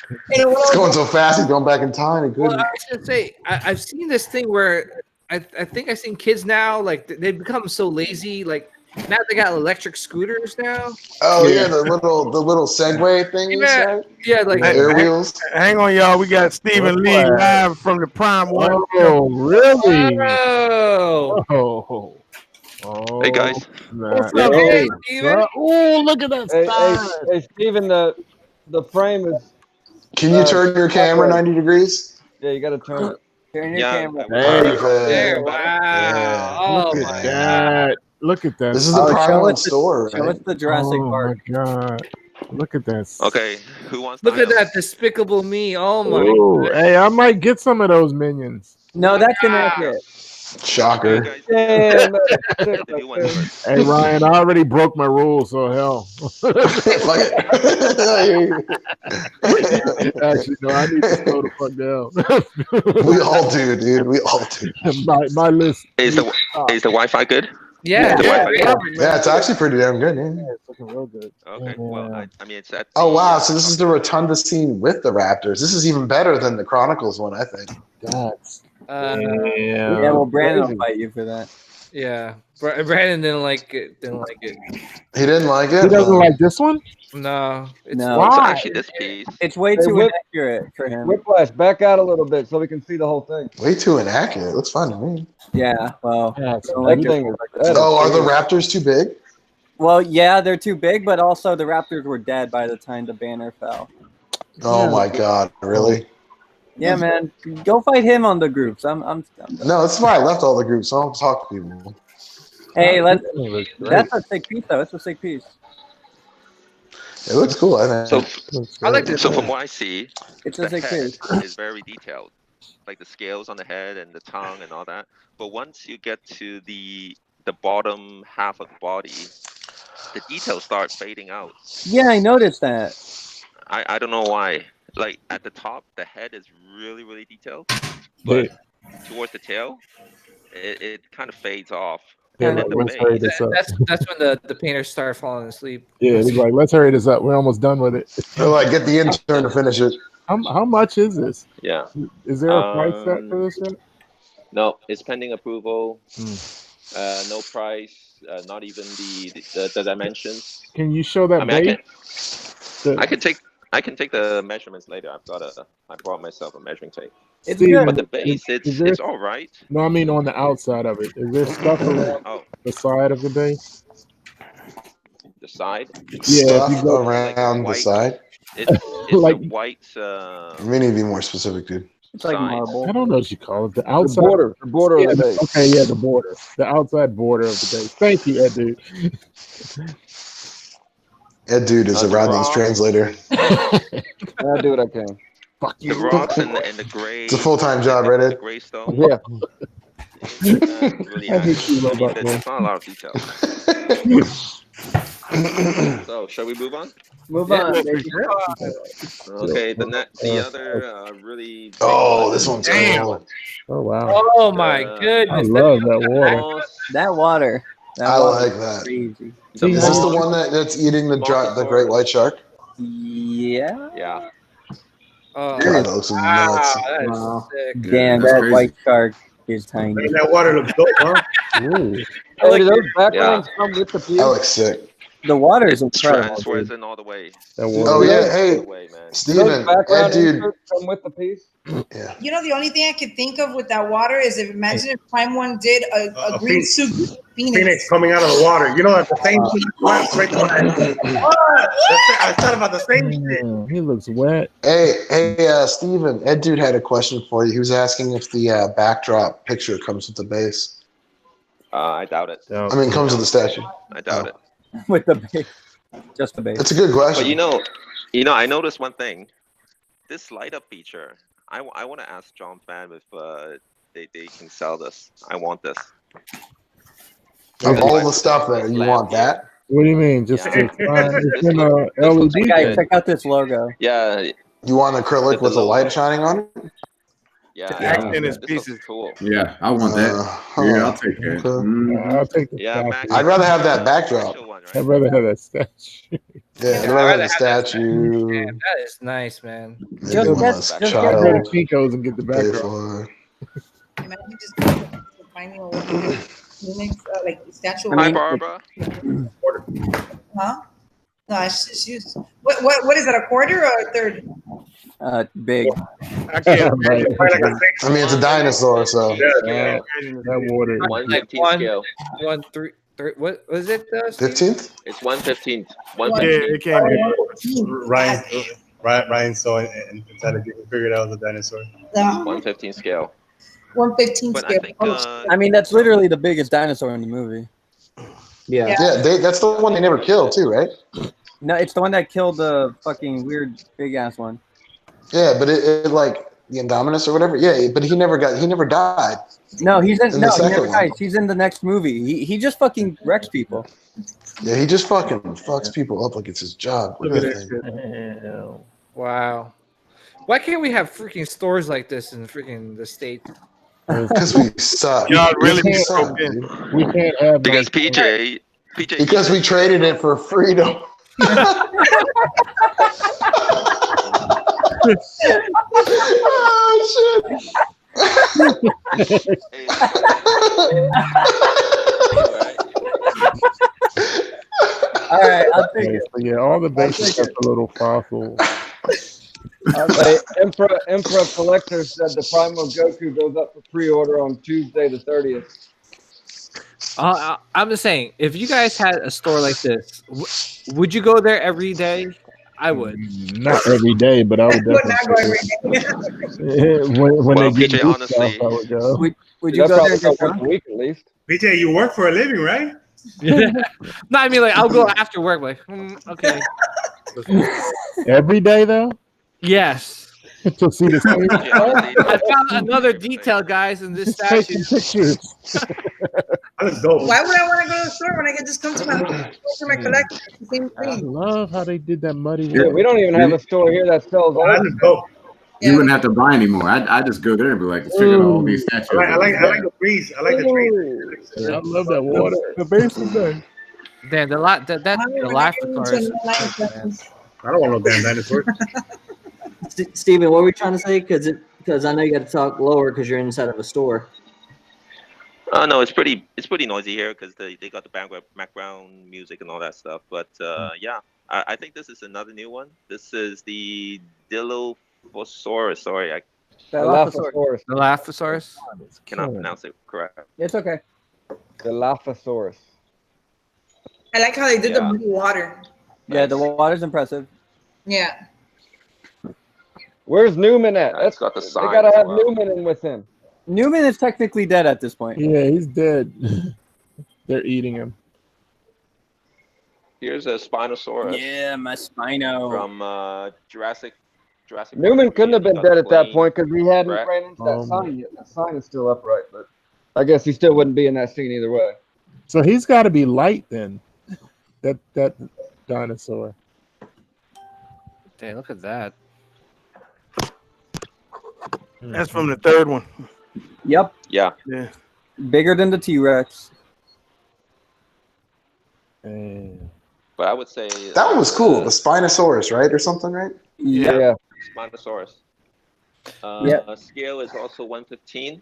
going so fast, he's going back in time. Well, I was gonna say, I've seen this thing where I think I've seen kids now, like they've become so lazy, like now they got electric scooters now. Oh yeah, the little Segway thing. Yeah, like air wheels. Hang on, y'all. We got Stephen Lee live from the Prime One. Oh, really? Oh. Hey guys. What's up, hey, Steven? Oh, look at that style. Hey, Steven, the frame is. Can you turn your camera 90 degrees? Yeah, you got to turn it. Turn your camera. There, wow. at that. Look at that. This is the prime one store, Show us right? the Jurassic Oh Park. my god. Look at that. Okay, who wants? Look at that despicable me. Oh my. Ooh, hey, I might get some of those minions. No, that's inaccurate. Shocker. Damn, The new ones first. Hey Ryan, I already broke my rules, so hell. Fuck it. Actually, no, I need to slow the fuck down. We all do, dude. We all do. my list. Is the Wi-Fi good? Yeah. The Wi-Fi good? Yeah, it's actually pretty damn good, man. Yeah, it's looking real good. Okay. Well, I mean, it's at. Oh wow! So this is the rotunda scene with the Raptors. This is even better than the Chronicles one, I think. That's Yeah, well, Brandon will fight you for that. Yeah. Brandon didn't like it. He didn't like it. He doesn't like this one. No. It's No. It's Why? actually this piece. It's way Hey, too Whip- inaccurate for him. Whiplash, back out a little bit so we can see the whole thing. Way too inaccurate. Looks fine to me. Yeah, well, Yeah, it's don't That like it. thing is that Oh, are is the big. Raptors too big? Well, yeah, they're too big, but also the Raptors were dead by the time the banner fell. Oh my god! Really? Yeah, man, go fight him on the groups. I'm done. No, that's why I left all the groups. So I don't talk to people. Hey, That thing looks great. that's a sick piece, though. It's a sick piece. It looks cool. I think. So, Looks I like great. this. so from what I see, It's the a sick head piece. is very detailed, like the scales on the head and the tongue and all that. But once you get to the bottom half of the body, the details start fading out. Yeah, I noticed that. I don't know why. Like at the top, the head is really, really detailed, but towards the tail, it kind of fades off. Yeah, And then the let's hurry base, this up. That's when the painters start falling asleep. Yeah, he's like, let's hurry this up. We're almost done with it. They're like, get the intern to finish it. How much is this? yeah. Is there a price set for this yet? No, it's pending approval. Hmm. No price. Not even the dimensions. Can you show that I mean, base? I can take the measurements later. I brought myself a measuring tape. It's Steve, good. But the base, is there- it's all right. No, I mean on the outside of it. Is there stuff around Oh, the side of the base? the side. Yeah, if Stuff you go around the white- side. It's Like- a white. We need to be more specific, dude. It's like side. marble. I don't know what you call it. The The outside border Yeah, of the base. okay, yeah, the border. The outside border of the base. Thank you, Ed dude. Ed dude is a Rodney's translator. I do what I can. Fuck The you. rocks and the gray. It's a full-time job, the right, Ed? gray stone. Yeah. Really I hate you, I mean, robot man. there's not a lot of detail. So, shall we move on? Move Yeah, on. for baby. sure. Okay, the other really. big Oh, one this one's is, cool. Oh wow. Oh my Uh, I goodness. love that water. Moss, That water. That I water like is that. Crazy. the Is this the moss- one that's eating the great white shark? Yeah. Yeah. Oh, God, that looks nuts. wow, that is Wow. sick. Damn, that's that crazy. white shark is tiny. Man, that water looks dope, huh? Ooh. I like Hey, do those it. backgrounds come with the piece? That looks sick. The water is It's incredible. transfers Dude. in all the way. That Oh water. yeah, All the hey, way, man. Do Steven, those background dude. inserts come with the piece? Yeah. You know, the only thing I could think of with that water is if imagine if Prime One did a green Phoenix. suit Phoenix coming out of the water. You know, that's the same thing. Right there. I thought about the same shit. Mm, he looks wet. Hey, Steven, Ed dude had a question for you. He was asking if the backdrop picture comes with the base. I doubt it. Oh, I mean, comes with the statue. I doubt it. With the base. Just the base. That's a good question. But I noticed one thing. This light up feature. I want to ask John Fan if they can sell this. I want this. Of all the stuff there, you want that? What do you mean? Just Yeah. it's in a LED Guys, thing. check out this logo. Yeah, You want acrylic with a light shining on it? yeah. The accent is This pieces. looks cool. Yeah, I want that. Yeah, I'll take that. Okay. Mhm. I'll take the Yeah, statue. Max- I'd rather have that backdrop. Actual one, right? I'd rather have that statue. Yeah, I'd rather have I'd the rather have that statue. Damn, that is nice, man. Maybe Just one get- less just get child Go to Kinko's and get the pay backdrop. for. Imagine just finding a Phoenix, like statue. Hi, Barbara. Huh? No, it's just used. What is that? A quarter or a third? Big. I can't Right. imagine. Probably like a six. I mean, it's a dinosaur, so. Yeah, That water. Like 1/15 one- scale. 1/3. What was it? Steve? 15th? It's 1/15. Yeah, 1/15. it can't be. Ryan saw it and decided to figure it out as a dinosaur. No. 1/15 scale. 1/15 But scale. I think I mean, that's literally the biggest dinosaur in the movie. Yeah. That's the one they never killed too, right? No, it's the one that killed the fucking weird big ass one. Yeah, but it like the Indominus or whatever. Yeah, but he never died. No, he's in. In No, the he second never one. dies. He's in the next movie. He just fucking wrecks people. Yeah, he just fucking fucks people up like it's his job. Look at that thing. Wow. Why can't we have freaking stores like this in freaking the States? Because we suck. Y'all really We be suck, broke in. dude. We can't have because like, PJ Because we traded it for freedom. Oh shit. All right, I'll take it. so yeah, all the basic stuff's a little fossil. Emperor Collector said the Primal Goku goes up for pre-order on Tuesday the 30th. I'm just saying, if you guys had a store like this, would you go there every day? I would. Not every day, but I would Would not go definitely. every day. when Well, they get PJ, new honestly, stuff, I would go. Would you go there and get once drunk? a week at least? PJ, you work for a living, right? No, I mean like I'll go after work. Like, okay. Every day though. Yes. To see the same. I found another detail, guys, in this statue. Taking pictures. That's dope. Why would I want to go to the store when I can just come to my collection? It's the same I thing. love how they did that muddy. Yeah, we don't even have a store here that sells all That's this dope. You wouldn't have to buy anymore. I just go there and be like, check out all these statues. I like the trees. I like the trees. I love that water. The base is there. Damn, the Dilophosaurus. I don't want no damn dinosaurs. Steven, what were we trying to say? Because I know you got to talk lower because you're inside of a store. No, it's pretty noisy here because they got the background music and all that stuff. But yeah, I think this is another new one. This is the Dilophosaurus. Sorry, Dilophosaurus. Dilophosaurus. Cannot pronounce it correct. It's okay. Dilophosaurus. I like how they did the blue water. Yeah, the water's impressive. Yeah. Where's Newman at? It's got the They sign gotta as have well. Newman in with him. Newman is technically dead at this point. Yeah, he's dead. They're eating him. Here's a Spinosaurus. Yeah, my Spino. From Jurassic. Newman couldn't have been dead at that point because he hadn't Correct. ran into that sign yet. That sign is still upright, but I guess he still wouldn't be in that scene either way. So he's got to be light then. That dinosaur. Damn, look at that. That's from the third one. Yep. Yeah. Yeah. Bigger than the T-Rex. But I would say That one was cool. The Spinosaurus, right, or something, right? Yeah. Spinosaurus. Yeah. Scale is also 1/15.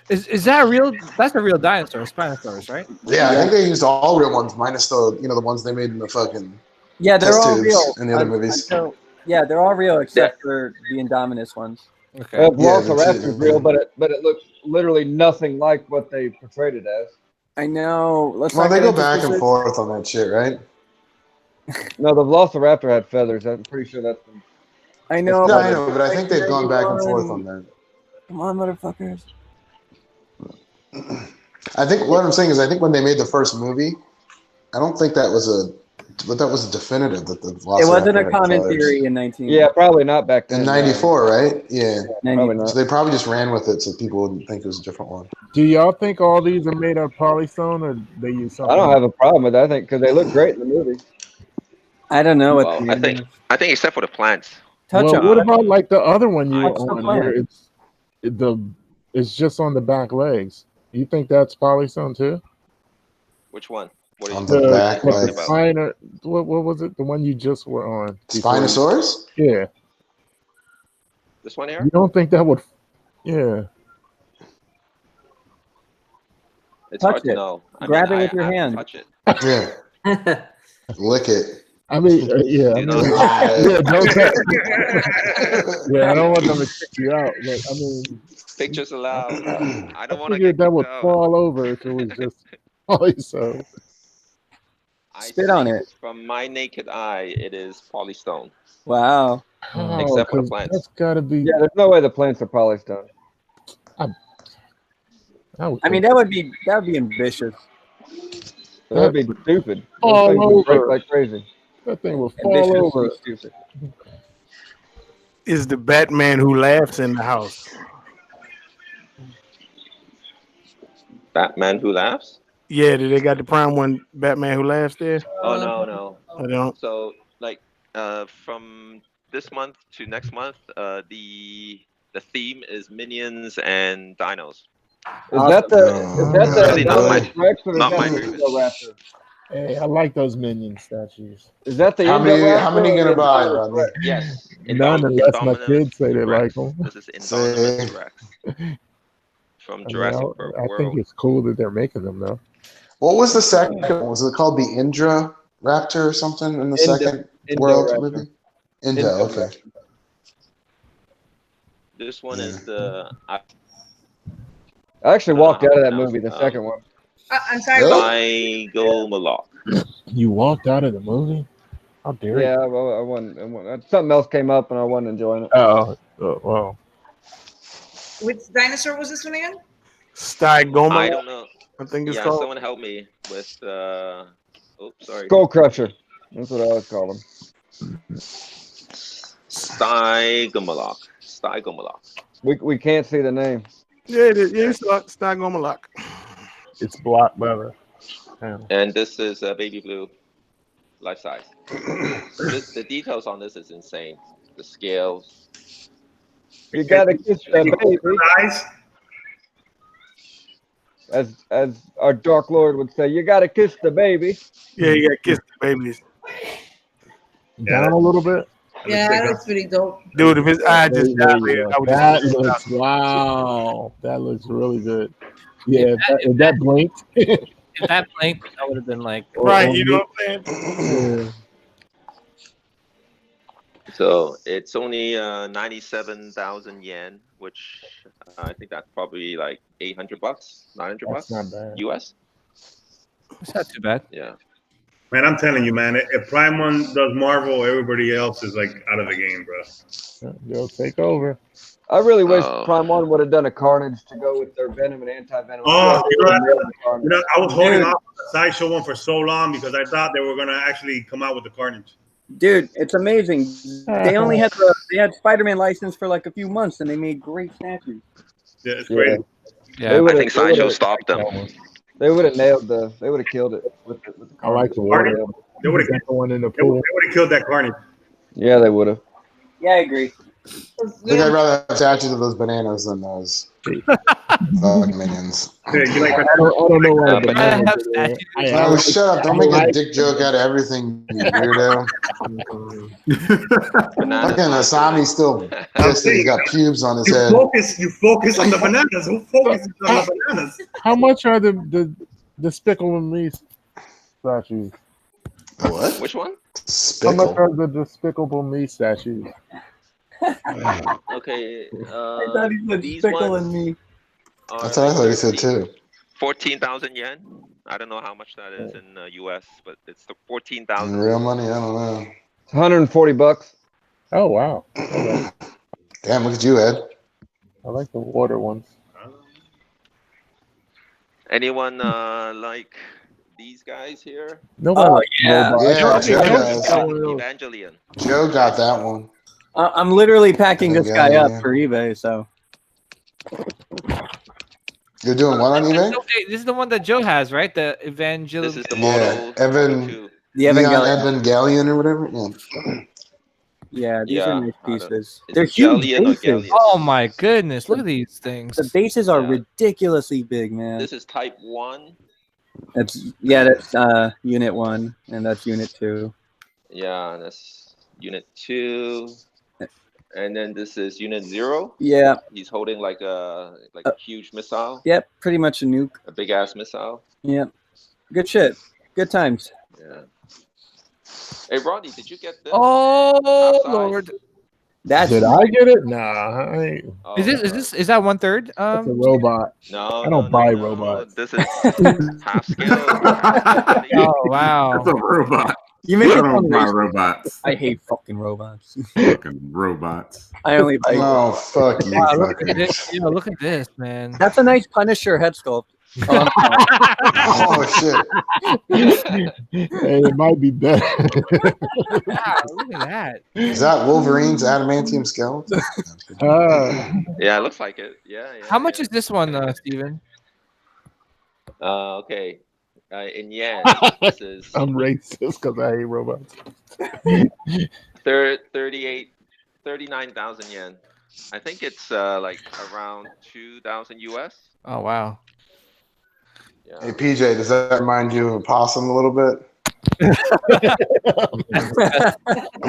Is that real? That's a real dinosaur, Spinosaurus, right? Yeah, I think they used all real ones, minus the the ones they made in the fucking Yeah, they're test all tubes real. in the other movies. Yeah, they're all real except for the Indominus ones. Okay. Velociraptor's real, but it looks literally nothing like what they portrayed it as. I know. Well, they go back and forth on that shit, right? No, the Velociraptor had feathers. I'm pretty sure that's. I know. No, I know, but I think they've gone back and forth on that. Come on, motherfuckers. I think what I'm saying is, I think when they made the first movie, I don't think that was a definitive that the Velociraptor It wasn't a had common feathers. theory in 19. Yeah, probably not back then. In '94, right? Yeah, Probably not. So they probably just ran with it so people wouldn't think it was a different one. Do y'all think all these are made of polystone or they use something? I don't have a problem with that. I think because they look great in the movie. I don't know what. Well, I think except for the plants. What about like the other one you What's the on plan? here? It's just on the back legs. You think that's polystone too? Which one? What are On you the back talking legs. about? Spiner, what was it? The one you just were on. before? Spinosaurus? Yeah. This one here? You don't think that would? Yeah. It's Touch hard to it. know. Grab it with I your have to hand. Touch it. Yeah. Lick it. I mean, yeah. I You mean, know, yeah, don't yeah, I don't want them to kick you out. But I mean, Pictures allowed. I don't want to figured get that would kicked out. fall over if it was just polystone. Spit on it. From my naked eye, it is polystone. Wow. Except for the 'cause plants. That's got to be. Yeah, there's no way the plants are polystone. I mean, that would be ambitious. That'd be stupid. Those Fall things would break over. like crazy. That thing will fall over. Stupid. Is the Batman who laughs in the house? Batman Who Laughs? Yeah, did they got the prime one? Batman Who Laughs there? Oh no. I don't. So like from this month to next month, the theme is minions and dinos. Is that the Actually, not my Rex or is not that my the dream. Indoraptor? Hey, I like those minion statues. Is that the How many Indoraptor gonna or the buy, Indominus Rodney? Rex? Yes. None unless my Indominus kids say they Rex. like them. This is Indominus Rex from I mean, Jurassic I World. think it's cool that they're making them though. What was the second one? Was it called the Indra Raptor or something in the second World Indoraptor. movie? Indo, okay. This one is the. I actually walked out of that movie, the second one. I'm sorry. Zygo Malak. You walked out of the movie? How dare you? Yeah, I wasn't. Something else came up and I wasn't enjoying it. Oh, wow. Which dinosaur was this one again? Stygoma. I don't know. I think it's Yeah, called. someone help me with. Oh, sorry. Skull Crusher. That's what I always call them. Stygomalak. We can't see the name. Yeah, it is. Yeah, it's Stygoma. It's block leather. And this is Baby Blue, life size. The details on this is insane. The scales. You gotta kiss the baby. As our Dark Lord would say, you gotta kiss the baby. Yeah, you gotta kiss the babies. Down a little bit. Yeah, that looks pretty dope. Dude, if his eye just There you dilated, go. I would That just looks wow. That looks really good. Yeah, if that blinked. If that blinked, that would have been like right. You know what I'm saying? Yeah. So it's only 97,000 yen, which I think that's probably like $800, $900 That's not bad. US. It's not too bad. Yeah. Man, I'm telling you, man. If Prime One does Marvel, everybody else is like out of the game, bro. They'll take over. I really wish Prime One would have done a Carnage to go with their Venom and Anti-Venom. Oh, you know, I was holding off the Sideshow one for so long because I thought they were gonna actually come out with the Carnage. Dude, it's amazing. They only had Spider-Man license for like a few months, and they made great statues. Yeah, it's crazy. Yeah, I think Sideshow stopped them. They would have nailed they would have killed it with the I like the water. They would have one in the pool. killed that Carnage. Yeah, they would have. Yeah, I agree. I think I'd rather have statues of those bananas than those minions. Yeah, you like I don't know why bananas are there. Oh, shut up. Don't make a dick joke out of everything, you weirdo. Fucking Asami's still pissed that he's got pubes on his head. You focus on the bananas. Who focuses on the bananas? How much are the Despicable Me statues? What? Which one? How much are the Despicable Me statues? Okay. I thought he said These Spickle ones and me. That's what I thought he said too. 14,000 yen. I don't know how much that is in US, but it's the In 14,000. real money, I don't know. It's $140. Oh wow! Okay. Damn, look at you, Ed. I like the water ones. Anyone like these guys here? No, yeah. Yeah, Joe does. Evangelion. Joe got that one. I'm literally packing this guy up Yeah. for eBay, so. You're doing what on eBay? Okay, this is the one that Joe has, right? The Evangel. This is the Yeah, model. Evan. The Evangelion. Evangelion or whatever. Yeah. Yeah, these Yeah, are nice pieces. Is They're it huge Galleon or bases. Galleon? Oh my goodness! Look at these things. The bases are Yeah. ridiculously big, man. This is type 1. That's Unit 1, and that's Unit 2. Yeah, and that's Unit 2. And then this is Unit 0. Yeah. He's holding like a huge missile. Yep, pretty much a nuke. A big ass missile. Yep. Good shit. Good times. Yeah. Hey Rodney, did you get this? Oh Half size? Lord! That's Did I get it? Nah. I ain't. Oh, Is is that 1/3? That's a robot. No, I don't buy robots. This is half scale. Oh wow! That's a robot. You make I it don't sound buy racist. robots. I hate fucking robots. Fucking robots. I only buy. Oh, fuck you. Wow, look fucker. at this. You know, look at this, man. That's a nice Punisher head sculpt. Oh, Oh, shit. And it might be better. Wow, look at that. Is that Wolverine's adamantium skeleton? Yeah, it looks like it. Yeah. How much is this one, Steven? Okay. In yen, this is I'm racist because I hate robots. 39,000 yen. I think it's like around 2,000 US. Oh wow. Yeah. Hey, PJ, does that remind you of a possum a little bit? A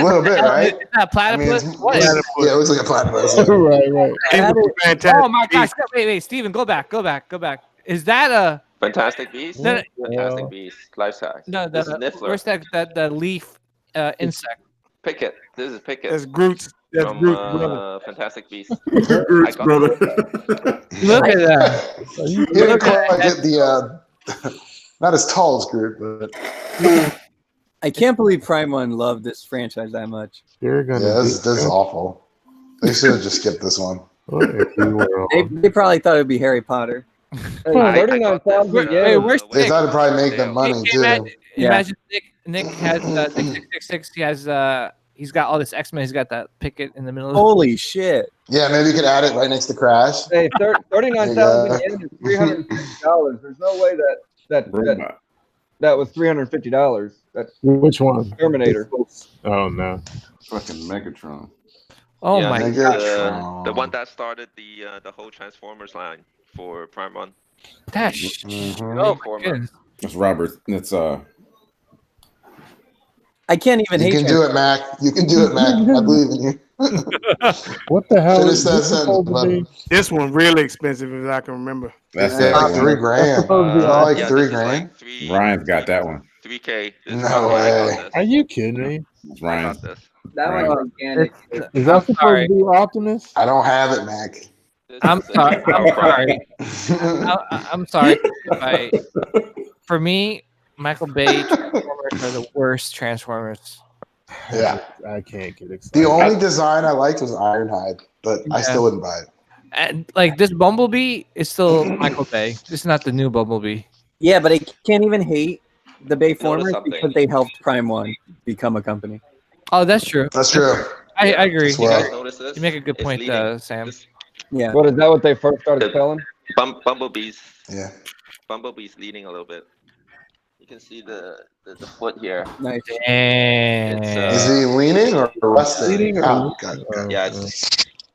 little bit, right? Is that platypus? What is yeah, it looks like a platypus. Right. Oh my gosh! Wait, Steven, go back. Is that a Fantastic Beast? No, Fantastic Beast, life size. no? This is Niffler. Where's that leaf insect? Pickett. This is Pickett. That's Groot's. That's from Groot's brother. Fantastic Beast. Groot's brother. Look at that. He didn't quite get the, not as tall as Groot, but. I can't believe Prime One loved this franchise that much. They're gonna. Yeah, this is awful. They should have just skipped this one. They probably thought it would be Harry Potter. Hey, 39,000 Hey, yen. where's They Nick? thought it'd probably make them money, too. Imagine Nick has Nick 666. He has he's got all this X-Men. He's got that Picket in the middle. Of Holy shit! Yeah, maybe you could add it right next to Crash. Hey, 39,000 yen is $350. There's no way that was $350. That's Which one? Terminator. Oh no. Fucking Megatron. Oh Yeah, my this is god. the one that started the whole Transformers line for Prime One. That's Mhm. oh my goodness. That's Robert. That's I can't even You hate can do it, Mac. You can do it, Mac. I believe in you. What the hell Finish is that this supposed to sentence, be? This one really expensive, as I can remember. that's Yeah, like that $3 one. grand. supposed to be Like Yeah, $3 this is grand. like three. Ryan's got that one. 3K. This No is- yeah, I way. got this. Are you kidding me? It's I Ryan. got this. that Right. one's organic. Is that supposed sorry. to be Optimus? I don't have it, Mac. This I'm is, sorry. I'm sorry. yeah, I'm sorry. For me, Michael Bay Transformers are the worst Transformers. I can't get excited. the only design I liked was Ironhide, but I Yeah. still wouldn't buy it. And like this Bumblebee is still Michael Bay. This is not the new Bumblebee. Yeah, but I can't even hate the Bay Formers something. because they helped Prime One become a company. Oh, that's true. That's true. I agree. As You well. guys notice this? You make a good It's point, leading. Sam. This- Yeah. What is that? What they first started selling? Bumblebee's Yeah. leading a little bit. You can see the foot here. Nice. It's, Is he leaning or resting? Leaning or- Oh, God. Yeah,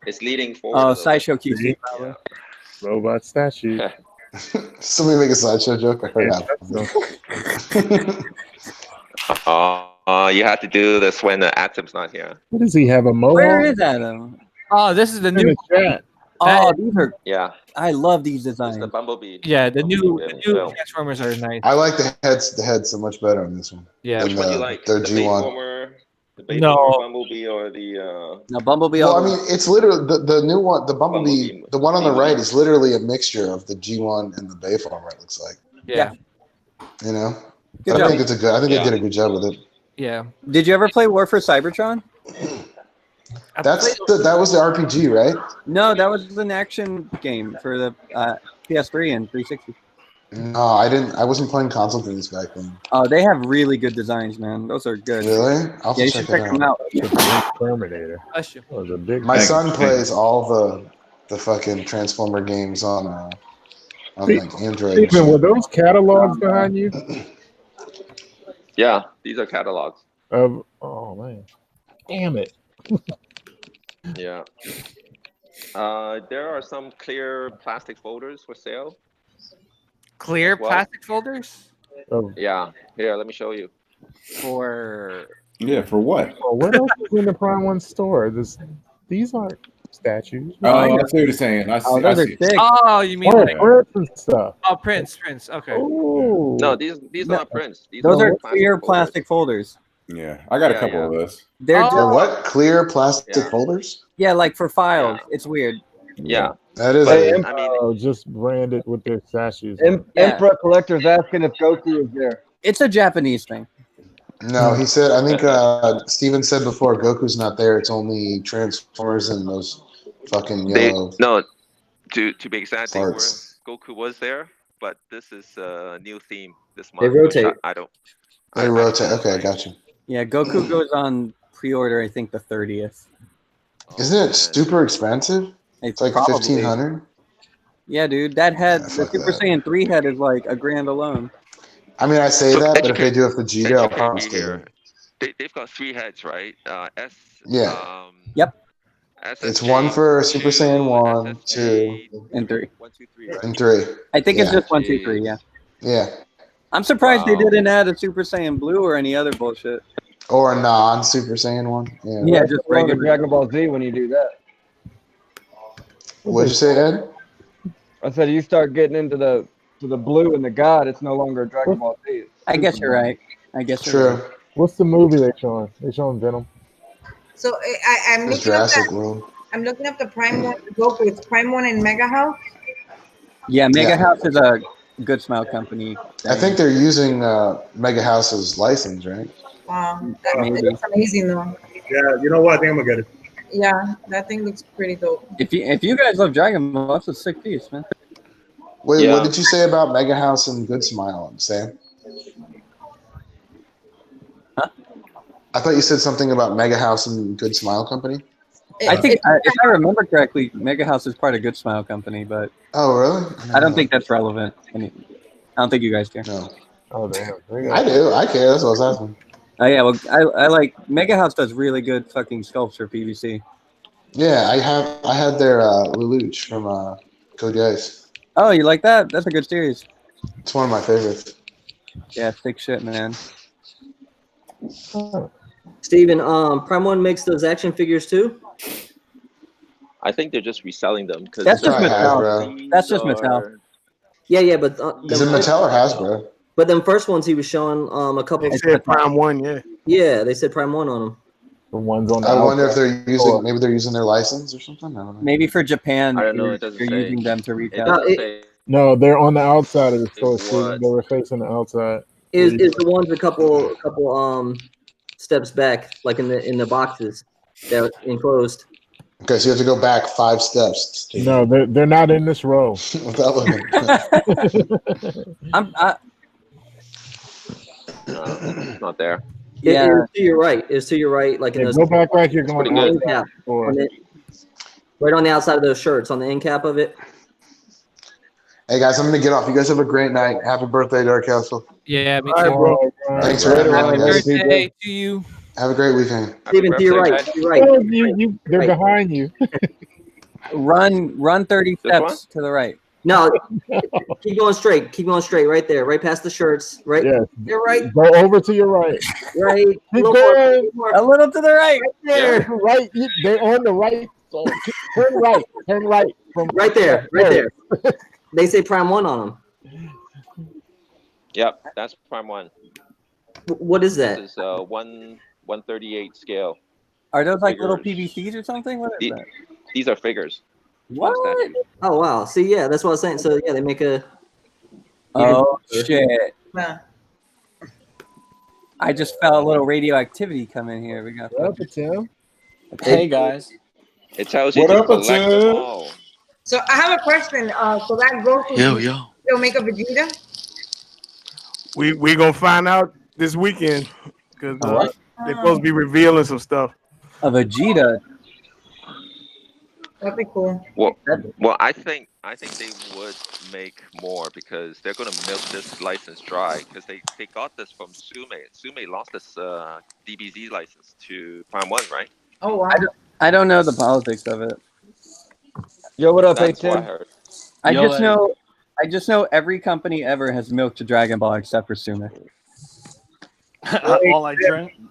it's leading forward. a Oh, little bit. Sideshow QC. Yeah. Robot statue. Somebody make a sideshow joke. I heard that. You have to do this when Atom's not here. What does he have, a mohawk? Where is Adam? Oh, this is the In new. the chat. Oh, these are. Yeah, I love these it's designs. the Bumblebee. Yeah, the new film. Transformers are nice. I like the heads so much better on this one. Yeah. Which And one do you like? their The G1. Bayformer, the Bayformer No. Bumblebee, or the Now Bumblebee. Well, I all- mean, it's literally the new one, the Bumblebee, the one on the right is literally a mixture of the G1 and the Bayformer. It looks like, Yeah. you know. Good I job. think it's a good. I think Yeah. they did a good job with it. Yeah. Did you ever play War for Cybertron? That was the RPG, right? No, that was an action game for the PS3 and 360. No, I didn't. I wasn't playing console games back then. Oh, they have really good designs, man. Those are good. Really? I'll have Yeah, to you should check check it them out. Terminator. Bless you. That was a big. My Thank son you. plays all the fucking Transformer games on like Android. and Stephen, were shit. those catalogs behind you? yeah. These are catalogs. Oh man, damn it! Yeah. There are some clear plastic folders for sale. Clear Well- plastic folders Yeah. Here, let me show you. for. Yeah, for what? Oh, what else is in the Prime One store? These aren't statues. Oh, I see what you're saying. I see. Oh, I those are see. thick. Oh, you mean Oh, like Prince and stuff. Prince? Okay. Oh, No, these aren't prints. These Those are plastic clear folders. plastic folders. Yeah, I got a Yeah, couple yeah. of those. They're Oh. They're just, what? Clear plastic Yeah. folders? yeah, like for files. Yeah. It's weird. Yeah. That is. Hey, a- I mean, Oh, just branded with their statues. Emperor Collector's asking if Goku is there. It's a Japanese thing. No, he said. I think Steven said before. Goku's not there. It's only Transformers and those fucking yellow. No, to be exact, parts. Goku was there, but this is a new theme this They month. Which rotate. I don't. They I don't rotate. know, Okay, right? gotcha. Yeah, Goku goes on pre-order. I think the 30th. Isn't it super expensive? It's like probably. 1,500. Yeah, dude, that head, the fuck Super that. Saiyan 3 head is like $1,000 alone. I mean, I say So that, but if they do it for Vegeta, I'll probably me stay here. there. They've got 3 heads, right? S. Yeah. Yep. It's one for Super Saiyan 1, 2, And 3. 1, 2, 3, right? and 3. I think it's Yeah. just 1, 2, 3. Yeah. Yeah. I'm surprised they Wow. didn't add a Super Saiyan Blue or any other bullshit. Or a non-Super Saiyan 1. Yeah. Yeah, That's just the one with regular. Dragon Ball Z when you do that. What'd you say, Ed? I said you start getting into the blue and the God, it's no longer Dragon Ball Z. I guess you're right. I guess you're True. right. What's the movie they showing? They showing Venom. So I'm It's looking up Jurassic that. World. I'm looking up the Prime One Goku. It's Prime One in Mega House. Yeah, Mega Yeah. House is a Good Smile company. I think they're using Mega House's license, right? That Maybe. looks amazing though. Yeah, you know what? I think I'm gonna get it. Yeah, that thing looks pretty dope. If you guys love Dragon Ball, that's a sick piece, man. Wait, Yeah. what did you say about Mega House and Good Smile, Sam? Huh? I thought you said something about Mega House and Good Smile Company. I think, if I remember correctly, Mega House is part of Good Smile company, but Oh, really? I don't think that's relevant. I don't think you guys care. No. Oh damn. I do. I care. That's what I was asking. Oh yeah, well, I like Mega House does really good fucking sculpture PVC. Yeah, I had their Lelouch from Code Geass. Oh, you like that? That's a good series. It's one of my favorites. Yeah, thick shit, man. Steven, Prime One makes those action figures too. I think they're just reselling them because That's just probably Mattel. Hasbro. That's just Mattel. Yeah, but Is it Mattel or Hasbro? But them first ones he was showing a couple. They said Prime 1, yeah. Yeah, they said Prime One on them. The ones on the I wonder if outside. they're using maybe they're using their license or something. I don't know. Maybe for Japan, I don't know, you're, it doesn't you're say. using them to retail. doesn't say No, they're on the outside of the store, what. Steven. They were facing the outside. Is the ones a couple steps back, like in the boxes that are enclosed. Okay, so you have to go back 5 steps. No, they're not in this row. Without looking. It's not there. Yeah, it's to your right. It's to your right, like in Yeah, those. go back like you're going pretty good. end cap, Or- right on the outside of those shirts, on the end cap of it. Hey guys, I'm gonna get off. You guys have a great night. Happy birthday, Dark Castle. Yeah, me All right, too. bro. Thanks for having Happy me, guys. birthday to you. Have a great weekend. Steven, to your right. To your right. Oh, they're Right. behind you. Run 30 This one? steps to the right. No, keep going straight. Keep going straight. Right there. Right past the shirts. Right. Yeah. You're right. Go over to your right. Right. Keep A little going. more. A little to the right. There, right. They're on the right. So turn right. Turn right. From Right there. Right there. They say Prime One on them. Yep, that's Prime 1. What is that? This is 138 scale. Are those like little Figures. PVCs or something? What is The- that? These are figures. What? Statues. Oh wow. See, yeah, that's what I was saying. So yeah, they make a. Oh shit! Yeah. I just felt a little radioactivity come in here. We got. What up, Tim? Hey guys. It tells you What to up, collect them Tim? all. So I have a question. So that Goku still make a Vegeta? We gonna find out this weekend because What? they're supposed to be revealing some stuff. A Vegeta. That'd be cool. Well, I think they would make more because they're gonna milk this license dry because they got this from Sume. Sume lost this DBZ license to Prime 1, right? Oh wow. I don't know the politics of it. Yo, what up, That's what I A10? heard. I just know every company ever has milked a Dragon Ball except for Sume.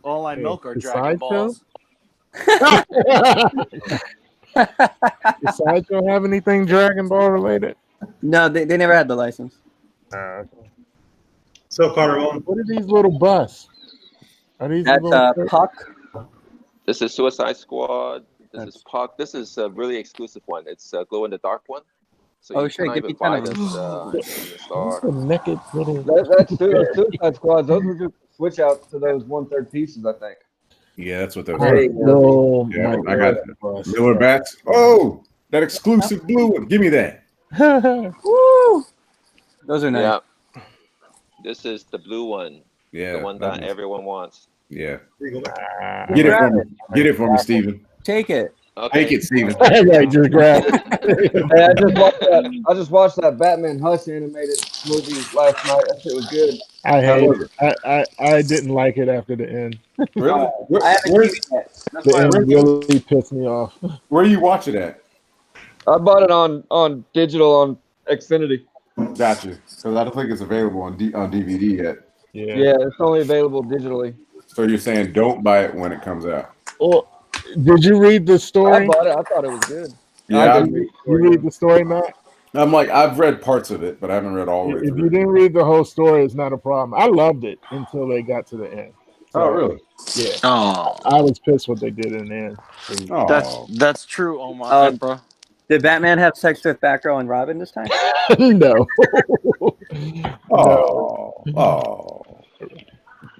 all I milk are Dragon Balls. Does Sideshow have anything Dragon Ball related? No, they never had the license. So Carter, What are these little busts? Are these That's little Puck. This is Suicide Squad. This is Puck. This is a really exclusive one. It's a glow in the dark one. So Oh, you shit, cannot give me even buy 10 of this them. in the store. naked little? That's Suicide Squad. Those were just switch out to those 1/3 pieces, I think. Yeah, that's what that There was. you go. Yeah, my I got God. Miller bats. Oh, that exclusive blue one. Give me that. Woo! Those are nice. Yeah. This is the blue one. Yeah, The one that everyone wants. Yeah. Get it for me. Get it for me, Steven. Take it. Okay. Take it, Steven. Yeah, just grab it. Hey, I just watched that Batman Hush animated movie last night. That shit was good. I How hate was it. I didn't like it after the end. Really? I haven't Where's, seen it yet. That's The why end I'm really pissed me off. where you watch it at? I bought it on digital on Xfinity. Gotcha. Because I don't think it's available on DVD yet. Yeah, it's only available digitally. So you're saying don't buy it when it comes out? Well, did you read the I story? bought it. I thought it was good. Yeah, You read the story, Matt? I'm like, I've read parts of it, but I haven't read all the way If through. you didn't read the whole story, it's not a problem. I loved it until they got to the end. So, Oh, really? Yeah. Oh, I was pissed what they did in the end. that's true, Omar, bro. Did Batman have sex with Batgirl and Robin this time? No. Oh.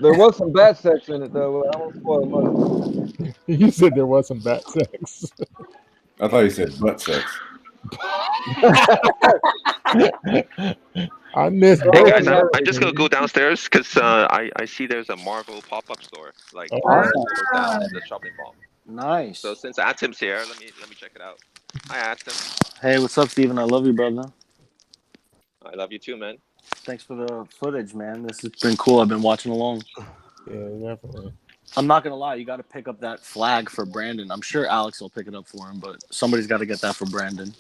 There was some bat sex in it though. I won't spoil much. You said there was some bat sex. I thought you said butt sex. I missed Hey both guys, of I'm just gonna go downstairs because I see there's a Marvel pop-up store like Oh. right down in the shopping mall. Nice. So since Atom's here, let me check it out. Hi Atom. Hey, what's up, Steven? I love you, brother. I love you too, man. Thanks for the footage, man. This has been cool. I've been watching along. Yeah, definitely. I'm not gonna lie, you got to pick up that flag for Brandon. I'm sure Alex will pick it up for him, but somebody's got to get that for Brandon.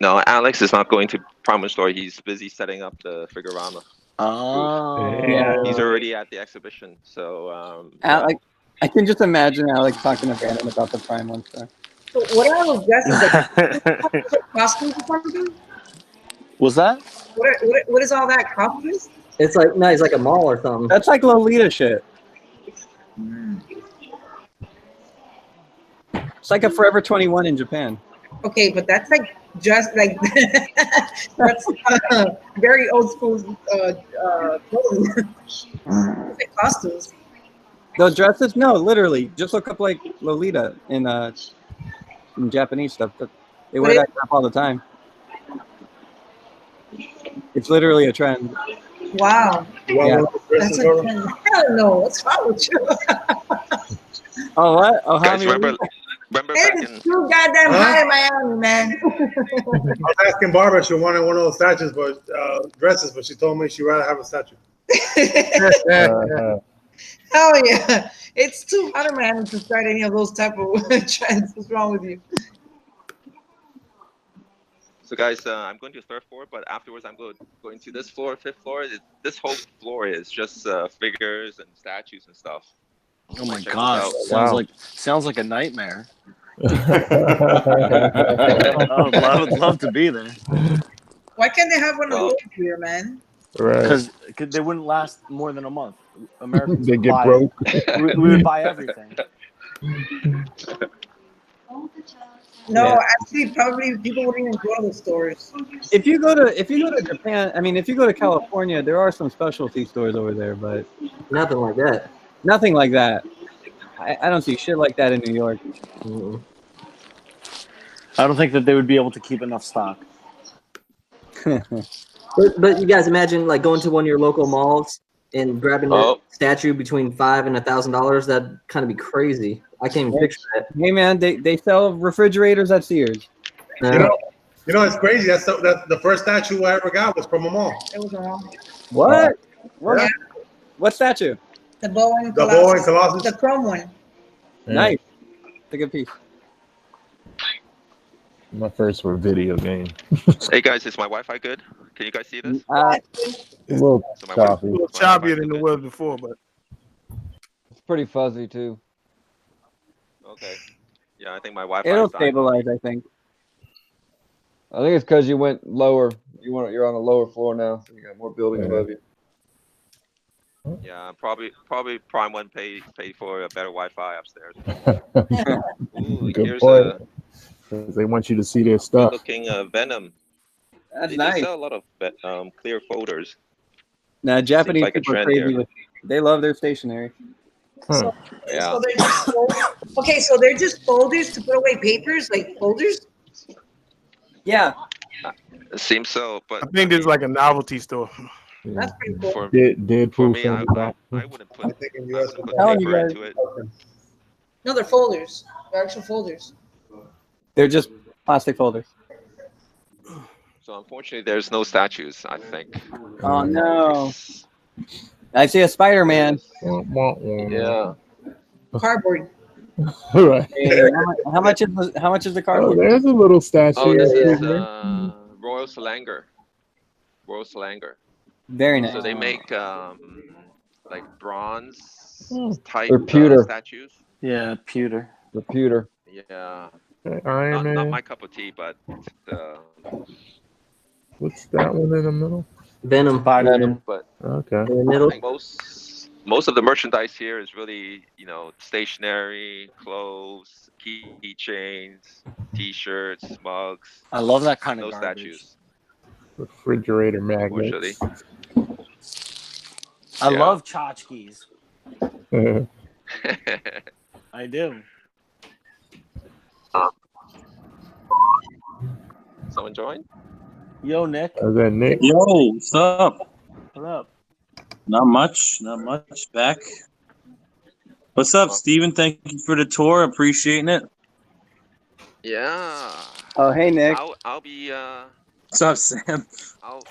No, Alex is not going to Promenade Store. He's busy setting up the Figurama. Oh. Yeah. He's already at the exhibition. So Alex, I can just imagine Alex talking to Brandon about the Prime One Star. So what I was guessing, like costumes or something? Was that? What is all that costumes? It's like no, it's like a mall or something. That's like Lolita shit. It's like a Forever 21 in Japan. Okay, but that's like just like that's very old school clothing. Like costumes. Those dresses? No, literally. Just look up like Lolita in Japanese stuff. They wear that crap all the time. It's literally a trend. Wow. Yeah. That's a trend. Hell no. What's wrong with you? Oh, what? Oh, how guys, remember back It's in too goddamn high in Miami, man. I was asking Barbara if she wanted one of those statues, but dresses, but she told me she'd rather have a statue. Hell yeah. It's too hot in Miami to start any of those type of trends. What's wrong with you? So guys, I'm going to the third floor, but afterwards I'm going to this floor, fifth floor. This whole floor is just figures and statues and stuff. Oh my Check this God! out. Sounds like a nightmare. I would love to be there. Why can't they have one of those here, man? Right. Because they wouldn't last more than a month. Americans They would get buy, broke. We would buy everything. No, actually, probably people wouldn't even go to the stores. If you go to Japan, I mean, if you go to California, there are some specialty stores over there, but Nothing like that. nothing like that. I don't see shit like that in New York. I don't think that they would be able to keep enough stock. But you guys imagine like going to one of your local malls and grabbing a statue between $500 and $1,000. That'd kind of be crazy. I can't even picture that. Hey man, they sell refrigerators at Sears. You know, it's crazy. That's the first statue I ever got was from a mall. It was a mall. What? What? Yeah. What statue? The Boeing The Boeing Colossus. The chrome one. Nice. It's a good piece. My first were video game. Hey guys, is my Wi-Fi good? Can you guys see this? A little So my choppy. A little choppier than it was before, but It's pretty fuzzy too. Okay. Yeah, I think my Wi-Fi. It'll is dying. stabilize, I think. I think it's because you went lower. You're on a lower floor now, so you got more buildings above you. Yeah, probably Prime One paid for a better Wi-Fi upstairs. Ooh, Good here's point. a 'Cause they want you to see their stuff. looking Venom. That's They nice. sell a lot of clear folders. Now, Japanese like a people are trend crazy here. with. They love their stationery. So, Yeah. so they're just okay. So they're just folders to put away papers, like folders. Yeah. It seems so, but I think this is like a novelty store. That's pretty cool. for Deadpool me, I wouldn't put Telling you paper guys. into it. No, they're folders. They're actual folders. They're just plastic folders. So unfortunately, there's no statues. I think. Oh no! I see a Spider-Man. Yeah. Cardboard. Right. Hey, how much is the Oh, cardboard? there's a little statue. Oh, this is here. Royal Salanger. Royal Salanger. Very nice. So they make like bronze type They're pewter. statues. Yeah, pewter. The pewter. Yeah. Iron Not Man. my cup of tea, but What's that one in the middle? Venom. Venom. But Okay. In the middle. like most of the merchandise here is really, stationery, clothes, keychains, T-shirts, mugs. I love that kind of no garbage. statues. Refrigerator magnets. I love tchotchkes. Uh, I do. Someone join? Yo, Nick. Is that Nick? Yo, what's up? What up? Not much. Back. What's up, Steven? Thank you for the tour. Appreciating it. Yeah. Oh, hey, Nick. I'll be What's up, Sam? I'll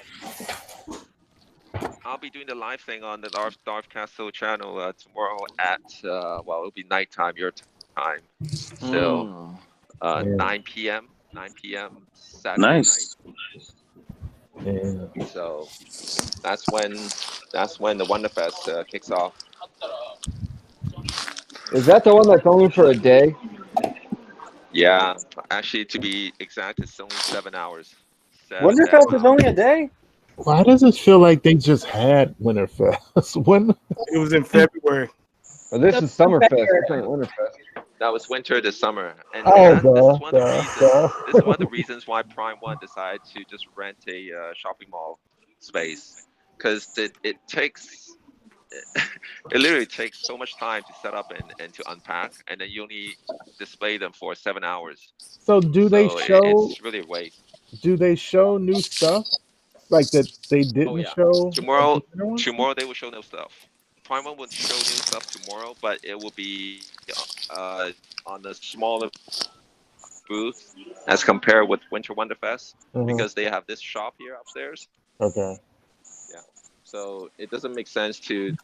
be doing the live thing on the Darth Castle channel tomorrow at it'll be nighttime your time. So 9 p.m. Saturday Nice. night. So that's when the Wonderfest kicks off. Is that the one that's only for a day? Yeah, actually, to be exact, it's only 7 hours. Wonderfest is only a day. Why does it feel like they just had Winterfest? When? It was in February. Oh, this is Summerfest. This ain't Winterfest. That was winter this summer, and Oh, this is one of the reasons why Prime One decided to just rent a shopping mall space, because it takes it literally takes so much time to set up and to unpack, and then you only display them for 7 hours. So do they show? It's really a waste. Do they show new stuff like that they didn't show? Tomorrow they will show new stuff. Prime One will show new stuff tomorrow, but it will be on the smaller booth as compared with Winter Wonderfest, because they have this shop here upstairs. Okay. Yeah. So it doesn't make sense to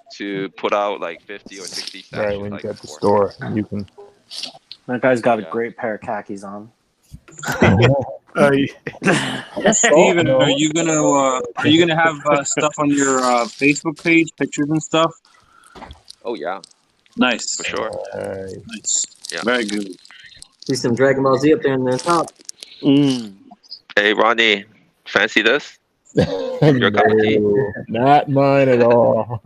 put out like 50 or 60 statues. Right, when you like get the before. store, you can. That guy's got a great pair of khakis on. Steven, are you gonna have stuff on your Facebook page, pictures and stuff? Oh yeah. Nice. For sure. Nice. Yeah. Very good. See some Dragon Ball Z up there in the top. Hey Ronnie, fancy this? Your cup of tea? Not mine at all.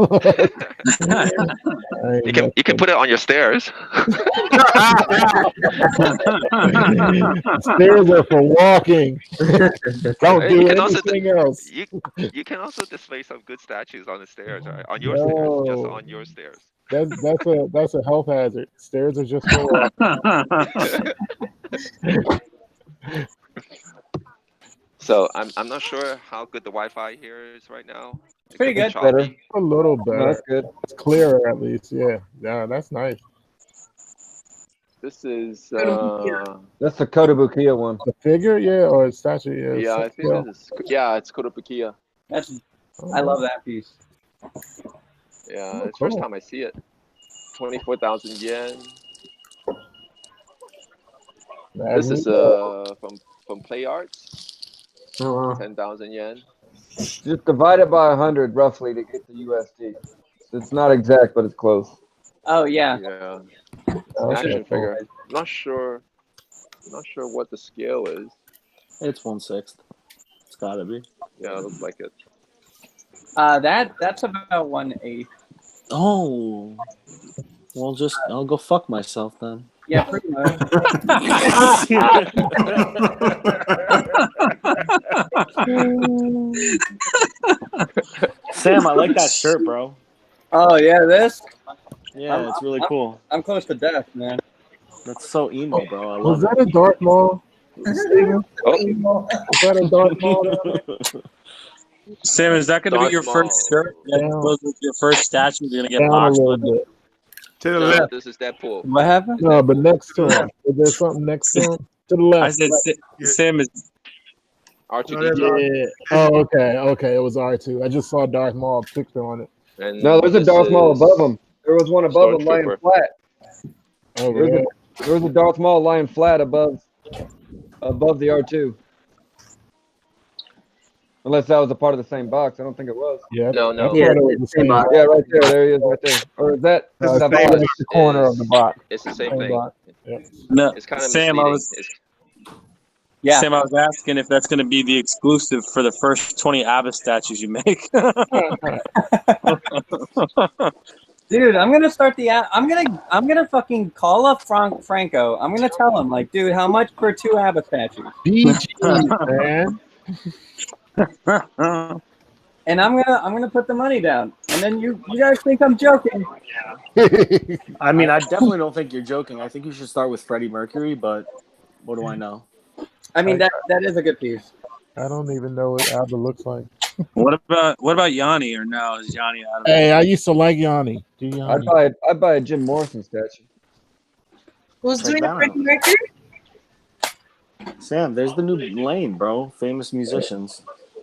You can put it on your stairs. Stairs are for walking. Don't do anything else. You can also display some good statues on the stairs, right? On your stairs, just on your stairs. That's a health hazard. Stairs are just for walking. So I'm not sure how good the Wi-Fi here is right now. It's pretty good. Better. A little better. No, that's good. It's clearer at least. Yeah. Yeah, that's nice. This is That's the Kotobukiya one. The figure, yeah, or a statue, yeah. I think this is it's Kotobukiya. I love that piece. Yeah, it's the first time I see it. 24,000 yen. This is from Play Arts. 10,000 yen. Just divide it by 100 roughly to get the USD. It's not exact, but it's close. Oh yeah. Yeah. Okay, Action cool. figure. Not sure what the scale is. It's 1/6. It's gotta be. Yeah, it looks like it. That's about 1/8. Oh. Well, I'll go fuck myself then. Yeah, pretty much. Sam, I like that shirt, bro. Oh yeah, this. Yeah, it's really cool. I'm close to death, man. That's so emo, bro. I Was love that a Darth Maul? Steven? Oh. Was that a Darth Maul? Sam, is that going to be Darth your Maul. first shirt? That goes with your first statue. You're going to get Down a boxed little with it. bit. To the No, left. this is Deadpool. What happened? No, but next to him. Is there something next to him? To the I left. said, Sam is. R2D2. Yeah. Oh, okay. Okay. It was R2. I just saw Darth Maul picture on it. And No, there's a this Darth Maul is above him. There was one above him lying Stormtrooper. flat. Oh, There really? was a Darth Maul lying flat above the R2. Unless that was a part of the same box. I don't think it was. Yeah. No, I no. thought Yeah, it was it's the the same same box. Yeah, right there. There he is, right there. Or is that? This is that the same box? That's the corner of the box. It's the same Same thing. box. Yep. No, It's kind of Sam, I misleading. was. Yeah. Sam, I was asking if that's going to be the exclusive for the first 20 ABBA statues you make. Dude, I'm gonna start the. I'm gonna fucking call up Franco. I'm gonna tell him like, dude, how much for 2 ABBA statues? BG, man. And I'm gonna put the money down. And then you guys think I'm joking? I mean, I definitely don't think you're joking. I think you should start with Freddie Mercury, but what do I know? I mean that is a good piece. I don't even know what ABBA looks like. What about Yanni, or no? Is Yanni out of Hey, it? I used to like Yanni. Do Yanni. I'd buy a Jim Morrison statue. Who's Check doing that Freddie Mercury? Sam, there's the new lane, bro. Famous musicians.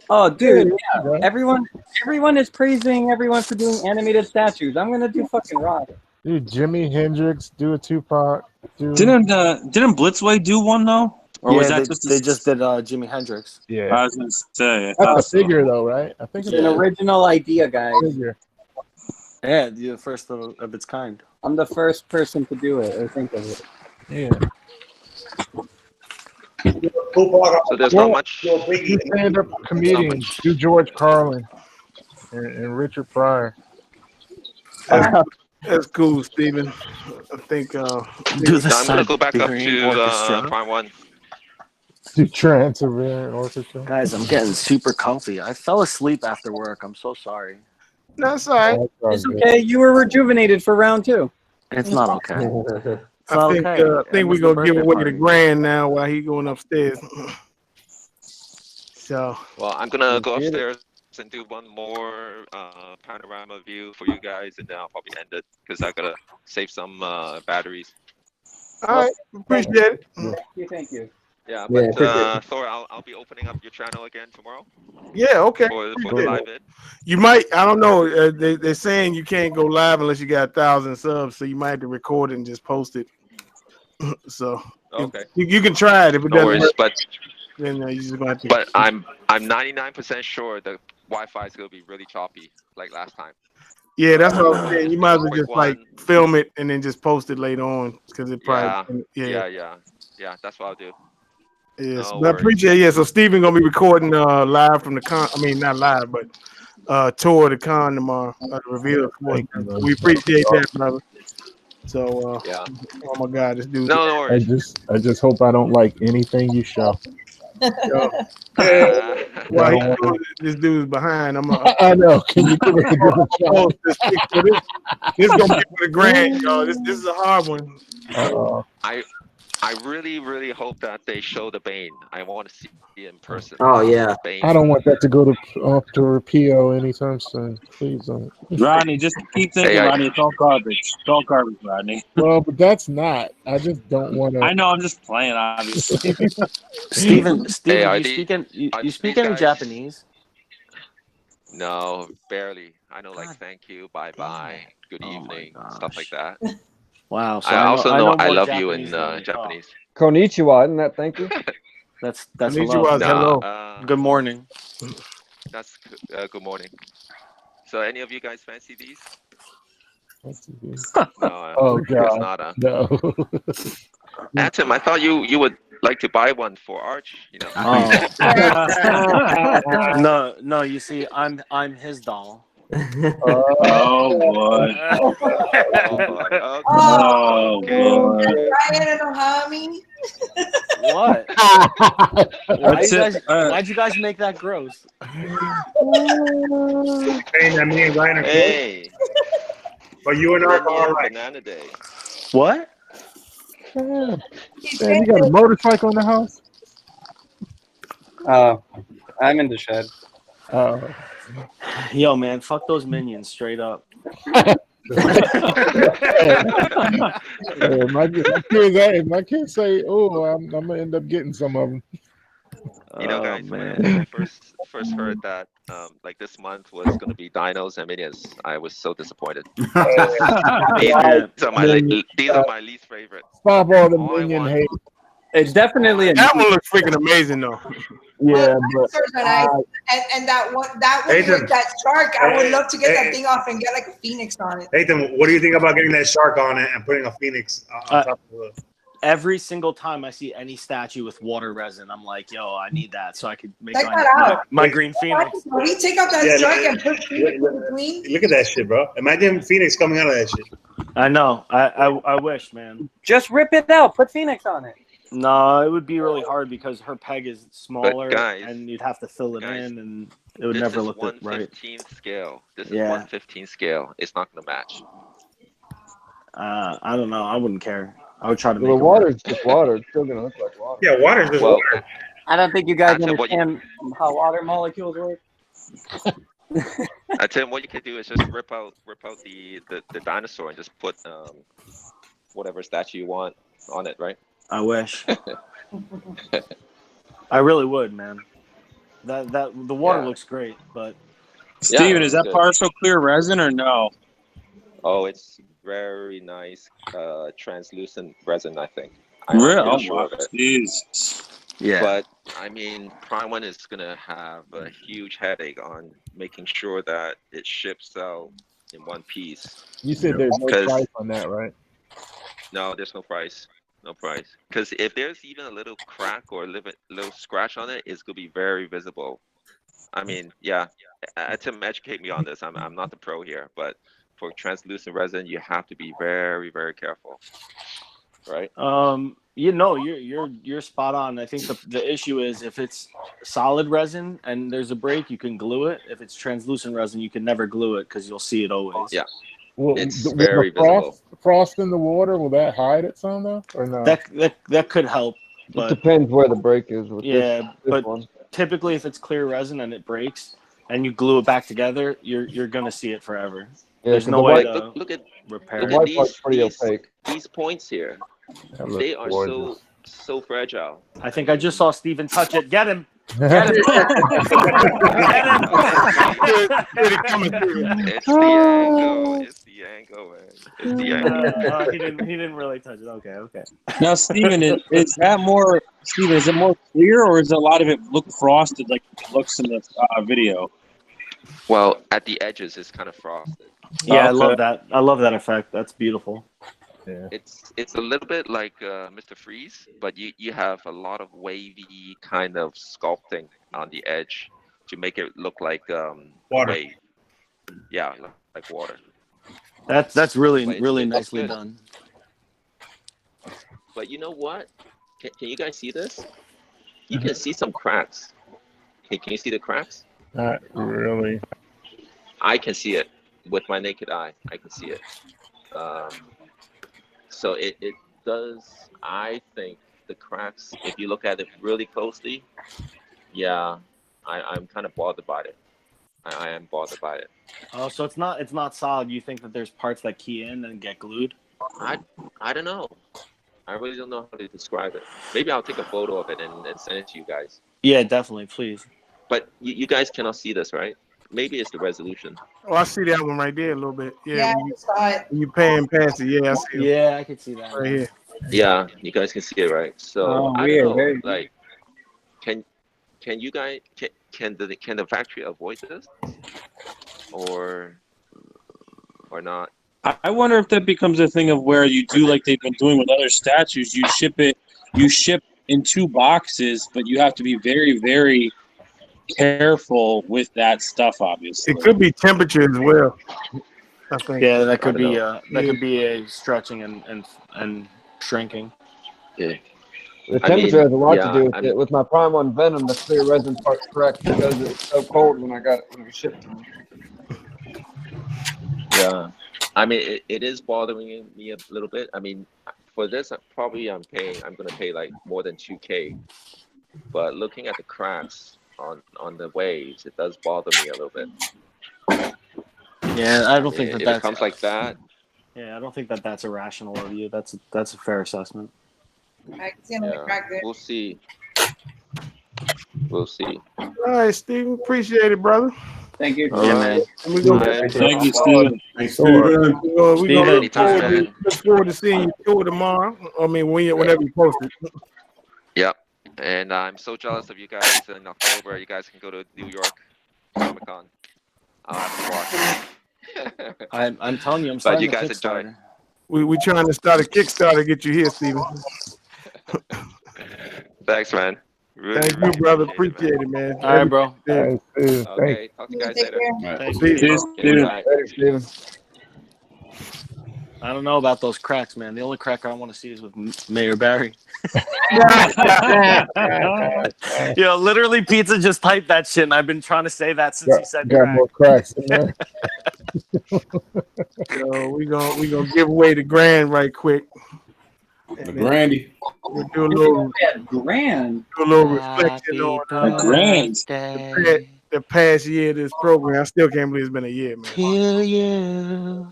Oh, dude, yeah. Yeah. Everyone is praising everyone for doing animated statues. I'm gonna do fucking rock. Dude, Jimi Hendrix, do a Tupac. Didn't Blitzway do one though? Or was that they just did Jimi Hendrix. Yeah. I was gonna say That's a figure, though, right? I think It's an original idea, guys. figure. Yeah, the first of its kind. I'm the first person to do it or think of it. Yeah. So there's not much. Two stand-up comedians, do George Carlin and Richard Pryor. That's cool, Steven. I think. I'm gonna go back up to Prime 1. Do Trans-Siberian Orchestra. Guys, I'm getting super comfy. I fell asleep after work. I'm so sorry. That's all right. It's okay. You were rejuvenated for round 2. It's not okay. I think we're gonna give away the grand now while he going upstairs. So. Well, I'm gonna go upstairs and do one more panorama view for you guys, and then I'll probably end it because I gotta save some batteries. All right, appreciate it. Thank you. Yeah, but Thor, I'll be opening up your channel again tomorrow. Yeah, okay. For the live vid. You might, I don't know. They're saying you can't go live unless you got 1,000 subs, so you might have to record it and just post it. So okay, you can try it if it no doesn't worries, work. but Then you just gonna have to. But I'm 99% sure the Wi-Fi is gonna be really choppy like last time. Yeah, that's what I'm saying. You might as well just like film it and then just post it later on because it probably Yeah. That's what I'll do. Yes, No but I appreciate it. Yeah, so Steven gonna be recording live from the con. I mean, not live, but tour of the con tomorrow. Reveal. We appreciate that, brother. So yeah. Oh my God, this dude. No worries. I just hope I don't like anything you show. Well, this dude's behind. I know. Can you give us a good shot? This is gonna be for the grand, y'all. This is a hard one. I really hope that they show the Bane. I want to see it in person. Oh yeah. Bane. I don't want that to go to off to a PO anytime soon. Please don't. Rodney, just keep thinking, Rodney. It's all garbage. It's all garbage, Rodney. Well, but that's not. I just don't want to. I know. I'm just playing, obviously. Steven, Hey, you speak any Japanese? No, barely. I know like thank you, bye bye, good evening, stuff like that. Wow. So I also know I more love you in Japanese than Japanese. Konnichiwa, isn't that thank you? That's Konnichiwa, hello. hello. Good morning. That's good morning. So any of you guys fancy these? No, Oh of course God, not. no. Atom, I thought you would like to buy one for Arch. You know. No. You see, I'm his doll. Oh boy. Oh boy. Ryan and Ohami. What? Why'd you guys make that gross? Saying that me and Ryan are close. Hey. But you and I are all right. Banana Day. What? Man, you got a motorcycle in the house? I'm in the shed. Yo, man, fuck those minions straight up. If my kids say, "Oh, I'm gonna end up getting some of them," You know, guys, when I first heard that, like this month was going to be dinos and minions, I was so disappointed. These are my least favorite. Stop all the minion hate. It's definitely that one looks freaking amazing though. Yeah, but and that one with that shark, I would love to get that thing off and get like a phoenix on it. Nathan, what do you think about getting that shark on it and putting a phoenix on top of it? Every single time I see any statue with water resin, I'm like, yo, I need that so I could make my green phoenix. Can we take out that shark and put phoenix in between? Look at that shit, bro. Imagine Phoenix coming out of that shit. I know. I wish, man. Just rip it out. Put Phoenix on it. No, it would be really hard because her peg is smaller, guys, and you'd have to fill it in, and it would never look right. 1/15 scale. This is 1/15 scale. It's not going to match. I don't know. I wouldn't care. I would try to make the it water's work. just water. It's still gonna look like water. Yeah, water's just water. I don't think you guys understand how water molecules work. I tell you what you could do is just rip out the dinosaur and just put whatever statue you want on it, right? I wish. I really would, man. That the water looks great, but Steven, is that partial clear resin or no? Oh, it's very nice translucent resin, I think. Real? Sure of it. Jesus. Yeah. But I mean, Prime One is gonna have a huge headache on making sure that it ships out in one piece. you said there's no price on that, right? No, there's no price. No price. Because if there's even a little crack or a little scratch on it, it's gonna be very visible. I mean, yeah. Tim, educate me on this. I'm not the pro here, but for translucent resin, you have to be very, very careful. Right? You know, you're spot on. I think the issue is if it's solid resin and there's a break, you can glue it. If it's translucent resin, you can never glue it because you'll see it always. Yeah. Well, it's with very the frost, visible. Frost in the water, will that hide it some though, or no? That could help. But It depends where the break is with this but one. typically if it's clear resin and it breaks and you glue it back together, you're gonna see it forever. Yeah, There's 'cause no the way white- to Look at repair The it. white part's pretty opaque. These points here, That looks they are gorgeous. so fragile. I think I just saw Steven touch it. Get him. It's the angle. It's the angle, man. It's the angle. He didn't really touch it. Okay. Now, Steven, is it more clear, or is a lot of it look frosted like it looks in the video? Well, at the edges, it's kind of frosted. Yeah, I love that. I love that effect. That's beautiful. Yeah. It's a little bit like Mr. Freeze, but you have a lot of wavy kind of sculpting on the edge to make it look like water. Wave. Yeah, like water. That's really But really it's nicely good. done. But you know what? Can you guys see this? You can see some cracks. Can you see the cracks? Not really. I can see it with my naked eye. I can see it. So it does. I think the cracks, if you look at it really closely, yeah, I'm kind of bothered by it. I am bothered by it. Oh, so it's not solid. You think that there's parts that key in and get glued? I don't know. I really don't know how to describe it. Maybe I'll take a photo of it and send it to you guys. Yeah, definitely, please. But you guys cannot see this, right? Maybe it's the resolution. Oh, I see that one right there a little bit. Yeah, Yeah, when I saw it. you pan past it. Yeah, I see it. Yeah, I can see that. Right here. Yeah, you guys can see it, right? So Oh, I weird, don't know. very Like, can you guys can the factory avoid this, or not? I wonder if that becomes a thing of where you do like they've been doing with other statues. You ship in 2 boxes, but you have to be very, very careful with that stuff. Obviously, It could be temperature as well. I think. Yeah, that could be know. that could be a stretching and shrinking. Yeah. The I temperature mean, has a lot to yeah, do with it. With my Prime on Venom, the clear resin part's correct because it was so cold when it was shipped to me. yeah. I mean, it is bothering me a little bit. I mean, for this, I'm gonna pay like more than 2K. But looking at the cracks on the waves, it does bother me a little bit. Yeah, I don't mean, think if that's it comes like that. Yeah, I don't think that's irrational of you. That's a fair assessment. I can see him in the crack there. We'll see. We'll see. All right, Steven. Appreciate it, brother. Thank you. All right. And we go Thank you, Steven. Thanks, Steven. We gonna Anytime. look forward to seeing you tour tomorrow. I mean, whenever you post it. Yep. And I'm so jealous of you guys in October. You guys can go to New York Comic Con. I'll have to watch. I'm telling you, I'm But starting you a guys enjoy. Kickstarter. We trying to start a Kickstarter to get you here, Steven. Thanks, man. Really, Thank you, brother. Appreciate it, man. All right, bro. Okay, talk to you guys later. Thank you. you. Okay, bye. Later, Steven. I don't know about those cracks, man. The only crack I want to see is with Mayor Barry. Literally, Pizza just typed that shit, and I've been trying to say that since he said Got crack. more cracks in there. So we gonna give away the grand right quick. The Grandy. We'll do a little grand. Do a little reflection on grand. The past year of this program. I still can't believe it's been a year, man. To you.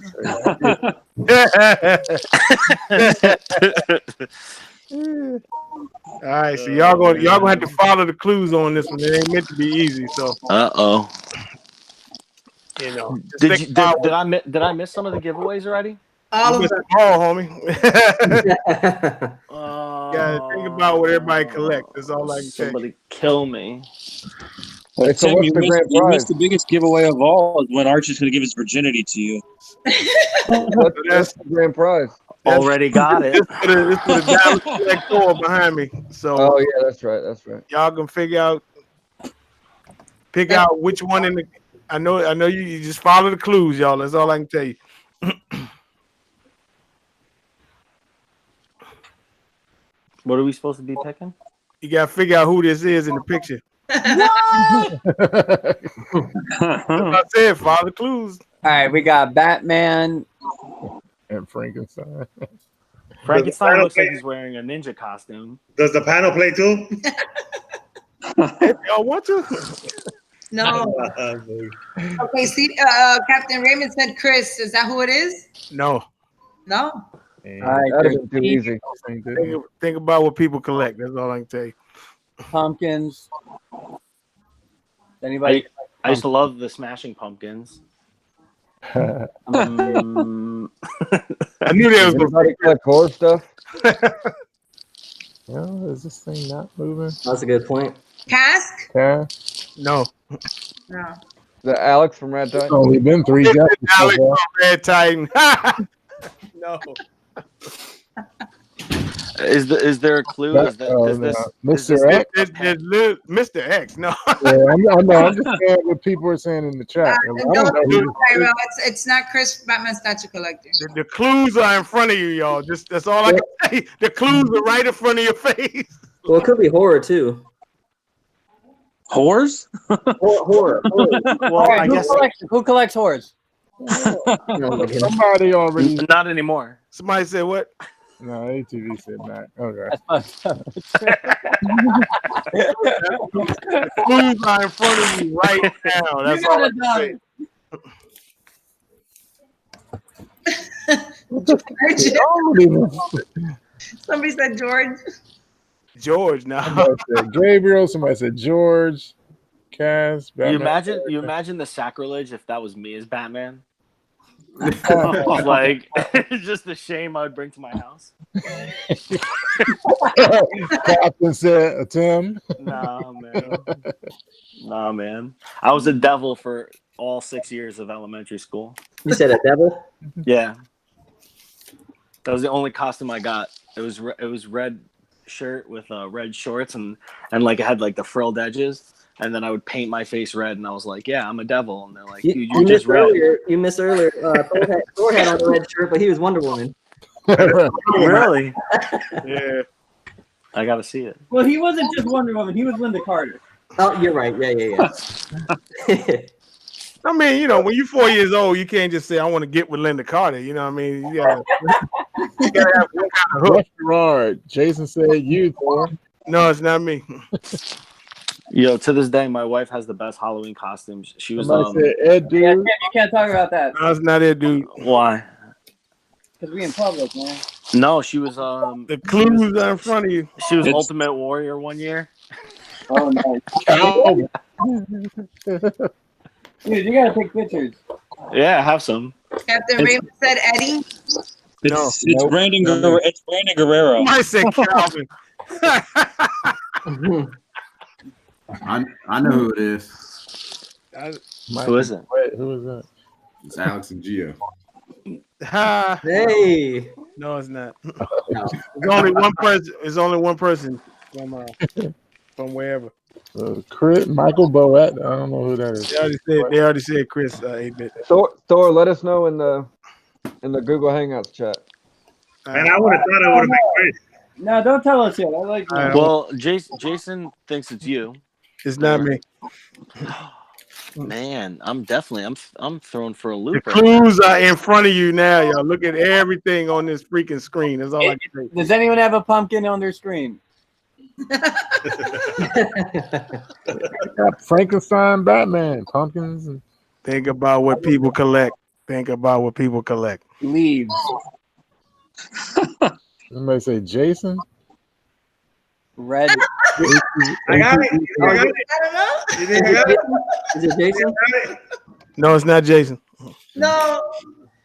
All right, so y'all gonna have to follow the clues on this one. It ain't meant to be easy, so you know. Did I miss some of the giveaways already? All of them. All, homie. Yeah, think about what everybody collects. That's all I can say. Somebody kill me. Well, So Tim, what's you the grand missed prize? the biggest giveaway of all when Archie's going to give his virginity to you. What's the grand prize? Already got it. This for the Dallas Collector behind me. So Oh yeah, that's right. That's right. y'all can pick out which one in the. I know you just follow the clues, y'all. That's all I can tell you. What are we supposed to be picking? You gotta figure out who this is in the picture. That's what I said, follow the clues. All right, we got Batman and Frankenstein. Frankenstein looks like he's wearing a ninja costume. Does the panel play too? Y'all want to? No. Okay, see, Captain Raymond said Chris. Is that who it is? No. No? All right, that isn't too easy. Think about what people collect. That's all I can tell you. Pumpkins. Anybody? I used to love the Smashing Pumpkins. I knew there was somebody collect horror stuff. Well, is this thing not moving? That's a good point. Cask? Yeah. No. No. The Alex from Red Titan. Oh, we've been three guys. Alex from Red Titan. No. Is there a clue? Is this Mr. X? Mr. X? No. Yeah, I'm just saying what people are saying in the chat. I don't know. It's not Chris, Batman statue collector. The clues are in front of you, y'all. That's all I can say. The clues are right in front of your face. Well, it could be horror too. Whores? Horror. Well, I guess who collects whores? Somebody already. Not anymore. Somebody said what? No, ATV said not. Okay. The clues are in front of you right now. That's all I can say. Somebody said George. George now. Somebody said Gabriel. Somebody said George. Cass. You imagine the sacrilege if that was me as Batman. Like just the shame I would bring to my house. Captain said Tim. Nah, man. I was a devil for all 6 years of elementary school. You said a devil? Yeah. That was the only costume I got. It was red shirt with red shorts and like it had like the frilled edges. And then I would paint my face red, and I was like, "Yeah, I'm a devil." And they're like, "Dude, you're just red." You missed earlier. Thor had on a red shirt, but he was Wonder Woman. Really? Yeah. I gotta see it. Well, he wasn't just Wonder Woman. He was Linda Carter. Oh, you're right. Yeah. I mean, you know, when you're 4 years old, you can't just say, I want to get with Linda Carter. You know what I mean? You gotta have one kind of hook. Rush Gerard. Jason said you, Thor. No, it's not me. Yo, to this day, my wife has the best Halloween costumes. She was Somebody said Ed, dude. Yeah, you can't talk about that. No, it's not it, dude. Why? Because we in public, man. No, she was the clues are in front of you. She was Ultimate Warrior one year. Oh nice. Dude, you gotta take pictures. Yeah, I have some. Captain Raymond said Eddie. It's Brandon Guerrero. It's Brandon Guerrero. I said Calvin. I know who it is. Who is it? Wait, who is that? It's Alex and Gio. Hey. No, it's not. No. There's only one person. There's only one person from wherever. Chris, Michael Boat. I don't know who that is. They already said Chris 8-bit. Thor, let us know in the Google Hangouts chat. Man, I would have thought it would have been Chris. No, don't tell us yet. I like that. Well, Jason thinks it's you. It's not me. Man, I'm thrown for a loop. The clues are in front of you now, y'all. Look at everything on this freaking screen. That's all I can say. Does anyone have a pumpkin on their screen? Frankenstein, Batman, pumpkins. And... Think about what people collect. Think about what people collect. Leaves. Somebody say Jason. Red. I got it. I got it. You think I got it? Is it Jason? No, it's not Jason. No.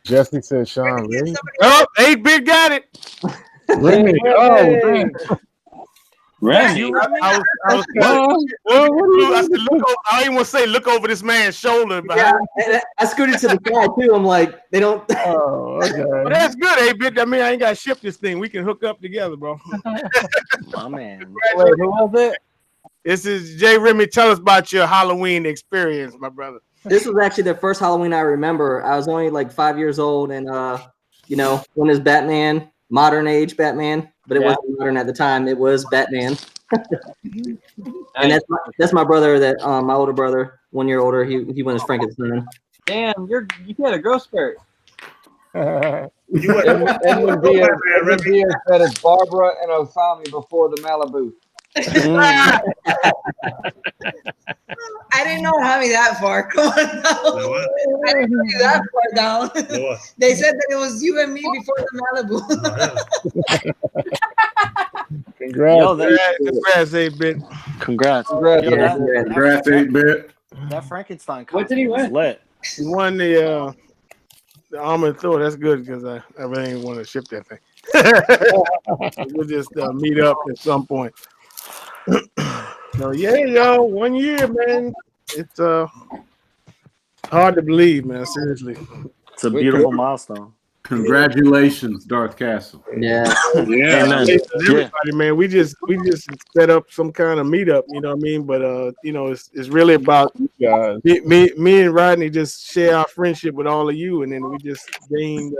Jesse said Sean Lee. Oh, 8-bit got it. Remy. Oh, man. Remy. I said, look over, I didn't want to say look over this man's shoulder. Yeah, I scooted to the side too. I'm like, they don't. Oh, okay. Well, that's good, 8-bit. I mean, I ain't got to ship this thing. We can hook up together, bro. My man. Wait, who was it? This is Jay Remy. Tell us about your Halloween experience, my brother. This was actually the first Halloween I remember. I was only like 5 years old, and when is Batman, modern age Batman, but it wasn't modern at the time. It was Batman. And that's my brother. That my older brother, 1 year older. He went as Frankenstein. Damn, you had a growth spurt. Edwin Diaz said it's Barbara and Osami before the Malibu. I didn't know how me that far. Come on now. I didn't know you that far down. They said that it was you and me before the Malibu. Congrats. Yo, congrats, 8-bit. Congrats. Congrats, 8-bit. That Frankenstein What did he win? lit. He won the Armored Thor. That's good because I really ain't want to ship that thing. We'll just meet up at some point. So yeah, yo, 1 year, man. It's hard to believe, man. Seriously, it's a beautiful milestone. Congratulations, Darth Castle. Yeah, everybody, man. We just set up some kind of meetup, you know what I mean? But it's really about me and Rodney just share our friendship with all of you, and then we just gained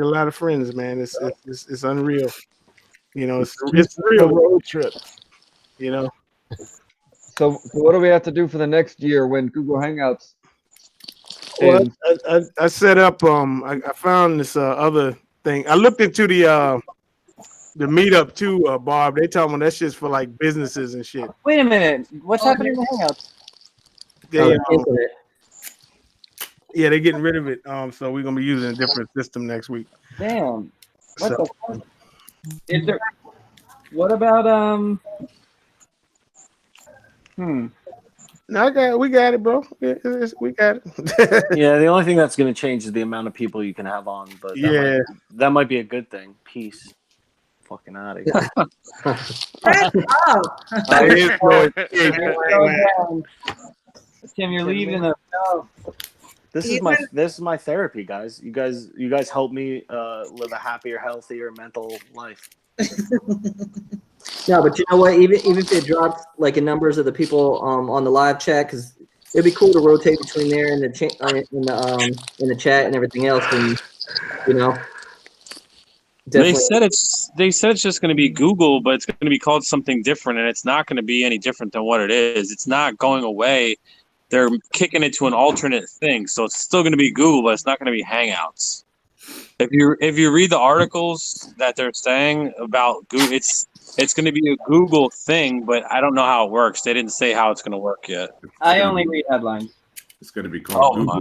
a lot of friends, man. It's unreal. You know, it's real road trip. You know. So what do we have to do for the next year when Google Hangouts? Well, I set up. I found this other thing. I looked into the meetup too, Barb. They tell me that's just for like businesses and shit. Wait a minute. What's happening in the Hangouts? Yeah, they're getting rid of it. So we're gonna be using a different system next week. Damn. What the fuck? Is there? What about No, we got it, bro. We got it. Yeah, the only thing that's going to change is the amount of people you can have on. But that might be a good thing. Peace. Fucking out of here. Tim, you're leaving the. This is my therapy, guys. You guys help me live a happier, healthier mental life. No, but you know what? Even if it drops like in numbers of the people on the live chat, because it'd be cool to rotate between there and the chat and everything else, and you know. Yeah, the only thing that's going to change is the amount of people you can have on. But that might be a good thing. Peace. Fucking out of here. Fucking out of here. Yeah. Definitely. They said it's just going to be Google, but it's going to be called something different, and it's not going to be any different than what it is. It's not going away. They're kicking it to an alternate thing, so it's still going to be Google, but it's not going to be Hangouts. If you read the articles that they're saying about Google, it's going to be a Google thing, but I don't know how it works. They didn't say how it's going to work yet. I only read headlines. It's going to be called Google.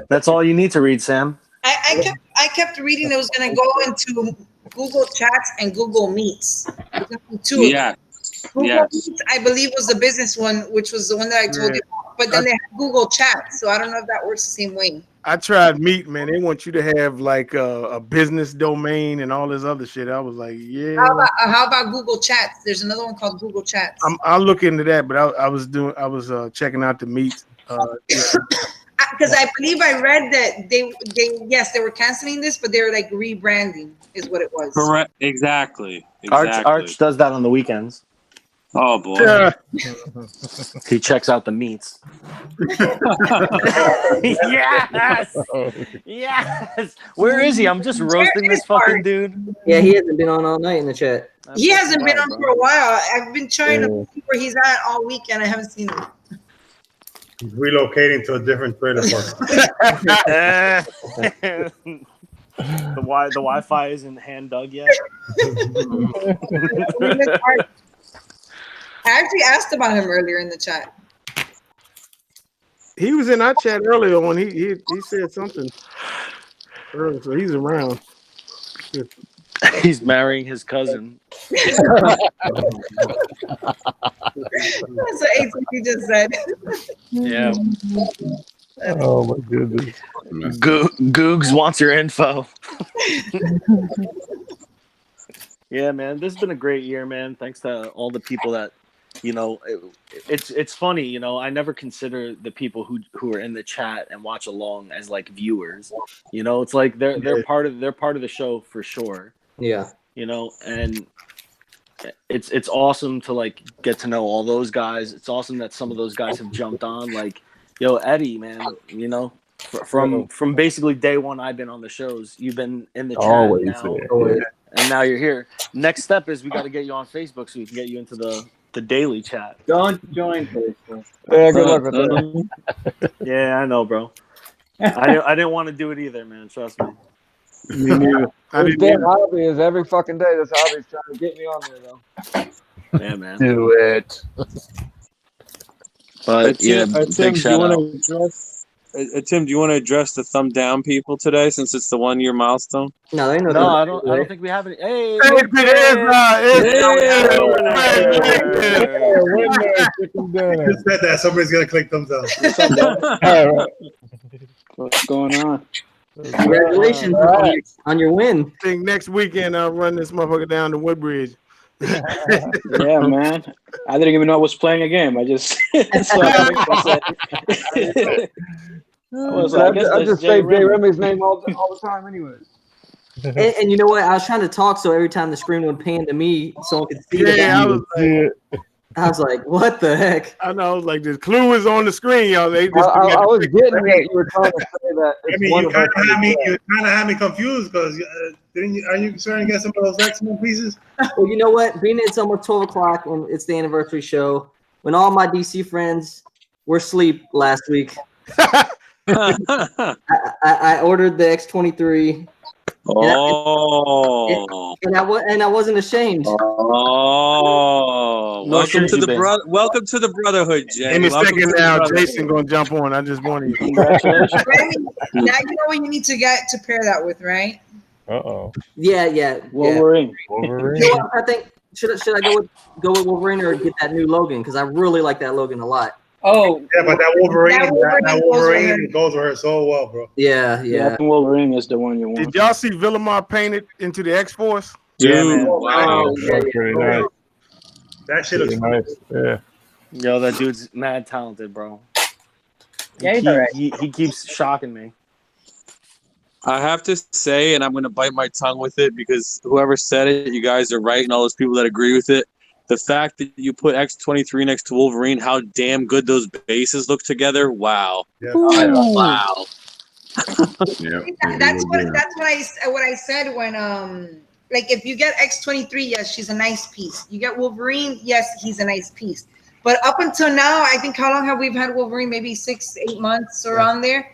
That's all you need to read, Sam. I kept reading it was going to go into Google Chats and Google Meets. Two. Yeah. Google Meets, I believe, was the business one, which was the one that I told you about. But then they have Google Chats, so I don't know if that works the same way. I tried Meet, man. They want you to have like a business domain and all this other shit. I was like, yeah. How about Google Chats? There's another one called Google Chats. I'll look into that, but I was checking out the Meet. Because I believe I read that they were canceling this, but they were like rebranding is what it was. Correct. Exactly. Arch does that on the weekends. Oh boy. He checks out the meats. Yes. Yes. Where is he? I'm just roasting this fucking dude. Yeah, he hasn't been on all night in the chat. He hasn't been on for a while. I've been trying to see where he's at all weekend. I haven't seen him. He's relocating to a different trailer park. The Wi-Fi isn't hand dug yet. I actually asked about him earlier in the chat. He was in our chat earlier when he said something earlier, so he's around. He's marrying his cousin. That's what ATP just said. Yeah. Oh my goodness. Googs wants your info. Yeah, man, this has been a great year, man. Thanks to all the people that, it's funny, I never consider the people who are in the chat and watch along as like viewers. It's like they're part of the show for sure. Yeah. And it's awesome to like get to know all those guys. It's awesome that some of those guys have jumped on. Like, Eddie, man, from basically day one I've been on the shows. You've been in the chat Always now, there. and now you're here. Next step is we got to get you on Facebook so we can get you into the daily chat. Don't join Facebook. Yeah, good luck with that. Yeah, I know, bro. I didn't want to do it either, man. Trust me. Me neither. This damn hobby is every fucking day. This hobby's trying to get me on there, though. Yeah, man. Do it. But Tim, big do you shout want out. to address? Tim, do you want to address the thumb down people today since it's the 1 year milestone? No, they know. No, I don't think we have any. Hey, Just said that somebody's gonna click thumbs up. What's going on? Congratulations on your win. I think next weekend I'll run this motherfucker down to Woodbridge. Yeah, man. I didn't even know I was playing a game. I just I just say Jay Remy's name all the time, anyways. And you know what? I was trying to talk, so every time the screen would pan to me, someone could see it. I was like, "What the heck?" I know. I was like, "The clue is on the screen, y'all." I was getting that you were trying to say that. I mean, you kind of had me confused because are you concerned to get some of those X-Men pieces? Well, you know what? Being it's almost 12 o'clock and it's the anniversary show, when all my DC friends were asleep last week, I ordered the X23. Oh, and I wasn't ashamed. Oh, welcome to the brotherhood, Jay. Any Welcome second to the now, brotherhood. Jason gonna jump on. I just wanted you. Remy, now you know what you need to get to pair that with, right? Yeah. Wolverine. You know what? I think should I go with Wolverine or get that new Logan? Because I really like that Logan a lot. Oh, yeah, but that Wolverine goes with her so well, bro. Yeah. Wolverine is the one you want. Did y'all see Villamar painted into the X-Force? Yeah, man. Wow. Pretty nice. That shit looks nice. Yeah. Yo, that dude's mad talented, bro. He keeps shocking me. I have to say, and I'm going to bite my tongue with it because whoever said it, you guys are right, and all those people that agree with it. The fact that you put X23 next to Wolverine, how damn good those bases look together. Wow. Yeah. Wow. That's what I said when like if you get X-23, yes, she's a nice piece. You get Wolverine, yes, he's a nice piece. But up until now, I think how long have we had Wolverine? Maybe 6-8 months around there.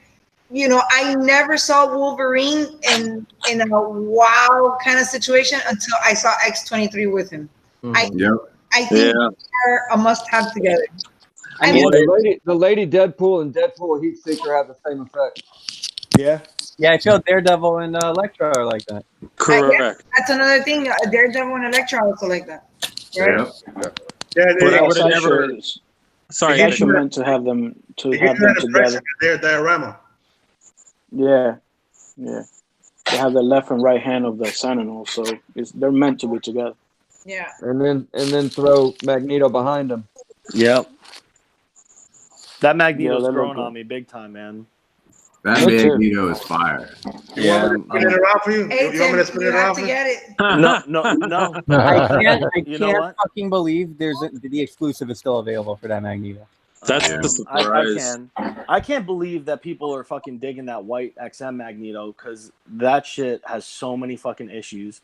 You know, I never saw Wolverine in a wow kind of situation until I saw X-23 with him. I think they're a must-have together. I mean, the lady Deadpool and Deadpool Heat Seeker have the same effect. Yeah. Yeah, I feel Daredevil and Elektra are like that. Correct. That's another thing. Daredevil and Elektra also like that. Right? But I would have Sideshow never. is- Sorry, Sideshow meant to have them together. Their diorama. Yeah. They have the left and right hand of the Sentinel, so they're meant to be together. Yeah. And then throw Magneto behind him. Yep. That Magneto's Yeah, they growing look on me big time, man. That Magneto is fire. Yeah. Spin it around for you? Hey, You want me to Tim, spin you it have around to for you? get it. No. I You know can't what? fucking believe the exclusive is still available for that Magneto. That's the surprise. I can't believe that people are fucking digging that white XM Magneto because that shit has so many fucking issues.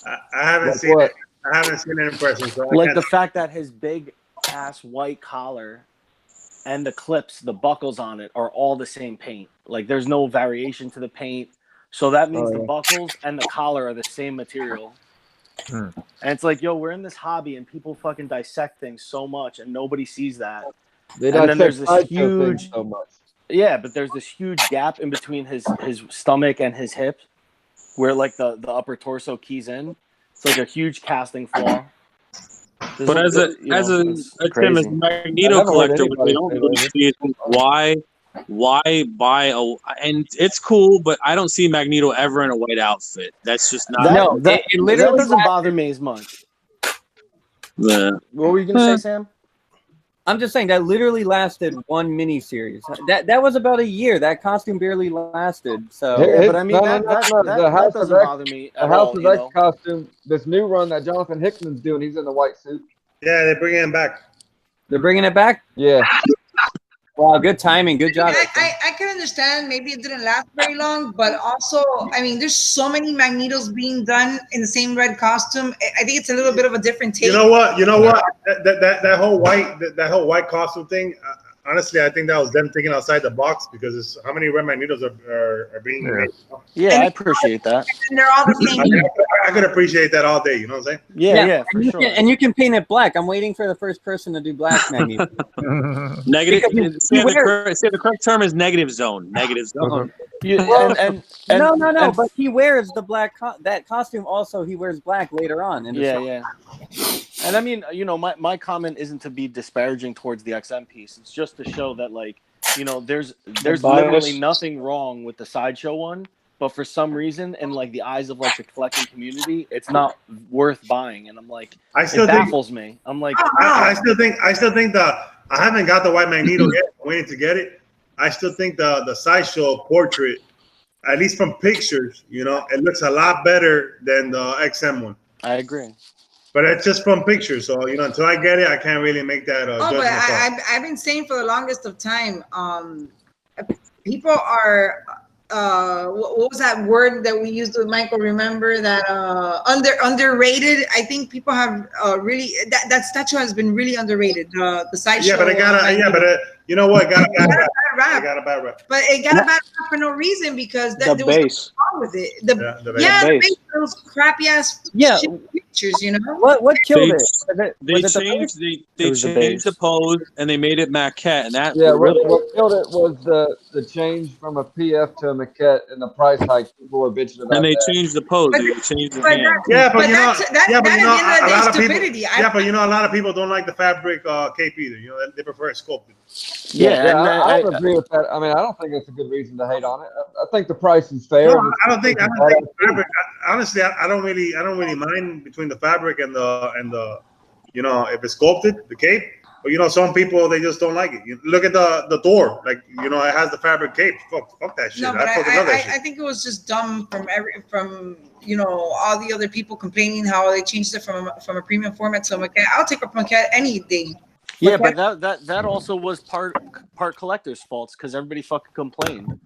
I haven't seen it. I haven't seen it in person. So Like the fact that his big ass white collar and the clips, the buckles on it, are all the same paint. Like there's no variation to the paint. So that means the buckles and the collar are the same material. And it's like, yo, we're in this hobby and people fucking dissect things so much and nobody sees that. They And then there's dissect this sideshow things huge so much. Yeah, but there's this huge gap in between his stomach and his hip where like the upper torso keys in. It's like a huge casting flaw. But as a Tim, as a Magneto collector, what they don't really see is why buy a, and it's cool, but I don't see Magneto ever in a white outfit. That's just not. That doesn't bother me as much. Yeah. What were you gonna say, Sam? I'm just saying that literally lasted one miniseries. That was about a year. That costume barely lasted. So Yeah, but I mean that the House doesn't of X, bother me the at House all. of You X know? costume, this new run that Jonathan Hickman's doing, he's in the white suit. Yeah, they're bringing him back. They're bringing it back. Yeah. Wow, good timing. Good job. I can understand maybe it didn't last very long, but also, I mean, there's so many Magnetos being done in the same red costume. I think it's a little bit of a different take. You know what? That whole white costume thing. Honestly, I think that was them thinking outside the box because it's how many red Magnetos are being made. Yeah, I appreciate that. And they're all the same. I could appreciate that all day. You know what I'm saying? Yeah, for and sure. And you can paint it black. I'm waiting for the first person to do black Magneto. Negative. Say the correct term is negative zone. Negative zone. No. But he wears the black. That costume also. He wears black later on. In the show. And I mean, you know, my comment isn't to be disparaging towards the XM piece. It's just to show that, like, you know, there's literally nothing wrong with the Sideshow one, but for some reason, in like the eyes of like the collecting community, it's not worth buying. And I'm like, it baffles me. I'm like, I still think that I haven't got the white Magneto yet. I'm waiting to get it. I still think the Sideshow portrait, at least from pictures, you know, it looks a lot better than the XM one. I agree. But it's just from pictures, so you know, until I get it, I can't really make that judgment. But I've been saying for the longest of time, people are what was that word that we used with Michael? Remember that underrated. I think people have really that statue has been really underrated. The Sideshow. Yeah, but you know what? It got a bad rap. It got a bad rap. But it got a bad rap for no reason because there was nothing wrong with it. The base. Those crappy ass pictures, you know. What killed it? They changed the pose and they made it maquette, and that what killed it was the change from a PF to a maquette and the price hike. People were bitching about. And they that. changed the pose. They changed the hand. But you know, a lot of people don't like the fabric cape either. You know, they prefer it sculpted. I don't agree with that. I mean, I don't think it's a good reason to hate on it. I think the price is fair. No, I don't think fabric. Honestly, I don't really mind between the fabric and the you know, if it's sculpted, the cape. But you know, some people they just don't like it. You look at the door, like, you know, it has the fabric cape. Fuck that shit. No, but I think it was just dumb from you know, all the other people complaining how they changed it from a premium format to a maquette. I'll take a maquette any day. Yeah, but that also was part collectors' faults because everybody fucking complained.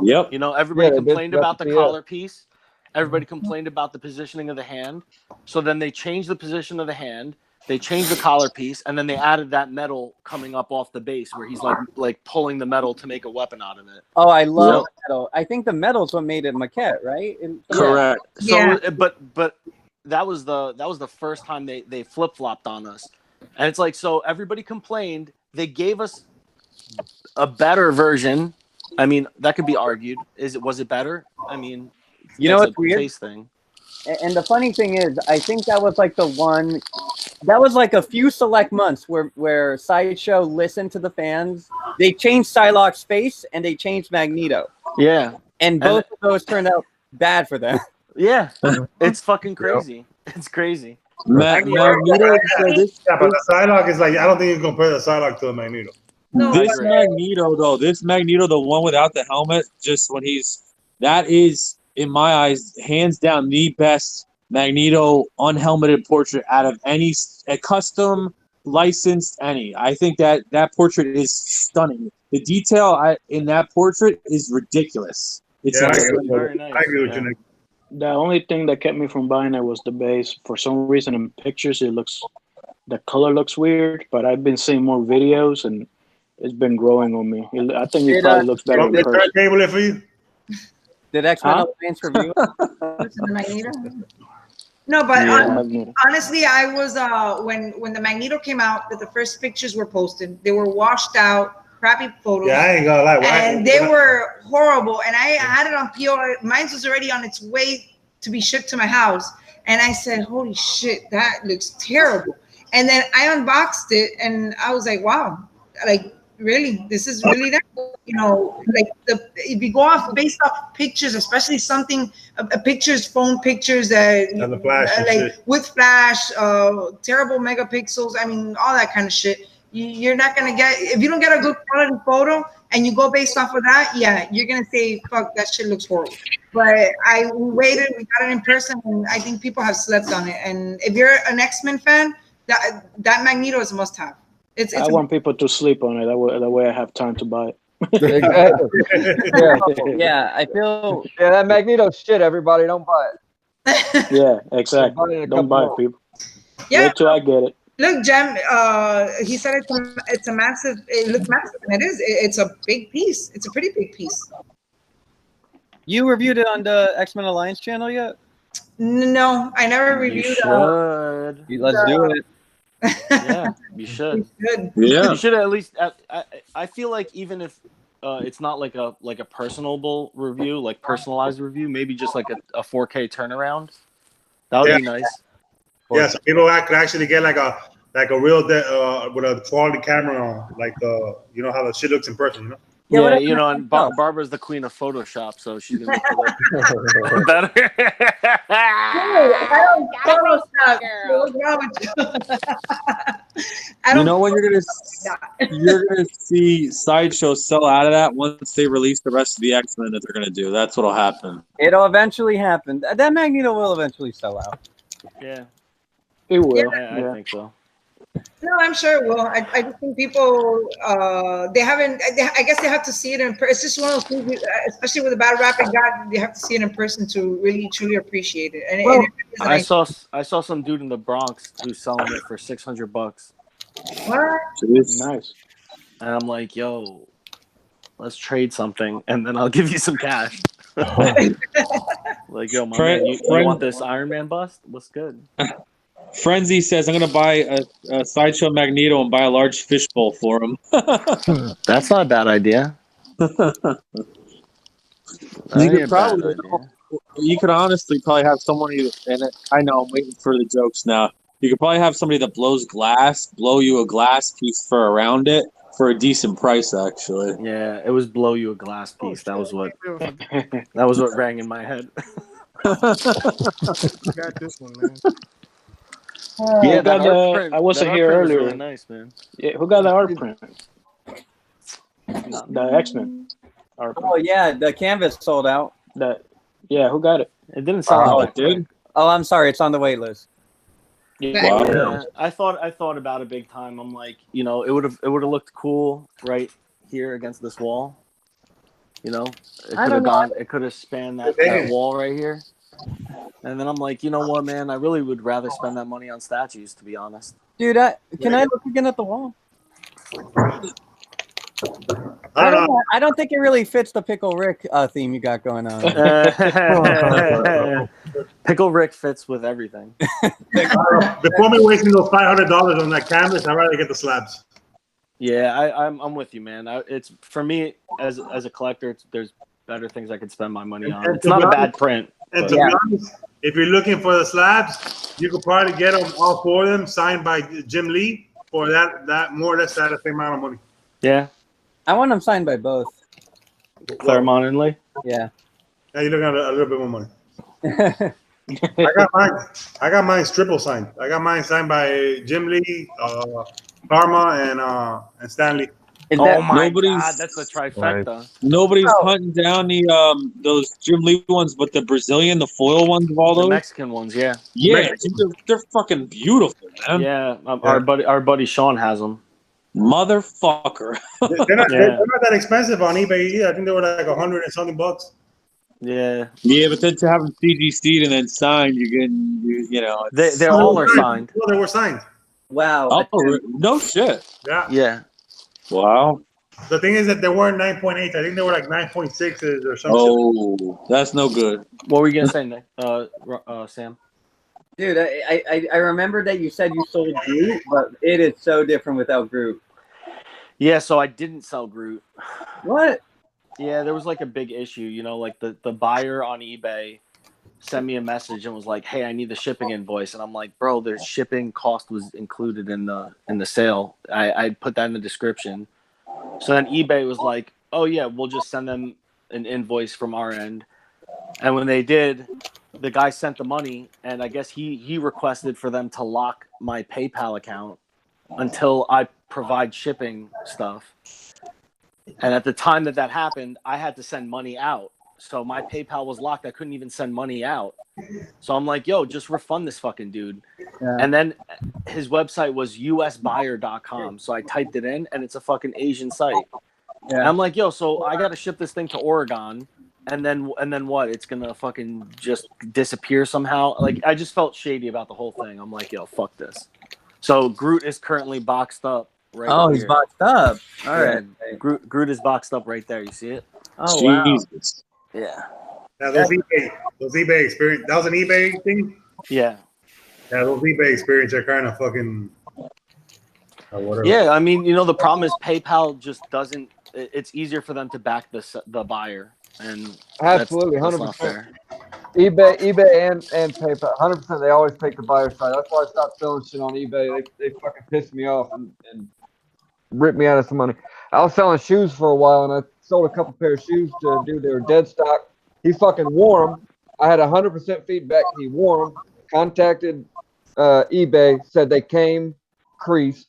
Yep. You know, everybody Yeah, they did complained about the yeah. collar piece. Everybody complained about the positioning of the hand. So then they changed the position of the hand. They changed the collar piece, and then they added that metal coming up off the base where he's like pulling the metal to make a weapon out of it. Oh, I love metal. I think the metal's what made it maquette, right? Correct. Yeah. So, but that was the first time they flip flopped on us, and it's like, so everybody complained. They gave us a better version. I mean, that could be argued. Was it better? I mean, You know that's what's a weird? taste thing. And the funny thing is, I think that was like the one. That was like a few select months where Sideshow listened to the fans. They changed Psylocke's face and they changed Magneto. Yeah. And both of those turned out bad for them. Yeah, it's fucking crazy. It's crazy. Magneto. Yeah, but the Psylocke is like, I don't think you can compare the Psylocke to a Magneto. This Magneto, though, the one without the helmet, just when that is, in my eyes, hands down the best Magneto unhelmeted portrait out of any a custom licensed any. I think that portrait is stunning. The detail in that portrait is ridiculous. It's very nice. I agree with you, Nick. The only thing that kept me from buying it was the base. For some reason, in pictures, the color looks weird, but I've been seeing more videos and it's been growing on me. I think it probably looks better in person. Cable it for you? Did X-Men Alliance review No, but Magneto. honestly, I was when the Magneto came out, that the first pictures were posted. They were washed out, crappy photos. Yeah, I ain't gonna lie. And they were horrible. And I had it on PO. Mine was already on its way to be shipped to my house. And I said, "Holy shit, that looks terrible." And then I unboxed it, and I was like, "Wow, like really, this is really that." You know, like if you go off based off pictures, especially something pictures, phone pictures that And the flash and like shit. with flash, terrible megapixels. I mean, all that kind of shit. You're not gonna get, if you don't get a good quality photo and you go based off of that. Yeah, you're gonna say, "Fuck, that shit looks horrible." But we waited, we got it in person, and I think people have slept on it. And if you're an X-Men fan, that Magneto is a must-have. I want people to sleep on it. That way I have time to buy it. Exactly. Yeah, I feel. Yeah, that Magneto shit. Everybody, don't buy it. Yeah, exactly. Don't buy it, people. Yeah. Wait till I get it. Look, Jem, he said it's a massive. It looks massive, and it is. It's a big piece. It's a pretty big piece. You reviewed it on the X-Men Alliance channel yet? No, I never reviewed. Let's do it. Yeah, you should. Yeah. You should at least. I feel like even if it's not like a personable review, like personalized review, maybe just like a 4K turnaround. That would be nice. Yes, people could actually get like a real with a quality camera, like you know how the shit looks in person, you know. Yeah, you know, and Barbara's the queen of Photoshop, so she's gonna make it look better. I don't Photoshop. What's wrong with you? You know what you're gonna see Sideshow sell out of that once they release the rest of the X-Men that they're gonna do. That's what'll happen. It'll eventually happen. That Magneto will eventually sell out. Yeah, it will. I think so. No, I'm sure it will. I just think people, they haven't. I guess they have to see it in person. It's just one of those things, especially with the bad rap it got. They have to see it in person to really truly appreciate it. And I saw some dude in the Bronx who's selling it for $600. What? Nice. And I'm like, yo, let's trade something, and then I'll give you some cash. Like, yo, my man, you want this Iron Man bust? What's good? Frenzy says, "I'm gonna buy a Sideshow Magneto and buy a large fishbowl for him." That's not a bad idea. You could honestly probably have somebody, and I know I'm waiting for the jokes now. You could probably have somebody that blow you a glass piece for around it for a decent price, actually. Yeah, it was blow you a glass piece. That was what rang in my head. Got this one, man. Yeah, Who got I wasn't here earlier. Really nice, man. Yeah, who got the art print? The X-Men art print. Oh yeah, the canvas sold out. Yeah, who got it? It didn't sell out. It did. Oh, I'm sorry, it's on the wait list. Yeah, I thought about it big time. I'm like, you know, it would have looked cool right here against this wall. You know, it I could don't have know. gone. It could have spanned that wall right here. And then I'm like, you know what, man? I really would rather spend that money on statues, to be honest. Dude, can I look again at the wall? I don't think it really fits the Pickle Rick theme you got going on. Pickle Rick fits with everything. Before me wasting those $500 on that canvas, I'd rather get the slabs. Yeah, I'm with you, man. It's for me as a collector. There's better things I could spend my money on. It's not a bad print. And to be honest, if you're looking for the slabs, you could probably get them all 4 of them signed by Jim Lee for that more or less that same amount of money. Yeah, I want them signed by both. Claremont and Lee. Yeah. Now you're looking at a little bit more money. I got mine triple signed. I got mine signed by Jim Lee, Karma, and Stanley. Oh my God, that's a trifecta. Nobody's hunting down the those Jim Lee ones, but the Brazilian, the foil ones of all The those Mexican ones, yeah. Yeah, they're fucking beautiful, man. Yeah, our buddy Sean has them. Motherfucker. They're not that expensive on eBay either. I think they were like $100 and something bucks. Yeah. Yeah, but then to have them CGC'd and then signed, you know. They all are signed. Well, they were signed. Wow. Oh, no shit. Yeah. Yeah. Wow. The thing is that they weren't 9.8. I think they were like 9.6s or something. Oh, that's no good. What were you gonna say, Nick? Sam? Dude, I remember that you said you sold Groot, but it is so different without Groot. Yeah, so I didn't sell Groot. What? Yeah, there was like a big issue. You know, like the buyer on eBay sent me a message and was like, "Hey, I need the shipping invoice," and I'm like, "Bro, the shipping cost was included in the sale. I put that in the description." So then eBay was like, "Oh yeah, we'll just send them an invoice from our end." And when they did, the guy sent the money, and I guess he requested for them to lock my PayPal account until I provide shipping stuff. And at the time that happened, I had to send money out. So my PayPal was locked. I couldn't even send money out. So I'm like, yo, just refund this fucking dude. Yeah. And then his website was usbuyer.com. So I typed it in, and it's a fucking Asian site. Yeah. And I'm like, yo, so I got to ship this thing to Oregon. And then what? It's going to fucking just disappear somehow? Like, I just felt shady about the whole thing. I'm like, yo, fuck this. So Groot is currently boxed up. Right he's here. boxed up. All right. Groot is boxed up right there. You see it? Oh, wow. Jesus. Yeah. Now those eBay experience. That was an eBay thing. Yeah. Yeah, those eBay experience are kind of fucking. Whatever. Yeah, I mean, you know, the problem is PayPal just doesn't. It's easier for them to back the buyer, and absolutely, that's 100%. not fair. eBay and PayPal, 100%. They always take the buyer side. That's why I stopped selling shit on eBay. They fucking pissed me off and ripped me out of some money. I was selling shoes for a while, and I sold a couple pair of shoes to a dude. They were dead stock. He fucking wore them. I had 100% feedback. He wore them. Contacted eBay, said they came creased,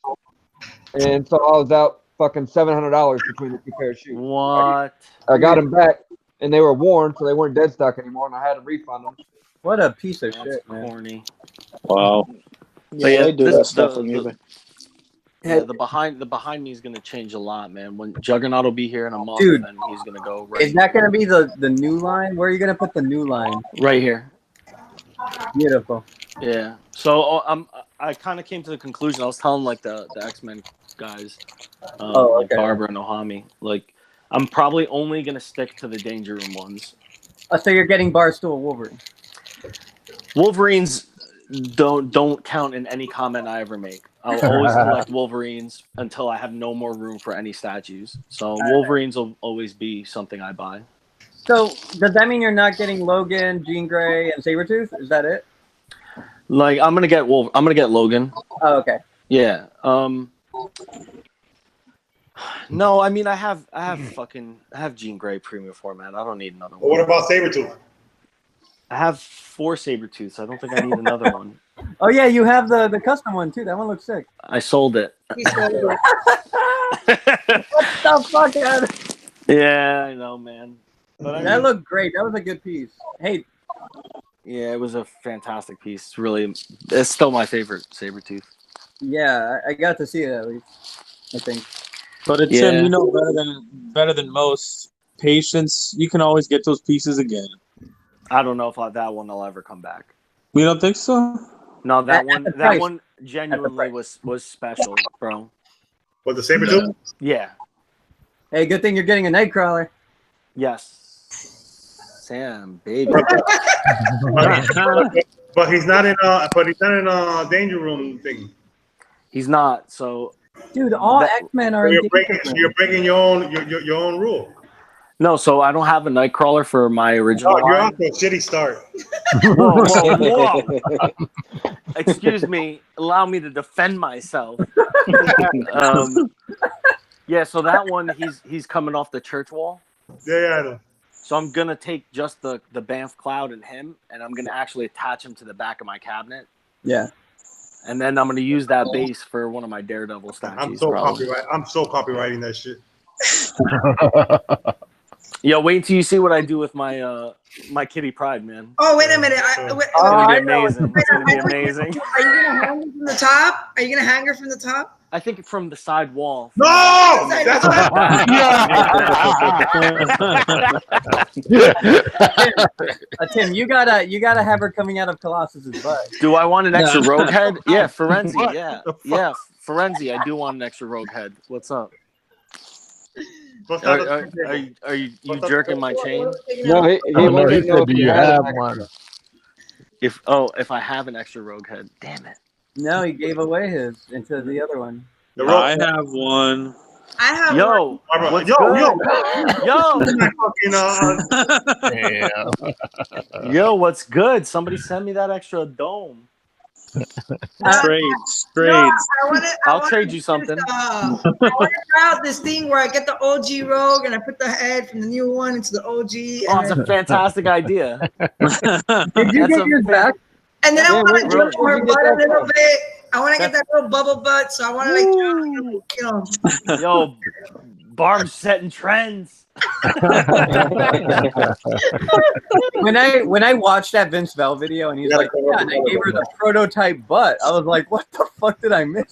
and so I was out fucking $700 between the two pair of shoes. What? I got them back, and they were worn, so they weren't dead stock anymore, and I had to refund them. What a piece of That's shit, man. corny. Wow. Yeah, they do that stuff on eBay. Yeah, the behind me is gonna change a lot, man. When Juggernaut will be here in a month, Dude, and he's gonna go right. Is that gonna be the new line? Where are you gonna put the new line? Right here. Beautiful. Yeah. So I kind of came to the conclusion. I was telling like the X-Men guys, like Barbara and Ohami, like I'm probably only gonna stick to the Danger Room ones. So you're getting Barstool Wolverine. Wolverines don't count in any comment I ever make. I'll always collect Wolverines until I have no more room for any statues. So Wolverines will always be something I buy. So does that mean you're not getting Logan, Jean Grey, and Sabretooth? Is that it? Like I'm gonna get Logan. Oh, okay. Yeah. No, I mean I have Jean Grey premium format. I don't need another one. What about Sabretooth? I have 4 Sabretooths. I don't think I need another one. Oh yeah, you have the custom one too. That one looks sick. I sold it. He sold it. What the fuck? Man? Yeah, I know, man. But That looked great. That was a good piece. Hey. Yeah, it was a fantastic piece. It's still my favorite Sabretooth. Yeah, I got to see it at least, I think. But Tim, you know better than most patience, you can always get those pieces again. I don't know if that one will ever come back. You don't think so? No, At that the one price. genuinely was special, bro. What, the saber tooth? Yeah. Hey, good thing you're getting a Nightcrawler. Yes. Sam, baby. But he's not in danger room thing. He's not. So, dude, all X-Men are So in you're breaking your own rule. No, so I don't have a Nightcrawler for my original. Oh, you're line. off to a shitty start. Whoa. Excuse me. Allow me to defend myself. Yeah, so that one, he's coming off the church wall. Yeah, I know. So I'm gonna take just the Banff Cloud and him, and I'm gonna actually attach him to the back of my cabinet. Yeah. And then I'm gonna use that base for one of my Daredevil statues. I'm so copywriting that shit. Yo, wait until you see what I do with my my Kitty Pride, man. Oh, wait a minute. It's gonna be amazing. It's gonna be amazing. Are you gonna hang her from the top? Are you gonna hang her from the top? I think from the side wall. No, that's Tim, you gotta have her coming out of Colossus's butt. Do I want an extra rogue head? Yeah, Ferenzi. Yeah, Ferenzi. I do want an extra rogue head. What's up? Are you jerking my chain? No, he said, do you have one? If I have an extra rogue head, damn it. No, he gave away his into the other one. I have one. I have Yo, one. what's yo, good? Yo, what's good? Somebody send me that extra dome. I'll trade you something. I want to try out this thing where I get the OG rogue and I put the head from the new one into the OG. Oh, it's a fantastic idea. Did you get yours back? And then I want to jump her butt a little bit. I want to get that little bubble butt, so I want to like, Yo, Barb's setting trends. when I watched that Vince Vell video and he's like, yeah, and I gave her the prototype butt. I was like, what the fuck did I miss?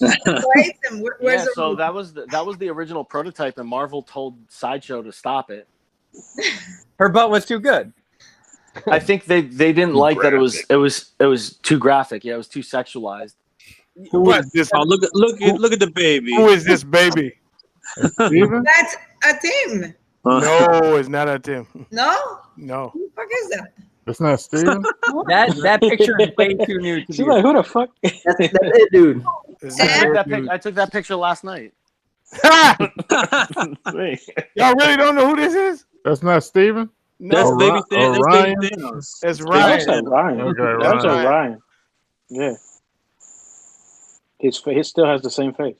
Yeah, so that was the original prototype, and Marvel told Sideshow to stop it. Her butt was too good. I think they didn't like that it was too graphic. Yeah, it was too sexualized. Who is this? Oh, look at the baby. Who is this baby? That's a Tim. No, it's not a Tim. No? No. Who the fuck is that? It's not Steven? that picture is way too new to She's like, who the fuck? That's it, dude. I took that picture last night. Y'all really don't know who this is? That's not Steven? That's baby Ryan. Thanos. That's It Ryan. looks like Ryan. Okay, That's Ryan. Ryan. Yeah. He still has the same face.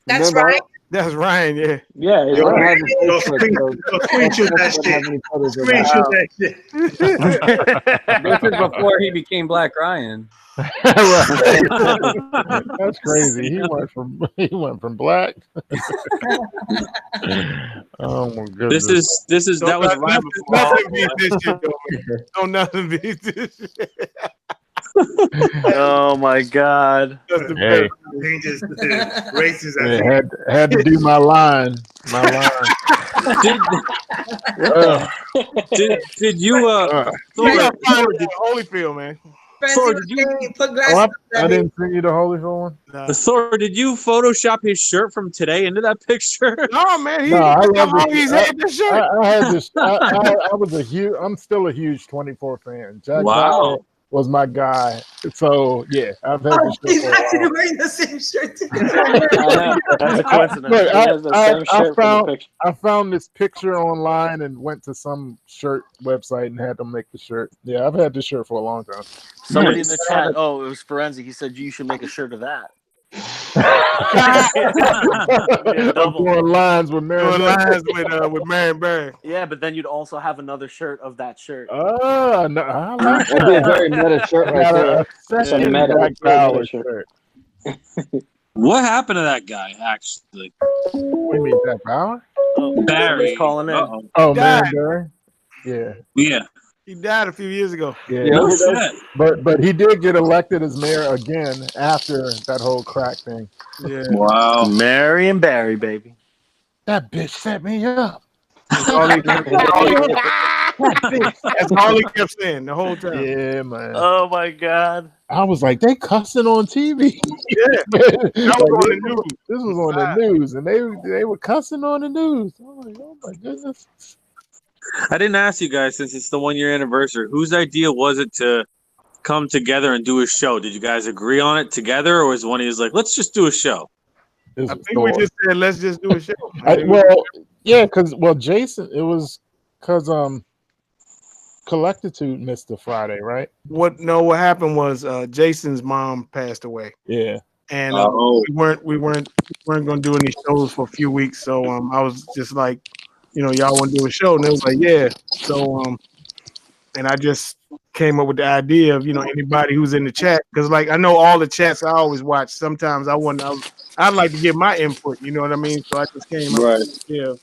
That's right. That's Ryan, yeah. Yeah, it's Yo, Ryan. screenshot that shit. Screenshot that shit. This is before he became Black Ryan. That's crazy. He went from black. Oh my goodness. This is that was right before. Nothing beats this shit, though, man. No, nothing beats this shit. Oh my god. Hey. Changes racist. Yeah, had to do my line. Did you You gotta find it, Holyfield, man. Thor, did you put glasses I didn't send you the Holyfield one. Thor, did you Photoshop his shirt from today into that picture? No, man. I love He's this. had this shirt. I had this. I was I'm still a huge 24 fan. Jack Bauer was my guy. So yeah, I've had this shirt He's for a while. actually wearing the same shirt too. That's a coincidence. Look, He has the same shirt from the picture. I found this picture online and went to some shirt website and had them make the shirt. Yeah, I've had this shirt for a long time. Somebody in the chat, it was Forensic. He said you should make a shirt of that. I'm doing lines with Mary. With Marion Barry. Yeah, but then you'd also have another shirt of that shirt. Oh, no, I like That'd be a very meta shirt right there. Second meta- Jack Bauer shirt. What happened to that guy? Actually, What do you mean, Jack Bauer? Barry Somebody's calling in. Uh-oh. Oh, man, Died. Barry. Yeah. Yeah. He died a few years ago. Yeah, No shit. but he did get elected as mayor again after that whole crack thing. Yeah. Wow. Mary and Barry, baby. That bitch set me up. That's all he kept saying the whole time. Yeah, man. Oh my god. I was like, they cussing on TV. Yeah, that was on the news. This was on the news, and they were cussing on the news. I'm like, oh my goodness. I didn't ask you guys since it's the 1 year anniversary. Whose idea was it to come together and do a show? Did you guys agree on it together, or was one of you like, let's just do a show? I think we just said let's just do a show. Jason, it was because Collectitude missed the Friday, right? What happened was Jason's mom passed away. Yeah. And we weren't gonna do any shows for a few weeks. So I was just like, y'all want to do a show? And they was like, yeah. So and I just came up with the idea of anybody who's in the chat, because like I know all the chats I always watch. Sometimes I'd like to give my input. You know what I mean? So I just came up with the idea of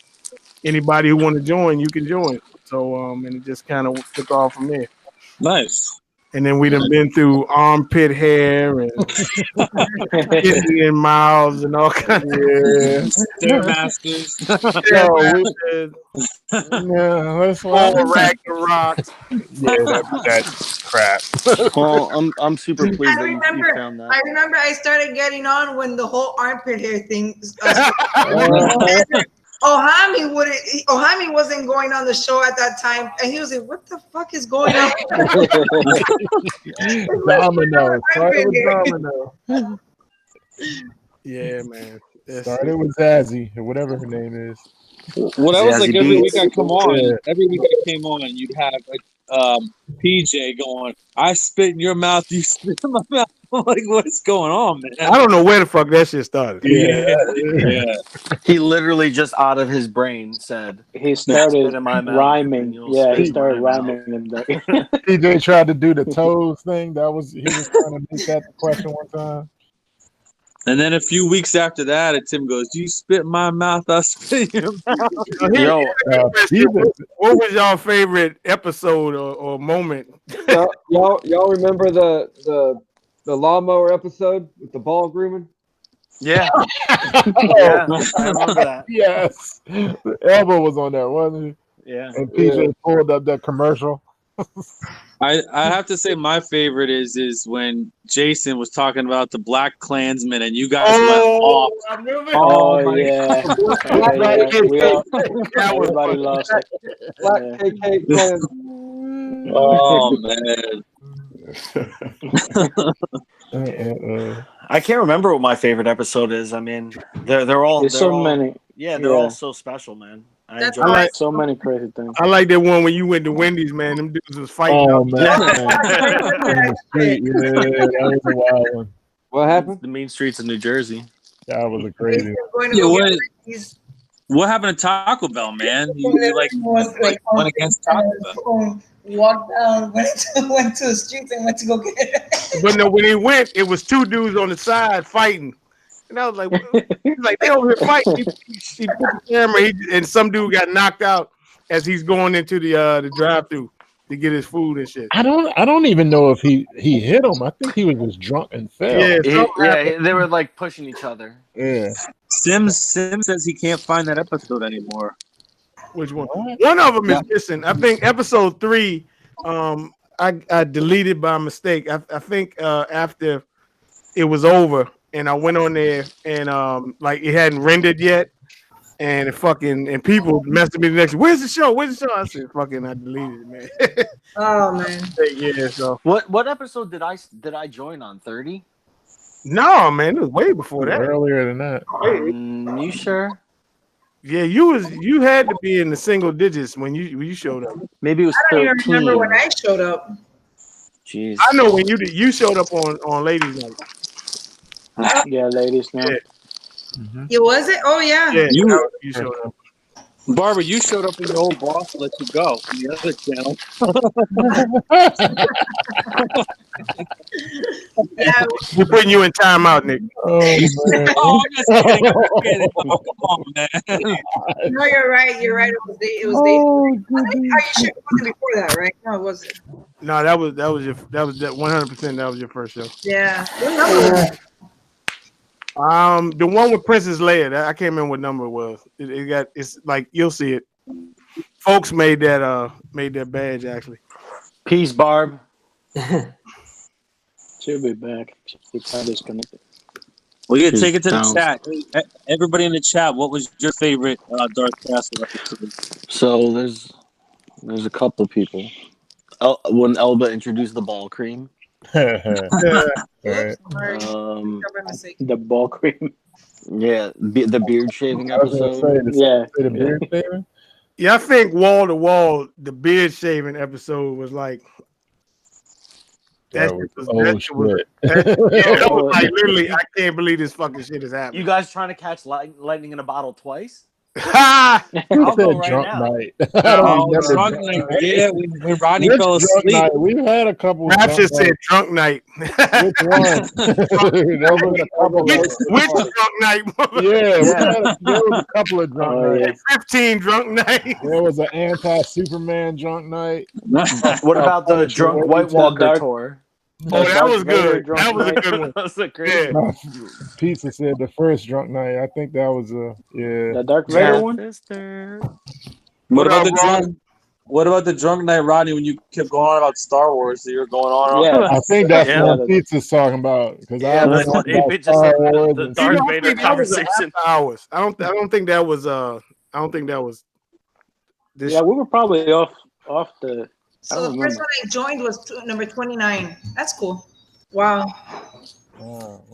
anybody who want to join, you can join. So and it just kind of took off from there. Nice. And then we done been through armpit hair and kidney and mouths and all kinds of Stairmasters. That's Ragnarok. That's crap. Well, I'm super pleased that you found that. I remember I started getting on when the whole armpit hair thing. Ohami wasn't going on the show at that time, and he was like, "What the fuck is going on?" Domino. Started with Domino. Yeah, man. Started with Zazzy or whatever her name is. Well, that was like every week I come on. Yeah. Every week I came on, you'd have PJ going, "I spit in your mouth, you spit in my mouth." I'm like, what's going on, man? I don't know where the fuck that shit started. Yeah. He literally just out of his brain said he started in my mouth, rhyming. Yeah, he started rhyming. PJ tried to do the toes thing. He was trying to make that the question one time. And then a few weeks after that, Tim goes, "Do you spit in my mouth? I spit in your mouth." What was y'all favorite episode or moment? Y'all remember the lawnmower episode with the ball grooming? Yeah. Yeah, I remember that. Yes. Elbow was on there, wasn't he? Yeah. And PJ pulled up that commercial. I have to say my favorite is when Jason was talking about the Black Klansmen and you guys went off. Yeah. Everybody lost it. Black KK Klan. Oh man. I can't remember what my favorite episode is. I mean, they're all There's so many. Yeah, they're all so special, man. I enjoy like so many crazy things. I like that one when you went to Wendy's, man. Them dudes was fighting. Oh man. That was a wild one. What happened? The mean streets of New Jersey. That was a crazy. What happened to Taco Bell, man? You went against Taco Bell. Walked down, went to the streets and went to go get it. But no, when he went, it was two dudes on the side fighting. And I was like, he's like, they over here fighting. He put the camera, and some dude got knocked out as he's going into the drive-thru to get his food and shit. I don't even know if he hit him. I think he was just drunk and fell. Yeah, they were like pushing each other. Yeah. Sims says he can't find that episode anymore. Which one? One of them is missing. I think episode 3. I deleted by mistake. I think after it was over, and I went on there and like it hadn't rendered yet, and and people messaged me the next. Where's the show? I said, fucking, I deleted it, man. Oh man. Yeah. So what episode did I join on? 30? No, man, it was way before that. Earlier than that. You sure? Yeah, you had to be in the single digits when you showed up. Maybe it was I don't 13. even remember when I showed up. Jeez. I know when you showed up on Ladies Night. Yeah, Ladies Night. It was it? Oh yeah. Yeah, you showed up. Barbara, you showed up when your old boss let you go from the other channel. Yeah. We're putting you in timeout, Nick. Oh, man. Oh, I'm just kidding. Oh, come on, man. No, you're right. You're right. It was dating. Are you sure it wasn't before that, right? No, it wasn't. No, that was 100%. That was your first show. Yeah. What number? The one with Princess Leia. I can't remember what number it was. It's like you'll see it. Folks made that badge actually. Peace, Barb. She'll be back. She got disconnected. We can She's take it to the bounced. chat. Hey, everybody in the chat, what was your favorite Dark Castle episode? So there's a couple people. When Elba introduced the ball cream. Right. The ball cream. Yeah, the beard shaving I was episode. gonna say the beard shaving. Yeah, I think wall to wall, the beard shaving episode was like That was shit. that was like literally. I can't believe this fucking shit is happening. You guys trying to catch lightning in a bottle twice? Ha! I'll go right drunk now. night. I don't remember drunk night. Yeah, when Rodney Which fell drunk asleep. night? We've had a couple. Rapture drunk said nights. drunk night. Which one? There was a couple which drunk night? there was a couple of drunk nights. 15 drunk nights. There was an anti-Superman drunk night. What about the drunk White Walker tour? Oh, that was good. That was a good one. That was a crazy. No, Pizza said the first drunk night. I think that was the Dark Vader one. What about the drunk? What about the drunk night, Rodney? When you kept going on about Star Wars, so you're going on. Yeah, I think that's what Pizza's talking about because I went on about Star Wars the and Darth stuff. Vader conversation. Hours. I don't think that was. I don't think that was. This Yeah, we were probably off the. I So don't the remember. first one I joined was number 29. That's cool. Wow.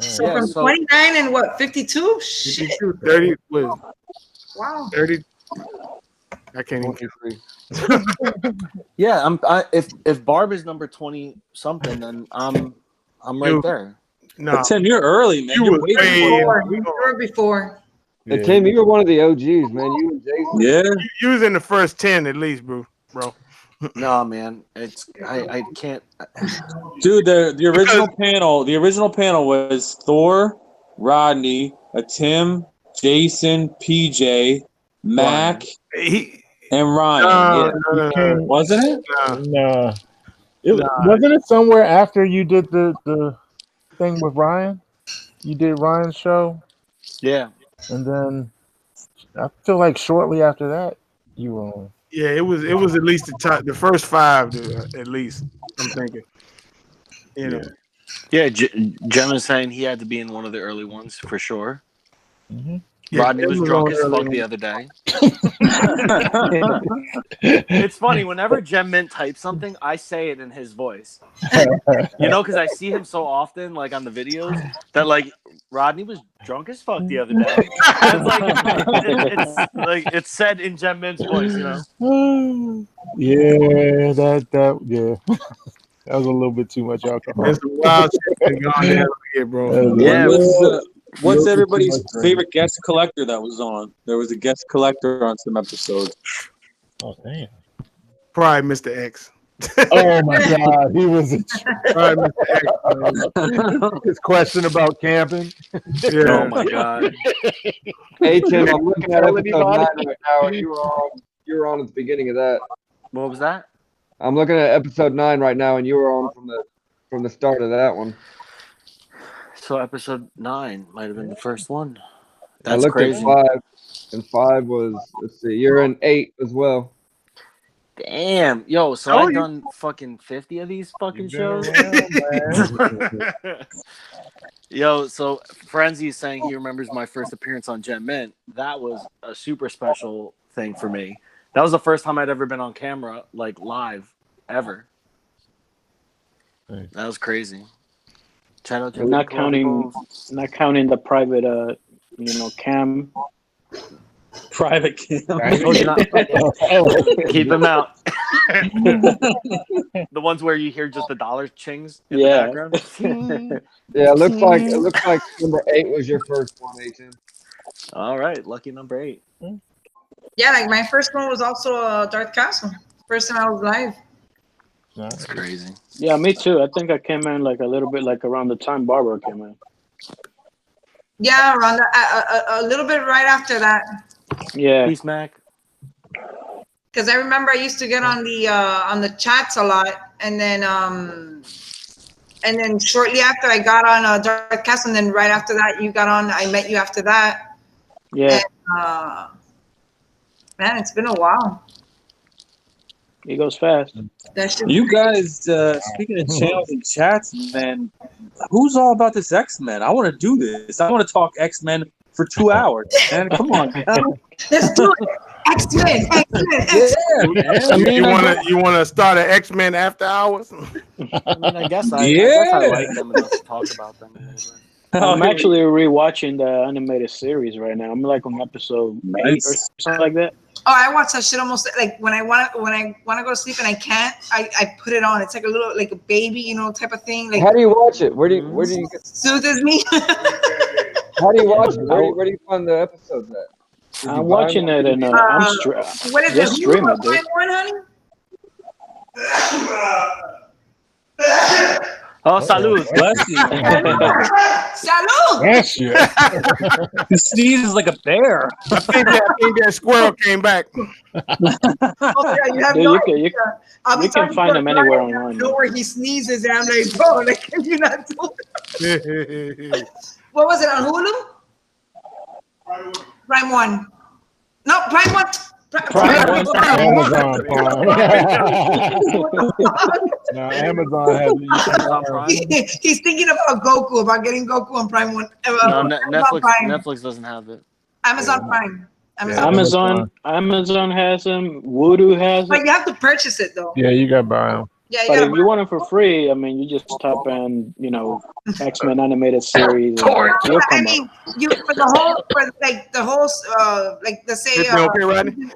So Yeah, from so- 29 and what, 52? Shit. 30 was Wow. 30. I can't even. Yeah, if Barb is number 20 something, then I'm right You- there. No, Tim, you're early, man. You You're was way way before. You were before. Hey, Tim, you were one of the OGs, man. You and Jason. Yeah. You was in the first 10 at least, bro. No, man, it's I can't. Dude, the original panel was Thor, Rodney, Tim, Jason, PJ, Mac, and Ryan. No. Wasn't it? No. Wasn't it somewhere after you did the thing with Ryan? You did Ryan's show, Yeah. and then I feel like shortly after that you were on. Yeah, it was at least the first 5 at least. I'm thinking. You know. Yeah, Gemma's saying he had to be in one of the early ones for sure. Mm-hmm. Yeah, Rodney was Tim was drunk on as early fuck on. the other day. It's funny, whenever Gem Mint types something, I say it in his voice. You know, because I see him so often, like on the videos, that like Rodney was drunk as fuck the other day. It's said in Gem Mint's voice, you know. Yeah, that that was a little bit too much alcohol. There's some wild shit been going down here, bro. Yeah, What's everybody's favorite guest collector that was on? There was a guest collector on some episodes. Oh damn! Probably Mr. X. Oh my God, he was Probably Mr. X. his question about camping. Yeah. Oh my god. Hey Tim, I'm looking at Tell episode 9 anybody? right now, and you were on at the beginning of that. What was that? I'm looking at episode 9 right now, and you were on from the start of that one. So episode 9 might have been the first one. I That's looked crazy. at 5, and 5 was, let's see, you're in 8 as well. Damn, yo, so Oh, I've you- done fucking 50 of these fucking shows. Yo, so Frenzy is saying he remembers my first appearance on Gem Mint. That was a super special thing for me. That was the first time I'd ever been on camera, like live, ever. That was crazy. Shout out to Not counting the private, cam. Private cam. Oh, you're not- keep them out. The ones where you hear just the dollar chings in the background. Yeah, it looks like number 8 was your first one, Tim. All right, lucky number 8. Yeah, like my first one was also Darth Castle. First time I was live. That's crazy. Yeah, me too. I think I came in like a little bit like around the time Barbara came in. Yeah, around a little bit right after that. Yeah. Peace, Mac. Because I remember I used to get on the chats a lot, and then shortly after I got on Darth Castle, and then right after that you got on. I met you after that. Yeah. Man, it's been a while. He goes fast. You guys, speaking of channels and chats, man, who's all about this X-Men? I want to do this. I want to talk X-Men for 2 hours, man. Come on, now. Let's do it. X-Men, X-Men. You wanna start an X-Men after hours? I mean, I guess I like them enough to talk about them a little bit. I'm actually rewatching the animated series right now. I'm like on episode 8 or something like that. Oh, I watch that shit almost like when I want to go to sleep and I can't. I put it on. It's like a little like a baby, type of thing. Like how do you watch it? Where do you get? soothes me? How do you watch it? Where do you find the episodes at? I'm watching it and I'm what is just it? streaming, Hulu, dude. Prime One, honey? Oh, salud. Bless you. Salud. Bless you. He sneezes like a bear. I think that squirrel came back. Oh, yeah, you have Dude, no you idea. I'll be you can talking find to a them anywhere guy and I online. know where he sneezes, and I'm like, bro, like, can you not do it? What was it on Hulu? Prime One. No, Prime One. Amazon No, Amazon has He's thinking about Goku, about getting Goku on Prime One. No, Amazon Prime. Netflix doesn't have it. Amazon Prime. Amazon has them. Voodoo has it. But you have to purchase it though. Yeah, you got to buy them. Yeah, you But gotta if you want it for free, I mean, you just type in, X-Men animated series. And I you'll come up. mean, you for the whole like let's say okay, Rodney?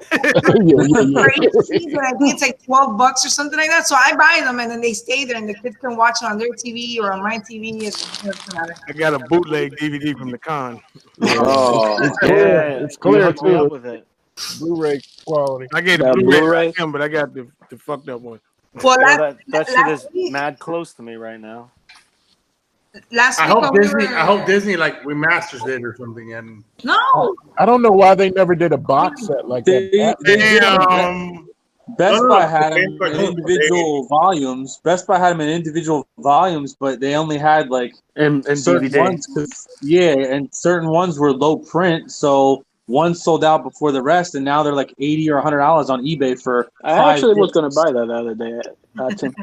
for each season, I think it's like $12 or something like that. So I buy them and then they stay there, and the kids can watch it on their TV or on my TV. It doesn't matter. I got a bootleg DVD from the con. Oh, It's clear hooked me too. up with it. Blu-ray quality. I gave the Blu-ray to him, but I got the fucked up one. Well, that shit is mad close to me right now. Last I week hope when we Disney. were- I hope Disney like remasters it or something. And No. I don't know why they never did a box set like that. Best No, Buy had them they- in individual volumes. Best Buy had them in individual volumes, but they only had like and certain DVD. ones. And certain ones were low print, so one sold out before the rest, and now they're like $80 or $100 on eBay for. I actually was going to buy that the other day. Tim.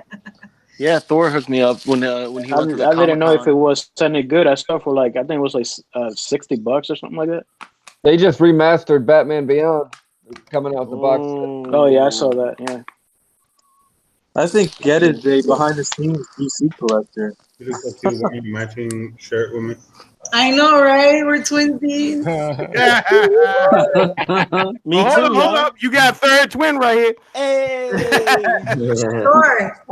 Yeah, Thor hooked me up when he went to the I didn't know if Comic-Con. it was any good. I saw for like, I think it was like $60 or something like that. They just remastered Batman Beyond. It's coming out the box set. Oh yeah, I saw that. Yeah. I think Get is a behind the scenes DC collector. you just have to wear a matching shirt with me. I know, right? We're twinsies. Me Hold too. up. You got a third twin right here. Hey.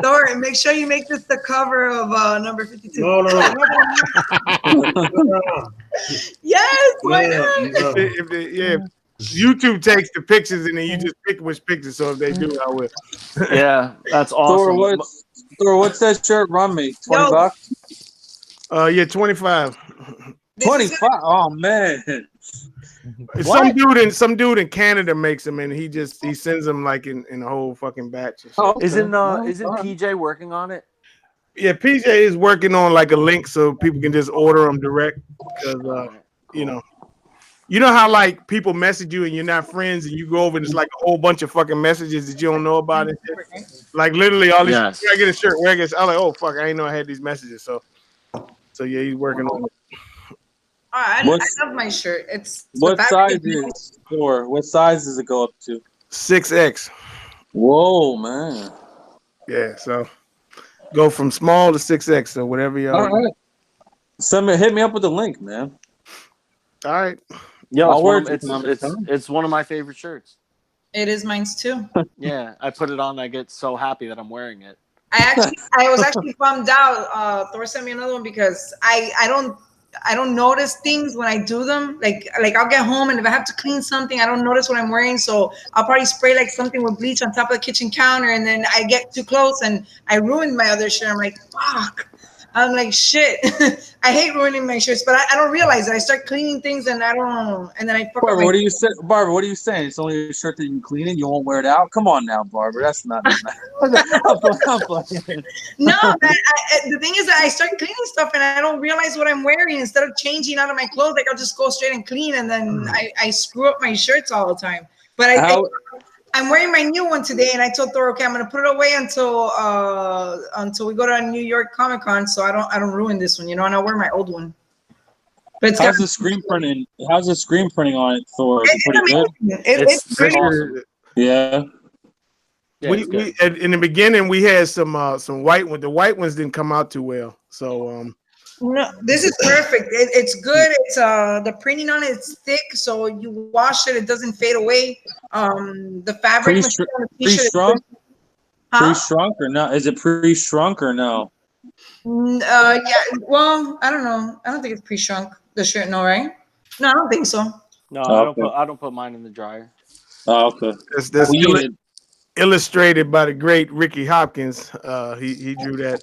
Thor, make sure you make this the cover of number 52. No. Yes, why No, not? no. If YouTube takes the pictures and then you just pick which pictures. So if they do, I will. Yeah, that's Thor, awesome. what's that shirt run me? $20? Yeah, 25. 25. Oh man. Some dude in Canada makes them, and he sends them like in a whole fucking batch. Isn't PJ working on it? Yeah, PJ is working on like a link so people can just order them direct. Because you know how like people message you and you're not friends, and you go over and it's like a whole bunch of fucking messages that you don't know about it. Like literally all these. Yes. Where I get a shirt? Where I get? I'm like, oh fuck, I didn't know I had these messages. So yeah, he's working on it. I love my shirt. What size is Thor? What size does it go up to? 6X. Whoa, man. Yeah, so go from small to 6X. So whatever y'all. All right. Hit me up with the link, man. All right. Yo, it's one of my favorite shirts. It is mine too. Yeah, I put it on. I get so happy that I'm wearing it. I was actually bummed out. Thor sent me another one because I don't notice things when I do them. Like I'll get home and if I have to clean something, I don't notice what I'm wearing. So I'll probably spray like something with bleach on top of the kitchen counter, and then I get too close and I ruined my other shirt. I'm like, fuck. I'm like, shit. I hate ruining my shirts, but I don't realize it. I start cleaning things and I don't, and then I fuck Barbara, up what are you saying? Barbara, what are you saying? It's only a shirt that you can clean and you won't wear it out? Come on now, Barbara. That's not. I'm playing. No, man, the thing is that I start cleaning stuff and I don't realize what I'm wearing. Instead of changing out of my clothes, like I'll just go straight and clean, and then I screw up my shirts all the time. But I'm wearing my new one today, and I told Thor, okay, I'm gonna put it away until we go to New York Comic Con, so I don't ruin this one, and I'll wear my old one. But how's the screen printing? How's the screen printing on it, Thor? Is it pretty good? It's pretty awesome. Yeah. We in the beginning we had some white ones. The white ones didn't come out too well, so No, this is perfect. It's good. It's the printing on it's thick, so you wash it, it doesn't fade away. The fabric pre-shrunk, pre-shrunk or not? Is it pre-shrunk or no? Yeah. Well, I don't know. I don't think it's pre-shrunk. The shirt, no, right? No, I don't think so. No, I don't put mine in the dryer. Oh, okay. That's illustrated by the great Ricky Hopkins. He drew that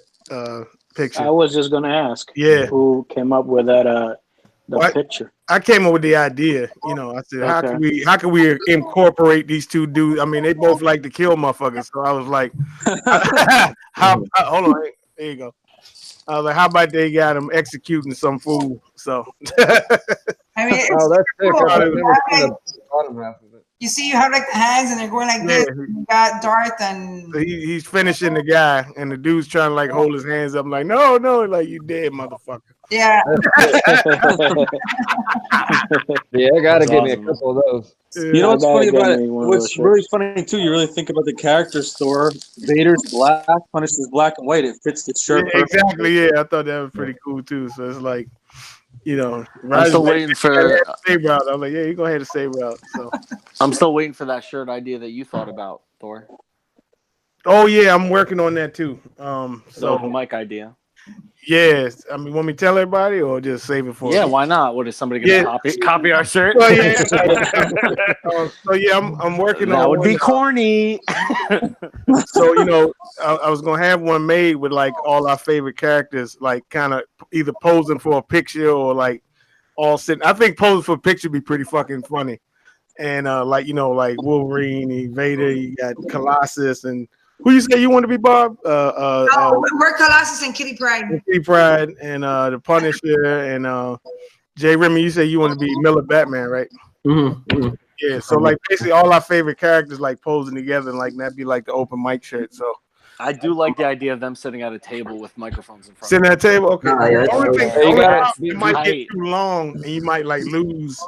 picture. I was just gonna ask. Yeah. Who came up with that? Picture. I came up with the idea. I said, how can we incorporate these two dudes? I mean, they both like to kill motherfuckers. So I was like, hold on, there you go. I was like, how about they got him executing some fool? So I mean, that's sick. cool. I've never seen the bottom half of it. You see, you have like the hands, and they're going like this. You got Darth, and so he's finishing the guy, and the dude's trying to like hold his hands up. I'm like, no, like you dead, motherfucker. Yeah. Yeah, I gotta give me a couple of those. You know what's funny about it? What's really funny too, you really think about the character store. Vader's black, Punisher's black and white. It fits the shirt perfectly. Exactly. Yeah, I thought that was pretty cool too. So it's like, I'm still waiting for saber out. I'm like, yeah, you go ahead and saber out. So I'm still waiting for that shirt idea that you thought about, Thor. Oh yeah, I'm working on that too. So the mic idea. Yes, I mean, want me to tell everybody or just save it for? Yeah, why not? What is somebody gonna copy our shirt? Well, yeah. So yeah, I'm working on. That would be corny. So I was gonna have one made with like all our favorite characters, like kind of either posing for a picture or like all sitting. I think posing for a picture would be pretty fucking funny. And like Wolverine, Vader, you got Colossus, and who you say you want to be, Bob? we're Colossus and Kitty Pryde. Kitty Pryde and the Punisher and Jay Remy. You say you want to be Miller Batman, right? Mm-hmm. Yeah. So like basically all our favorite characters like posing together, and like that'd be like the open mic shirt. So I do like the idea of them sitting at a table with microphones in front. Sitting at a table, okay. You might get too long, and you might like lose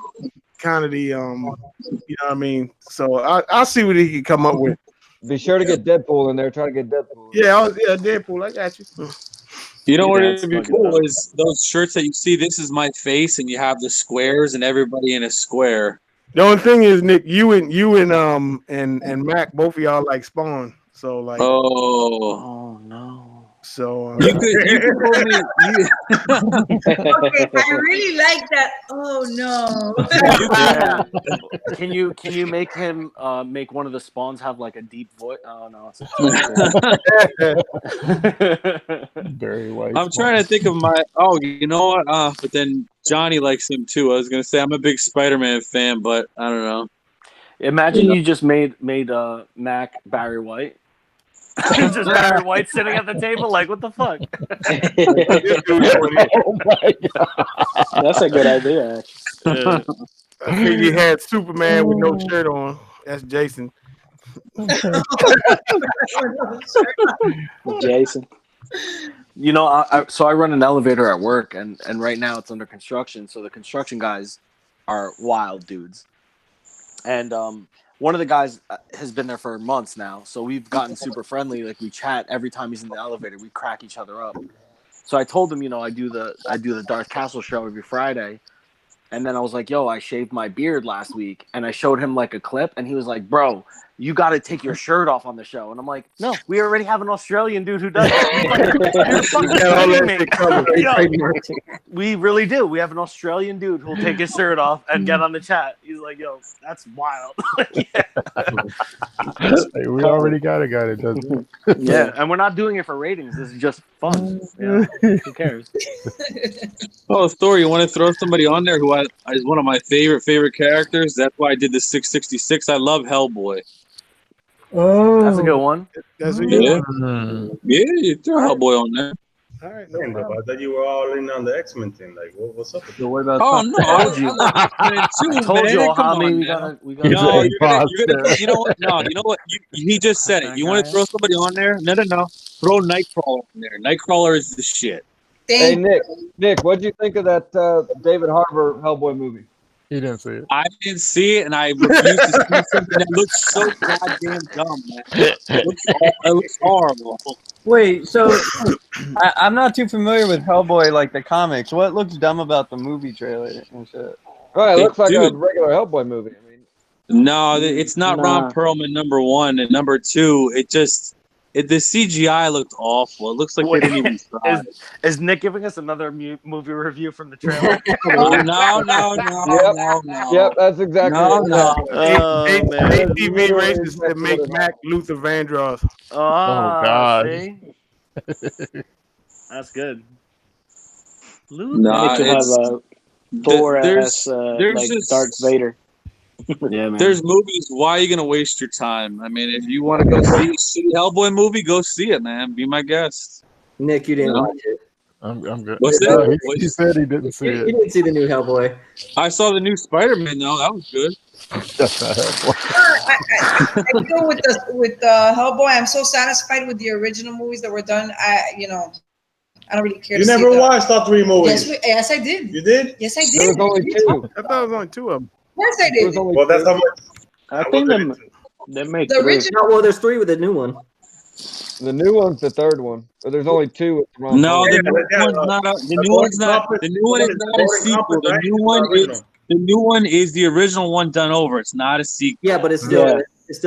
kind of the you know what I mean. So I'll see what he can come up with. Be sure to get Deadpool in there. Try to get Deadpool. Yeah, Deadpool. I got you. You know what would be cool is those shirts that you see. This is my face, and you have the squares and everybody in a square. The only thing is, Nick, you and Mac, both of y'all like Spawn. So like. Oh no. So you could probably, Okay, I really like that. Oh no. Can you make him make one of the spawns have like a deep voice? Oh no. Very white. I'm trying to think of my. Oh, you know what? But then Johnny likes him too. I was gonna say I'm a big Spider-Man fan, but I don't know. Imagine you just made Mac Barry White. Just Barry White sitting at the table, like, what the fuck? Oh my god, that's a good idea. I think he had Superman with no shirt on. That's Jason. Jason. So I run an elevator at work, and right now it's under construction. So the construction guys are wild dudes, and one of the guys has been there for months now, so we've gotten super friendly. Like we chat every time he's in the elevator. We crack each other up. So I told him, I do the Darth Castle show every Friday, and then I was like, "Yo, I shaved my beard last week," and I showed him like a clip, and he was like, "Bro, you got to take your shirt off on the show." And I'm like, "No, we already have an Australian dude who does it." We really do. We have an Australian dude who'll take his shirt off and get on the chat. He's like, "Yo, that's wild." Hey, we already got a guy that does it. Yeah, and we're not doing it for ratings. This is just fun. Who cares? Oh, Thor, you want to throw somebody on there who is one of my favorite characters? That's why I did the 666. I love Hellboy. Oh, that's a good one. That's a good one. Yeah, you throw Hellboy on there. All right, no problem. I thought you were all in on the X-Men thing. Like, what's up with So you? what about? Oh no, I told you. too, I told you, man. Come Ohami, on we now. gotta, we gotta. No, He's a you're gonna, you know what? imposter. No, you know what? He just said it. You want to throw somebody on there? No. Throw Nightcrawler in there. Nightcrawler is the shit. Hey Thank Nick, what'd you think of that David Harbour Hellboy movie? He didn't see it. I didn't see it, and I refuse to see something that looks so goddamn dumb, man. It looks horrible. Wait, so I'm not too familiar with Hellboy, like the comics. What looks dumb about the movie trailer and shit? Oh, it looks like a Dude. regular Hellboy movie. I mean, No, it's not Ron Perlman, number one, and number two, the CGI looked awful. It looks like they didn't even try. Is Nick giving us another movie review from the trailer? No. Yep, that's exactly No, it. no. Oh man. ATV racist that make Mac Luther Vandross. Oh, God. See? That's good. Nah, to have a Thor there's as like just- Darth Vader. Yeah, man. There's movies. Why are you gonna waste your time? I mean, if you want to go see a shitty Hellboy movie, go see it, man. Be my guest. Nick, you didn't No. watch it. I'm good. What's No, that? he said he didn't see You it. didn't see the new Hellboy. I saw the new Spider-Man though. That was good. That's not Hellboy. I go with Hellboy. I'm so satisfied with the original movies that were done. I don't really care. You to never see them. watched all three movies. Yes, I did. You did? Yes, I did. There was only two. I thought it was only two of them. Of course I There did. was only Well, that's two. how much. I think they make The three. original. No, well, there's three with the new one. The new one's the third one, but there's only two with the Ron No, Perlman. the new one's not. The new one's not. The new one is not a sequel. The new one is the original one done over. It's not a sequel. Yeah, but it's still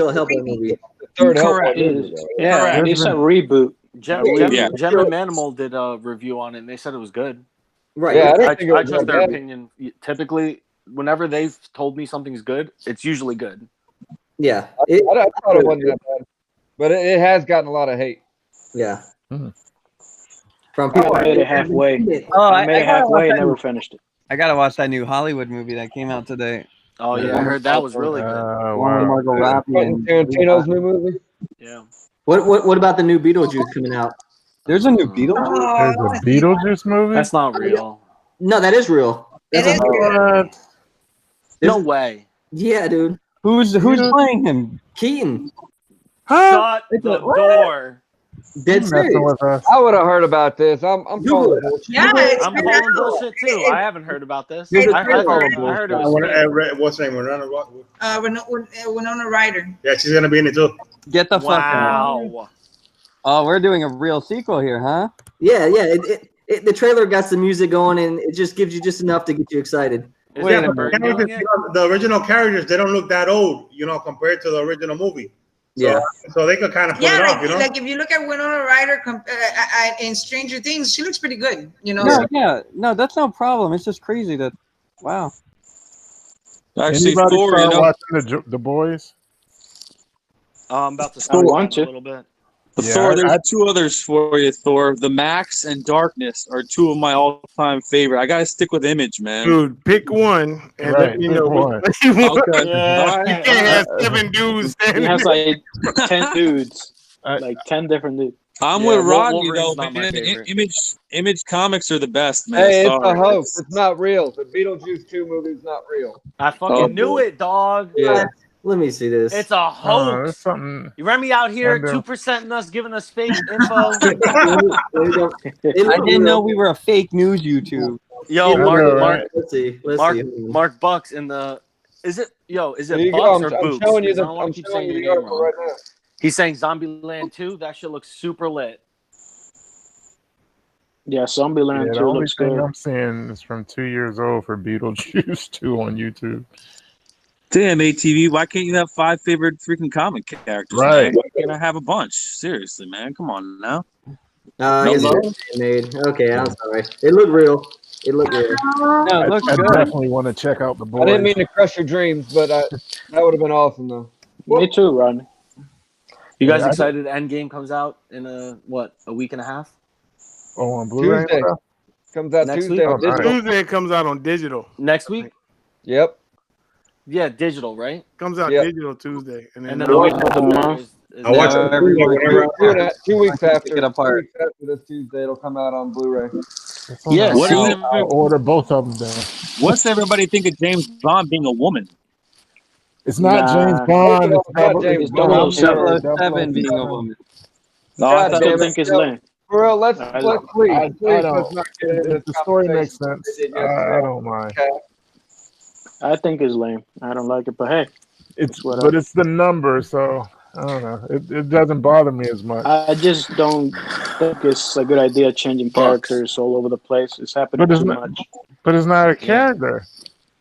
a Hellboy movie. The third Correct. Hellboy movie, though. Yeah, Correct. it's a reboot. Gem Yeah. and Manimal did a review on it, and they said it was good. Right. Yeah, I didn't think it I was trust that their bad. opinion. Typically, whenever they've told me something's good, it's usually good. Yeah. I thought it wasn't that bad, but it has gotten a lot of hate. Yeah. Mhm. From people. I made it halfway. Oh, I made it gotta watch halfway and that never new- finished it. I gotta watch that new Hollywood movie that came out today. Oh yeah, I heard that was really good. Wow. Margot Robbie Quentin and Tarantino's new movie. Yeah. What about the new Beetlejuice coming out? There's a new Beetlejuice. There's a Beetlejuice movie? That's not real. No, that is real. It is. What? No way. Yeah, dude. Who's playing him? Keaton. Shut the door. Dead You serious. messing with us. I would have heard about this. I'm calling bullshit. Yeah, it's I'm been calling out. bullshit too. I haven't heard about this. You're I the heard, calling I heard it was What's her name? Winona Ryder. Yeah, she's gonna be in it too. Get the fuck out. wow. Oh, we're doing a real sequel here, huh? Yeah. The trailer got some music going, and it just gives you just enough to get you excited. Is Wait that a Bird minute. doing it? The original characters, they don't look that old, compared to the original movie. So, Yeah. So they could kind of pull Yeah, it like, off, you know. like if you look at Winona Ryder in Stranger Things, she looks pretty good. No, that's no problem. It's just crazy that, wow. Actually, Anybody Thor, start watching the Boys? I'm about to I start want a to. little bit. Yeah, Thor, there's I- two others for you, Thor. The Max and Darkness are two of my all-time favorite. I gotta stick with Image, man. Dude, pick one and Right, let me pick know one. which one you want. Okay. Yeah. All You right. can't have 7 dudes He standing has there. like 10 dudes, I- like 10 different dudes. I'm Yeah, with Rodney Wolverine's though, not my man. favorite. Image comics are the best, man. Hey, it's Sorry. a hoax. It's not real. The Beetlejuice 2 movie is not real. I fucking Oh, knew boy. it, dog. Yeah. Let me see this. It's a There's hoax. something. You remember me out here Wonder- 2%ing us, giving us fake info. I didn't know we were a fake news YouTube. Yo, I Mark, know, Mark, right? Let's see. Mark Bucks in the. Is it There it you go. Bucks or I'm Books? showing you Because I the don't want I'm to keep showing saying you your the name article wrong. right now. He's saying Zombieland 2. That shit looks super lit. Yeah, Zombieland Yeah, the 2 only looks thing good. I'm seeing is from 2 years old for Beetlejuice 2 on YouTube. Damn, ATV, why can't you have 5 favorite freaking comic characters? Right. Man? Why can't I have a bunch? Seriously, man. Come on now. I No guess love? it's made. Okay, I'm sorry. It looked real. It looked real. No, it looks I good. definitely want to check out the Boys. I didn't mean to crush your dreams, but that would have been awesome though. Me too, Rodney. You guys Yeah, I excited? Endgame comes out in a week and a half? Oh, on Blu-ray. Tuesday. Comes out Next Tuesday week? on digital. Tuesday it comes out on digital. Next week? Yep. Yeah, digital, right? Comes out Yep. digital Tuesday, and And then then the week What after month? is I watch it everyone whenever I'm 2 weeks after. pick it apart. 2 weeks after this Tuesday, it'll come out on Blu-ray. Yeah, What see, does I'll order both of them then. what's everybody think of James Bond being a woman? It's not James Nah, Bond. It's Not double. James It's Bond. 007. 007 being a woman. No, I God still damn it. think it's No, lame. for real, let's I, please, I let's don't. not get into If this the story makes conversation sense, they did yesterday. I don't mind. I think it's lame. I don't like it, but hey, It's whatever. but it's the number, so I don't know. It doesn't bother me as much. I just don't think it's a good idea changing characters all over the place. It's happening But it's too not. much. But it's not a Yeah. character.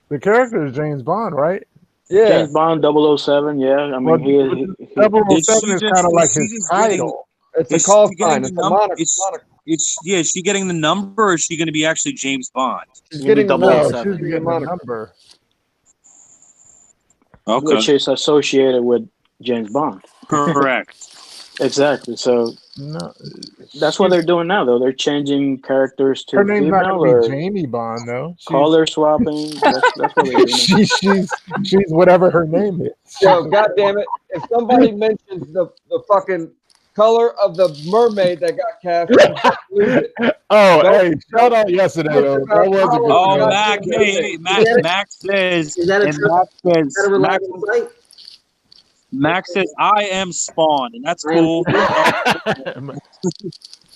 The character is James Bond, right? Yeah. James Bond 007, yeah. I mean, But he 007 is kind of like his title. It's a Is call she getting sign. the It's a number? moniker. Is she getting the number, or is she going to be actually James Bond? She's getting the No, moniker. she's Getting the getting the moniker. number. Okay. which is associated with James Bond. Correct. Exactly. So No, that's what they're doing now, though. They're changing characters to her name's not female going to or be Jamie Bond, though. color swapping. That's what they're doing. she's whatever her name is. Yo, God damn it! If somebody mentions the fucking color of the mermaid that got cast, I'm gonna lose it. Oh, hey, shout out yesterday. That was a good Oh, show. Mac, hey, Mac says, Is that a and trust? Mac Is that a says, reliable site? Mac says, I am Spawn, and that's cool.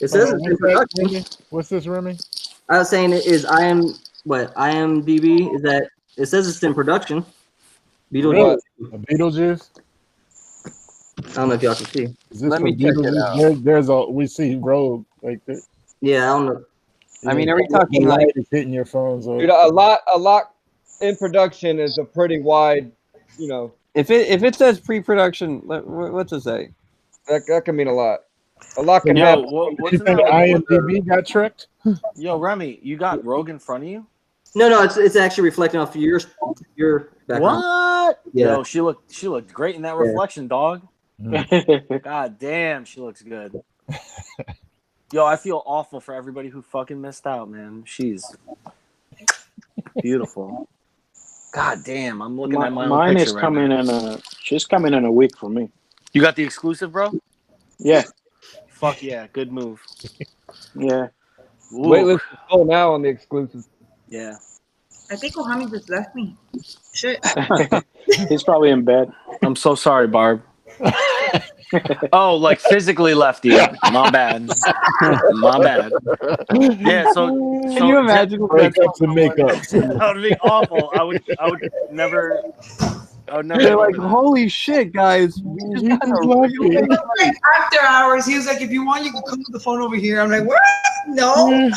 It says it's in production. What's this, Remy? I was saying it is IMDb is that it says it's in production. Beetlejuice. Beetlejuice? I don't know if y'all can see. Is this for Beetlejuice? There's a we see Rogue like this. Yeah, I don't know. I mean, are we The talking light like is hitting your phones? Dude, a lot in production is a pretty wide, you know. if it says pre-production, what's it say? That can mean a lot. A lot can Yo, happen. what's you think IMDb got tricked? Yo, Remy, you got Rogue in front of you? No, it's actually reflecting off your background. What? Yeah. Yo, she looked great in that Yeah. reflection, dog. God damn, she looks good. Yo, I feel awful for everybody who fucking missed out, man. She's beautiful. God damn, I'm looking at my own mine picture is right coming now. she's coming in a week for me. You got the exclusive, bro? Yeah. Fuck yeah, good move. Yeah. Waitlist is full now on the exclusive. Yeah. I think Ohami just left me. Shit. He's probably in bed. I'm so sorry, Barb. Oh, like physically left you. My bad. My bad. Yeah, so Can you imagine if that's breakups and makeups? that would be awful. I would never They're like, holy shit, guys. We just got a real Like after hours, he was like, if you want, you can come to the phone over here. I'm like, what? No.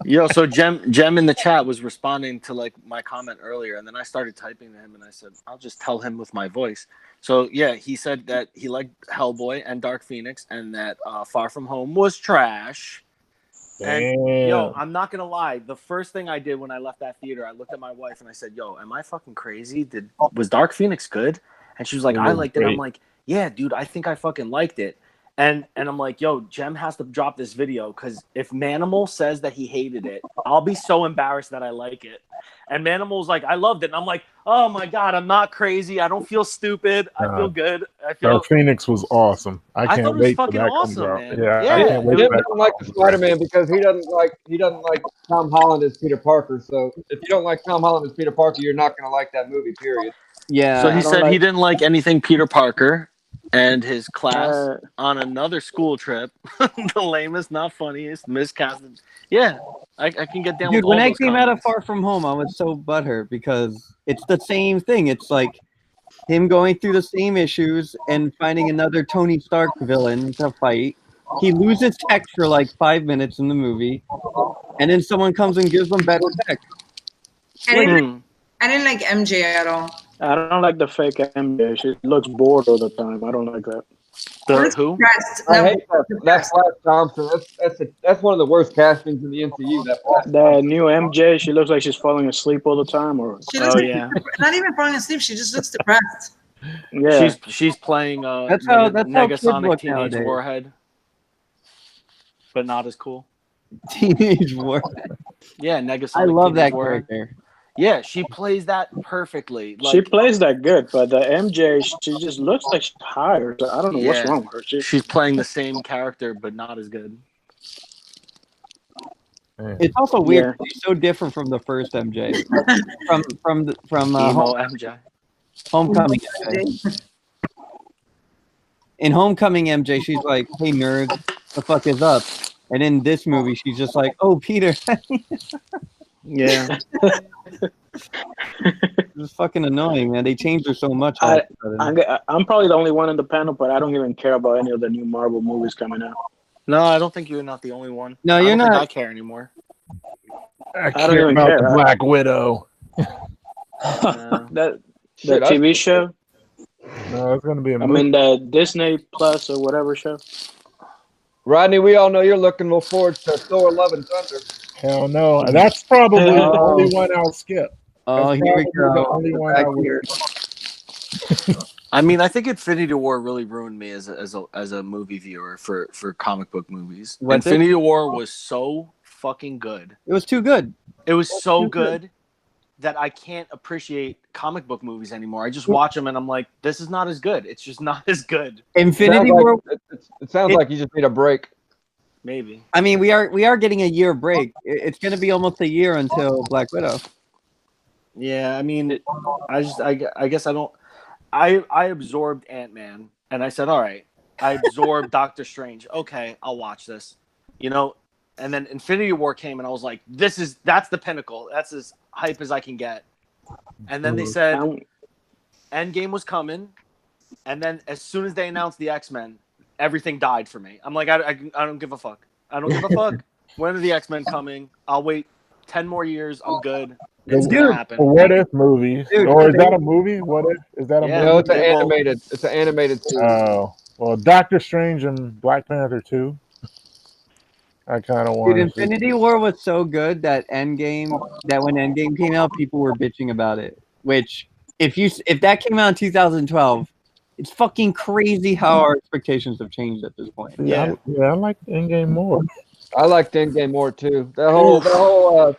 Yo, so Jem in the chat was responding to like my comment earlier, and then I started typing to him, and I said, I'll just tell him with my voice. So yeah, he said that he liked Hellboy and Dark Phoenix, and that Far From Home was trash. And yo, I'm not gonna lie. The first thing I did when I left that theater, I looked at my wife and I said, "Yo, am I fucking crazy? Was Dark Phoenix good?" And she was like, "I liked it." I'm like, "Yeah, dude, I think I fucking liked it." And I'm like, "Yo, Jem has to drop this video because if Manimal says that he hated it, I'll be so embarrassed that I like it." And Manimal's like, "I loved it." And I'm like, "Oh my god, I'm not crazy. I don't feel stupid. I feel good. I feel." Dark Phoenix was awesome. I thought can't it was wait till fucking that comes awesome, out. man. Yeah, Yeah. I can't wait. Jim till that doesn't like the Spider-Man because he doesn't like Tom Holland as Peter Parker. So if you don't like Tom Holland as Peter Parker, you're not gonna like that movie. Period. Yeah. So he said he didn't like anything Peter Parker and his class on another school trip. The lamest, not funniest, miscasted. Yeah, I can get down Dude, with all when I those came out of comments. Far From Home, I was so butthurt because it's the same thing. It's like him going through the same issues and finding another Tony Stark villain to fight. He loses tech for like 5 minutes in the movie, and then someone comes and gives him better tech. I didn't like MJ at all. I don't like the fake MJ. She looks bored all the time. I don't like that. Who? I hate that Flash Thompson. That's one of the worst castings in the MCU. The new MJ, she looks like she's falling asleep all the time. Or She looks not even falling asleep. She just looks depressed. yeah, She's playing That's how kids Negasonic look Teenage nowadays. Warhead, but not as cool. Teenage Warhead. Yeah, Negasonic. I love Teenage that Warhead. character. Yeah, she plays that perfectly. She Like, plays that good, but the MJ, she just looks like she's tired. I don't know what's yeah, wrong with her. she's playing the same character, but not as good. It's also weird. Yeah. She's so different from the first MJ. from Emo MJ. Homecoming MJ. In Homecoming MJ, she's like, "Hey nerd, the fuck is up?" And in this movie, she's just like, "Oh Peter." Yeah. It's fucking annoying, man. They changed her so much. I'm probably the only one in the panel, but I don't even care about any of the new Marvel movies coming out. No, I don't think you're not the only one. No, I you're don't think not. I care anymore. I don't even about care. the Black Widow. The Shit, TV show. No, it's gonna be a I movie. mean the Disney Plus or whatever show. Rodney, we all know you're looking forward to Thor: Love and Thunder. Hell no. And that's probably the only one I'll skip. Oh, That's here we probably the go. only one Back I would. here. I mean, I think Infinity War really ruined me as a movie viewer for comic book movies. What's it? Infinity War was so fucking good. It was too good. It was so good that I can't appreciate comic book movies anymore. I just watch them and I'm like, this is not as good. It's just not as good. Infinity War. It sounds like you just need a break. Maybe. I mean, we are getting a year break. It's going to be almost a year until Black Widow. Yeah, I mean, I guess I don't. I absorbed Ant-Man and I said, all right. I absorbed Doctor Strange. Okay, I'll watch this. You know, and then Infinity War came and I was like, that's the pinnacle. That's as hype as I can get. And then they said Endgame was coming, and then as soon as they announced the X-Men, everything died for me. I'm like, I don't give a fuck. I don't give a fuck. When are the X-Men coming? I'll wait 10 more years. I'm good. It's gonna happen. A What If movie. Or is that a movie? What If? Is that a movie? No, it's an animated. It's an animated series. Oh. Well, Doctor Strange and Black Panther 2. I kind of want Dude, Infinity War was so good that when Endgame came out, people were bitching about it. Which, if that came out in 2012, it's fucking crazy how our expectations have changed at this point. I like Endgame more. I liked Endgame more too. That whole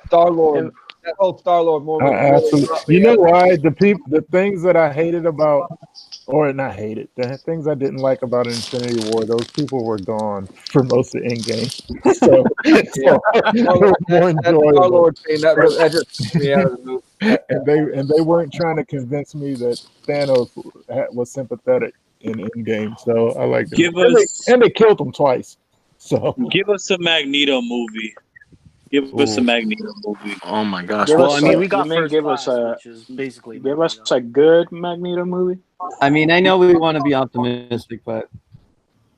Star-Lord. That whole Star-Lord moment. Absolutely. You know why? The things that I hated about, or not hated, the things I didn't like about Infinity War, those people were gone for most of Endgame. So they were more enjoyable. Star-Lord scene, that just took me out of the movie. And they weren't trying to convince me that Thanos was sympathetic in Endgame. So I liked it. And they killed him twice. So give us a Magneto movie. Give us a Magneto movie. Oh my gosh! Give Well, us I mean, a- we got you mean First give Class, us a- which is basically Give us a good Magneto movie. I mean, I know we want to be optimistic, but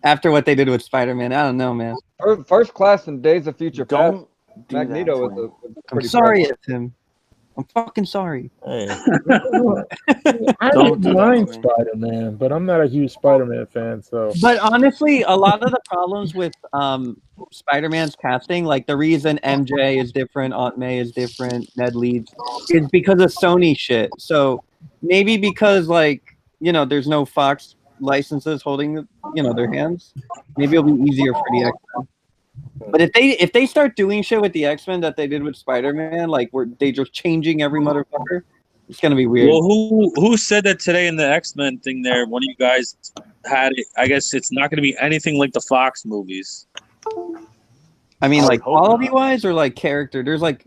after what they did with Spider-Man, I don't know, man. First Class and Days of Future Past. do Magneto that, was I'm pretty sorry, prevalent. Tim. I'm fucking sorry. I Don't don't do that mind to me. Spider-Man, but I'm not a huge Spider-Man fan. So, But honestly, a lot of the problems with Spider-Man's casting, like the reason MJ is different, Aunt May is different, Ned Leeds, is because of Sony shit. So maybe because there's no Fox licenses holding their hands, maybe it'll be easier for the X-Men. But if they start doing shit with the X-Men that they did with Spider-Man, like where they just changing every motherfucker, it's gonna be weird. Well, who said that today in the X-Men thing there? One of you guys had it. I guess it's not going to be anything like the Fox movies. I mean, I like would hope quality wise or like character. There's like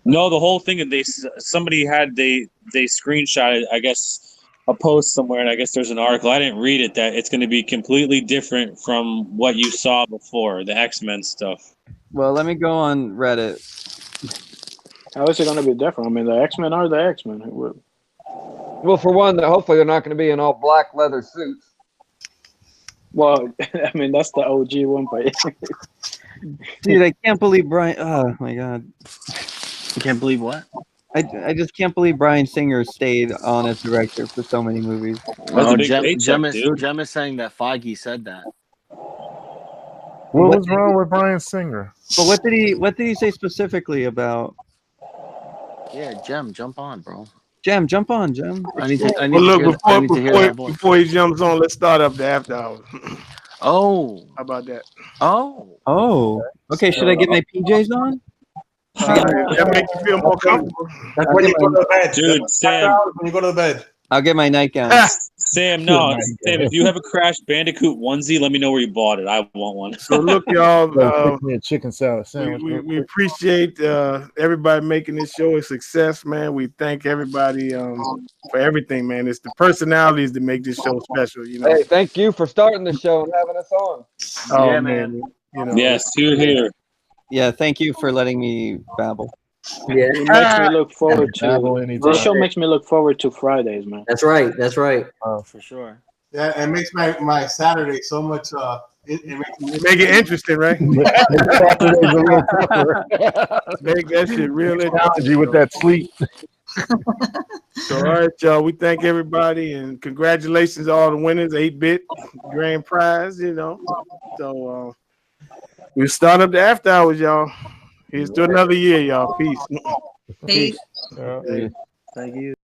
No, the whole thing. Somebody had they screenshotted, I guess, a post somewhere, and I guess there's an article. I didn't read it, that it's going to be completely different from what you saw before, the X-Men stuff. Well, let me go on Reddit. How is it going to be different? I mean, the X-Men are the X-Men. Well, for one, hopefully they're not going to be in all black leather suits. Well, I mean, that's the OG one, but Dude, I can't believe Brian. Oh my god, You can't believe what? I just can't believe Bryan Singer stayed on as director for so many movies. Oh, big Jem paycheck, is saying that Feige said that. what was wrong with Bryan Singer? But what did he say specifically about? Yeah, Jem, jump on, bro. Jem, jump on, Jem. I need to Well, look, hear that voice. before he jumps on, let's start up the after hours. Oh, How about that? oh, Oh, okay. Should I get my PJs on? That make you feel more comfortable. That's when you go to bed. Dude, That's Sam. when you go to bed. I'll get my nightgown. Sam, no, Sam. If you have a Crash Bandicoot onesie, let me know where you bought it. I want one. So look, y'all. Pick me a chicken salad sandwich. We appreciate everybody making this show a success, man. We thank everybody for everything, man. It's the personalities that make this show special, you know. Hey, thank you for starting the show and having us on. Oh Yeah, man. You know. Yes, here. Yeah, thank you for letting me babble. Yeah. It makes me look forward Babble to. anytime. This show makes me look forward to Fridays, man. That's right. That's right. Oh, for sure. Yeah, it makes my Saturday so much. It makes me Make it interesting, right? Saturday's a little tougher. Make that shit real Challenge you with that sleep. So, all right, y'all. We thank everybody and congratulations to all the winners. 8-bit grand prize, you know. So we start up the after hours, y'all. Here's to another year, y'all. Peace. Peace. Yeah. Thank you.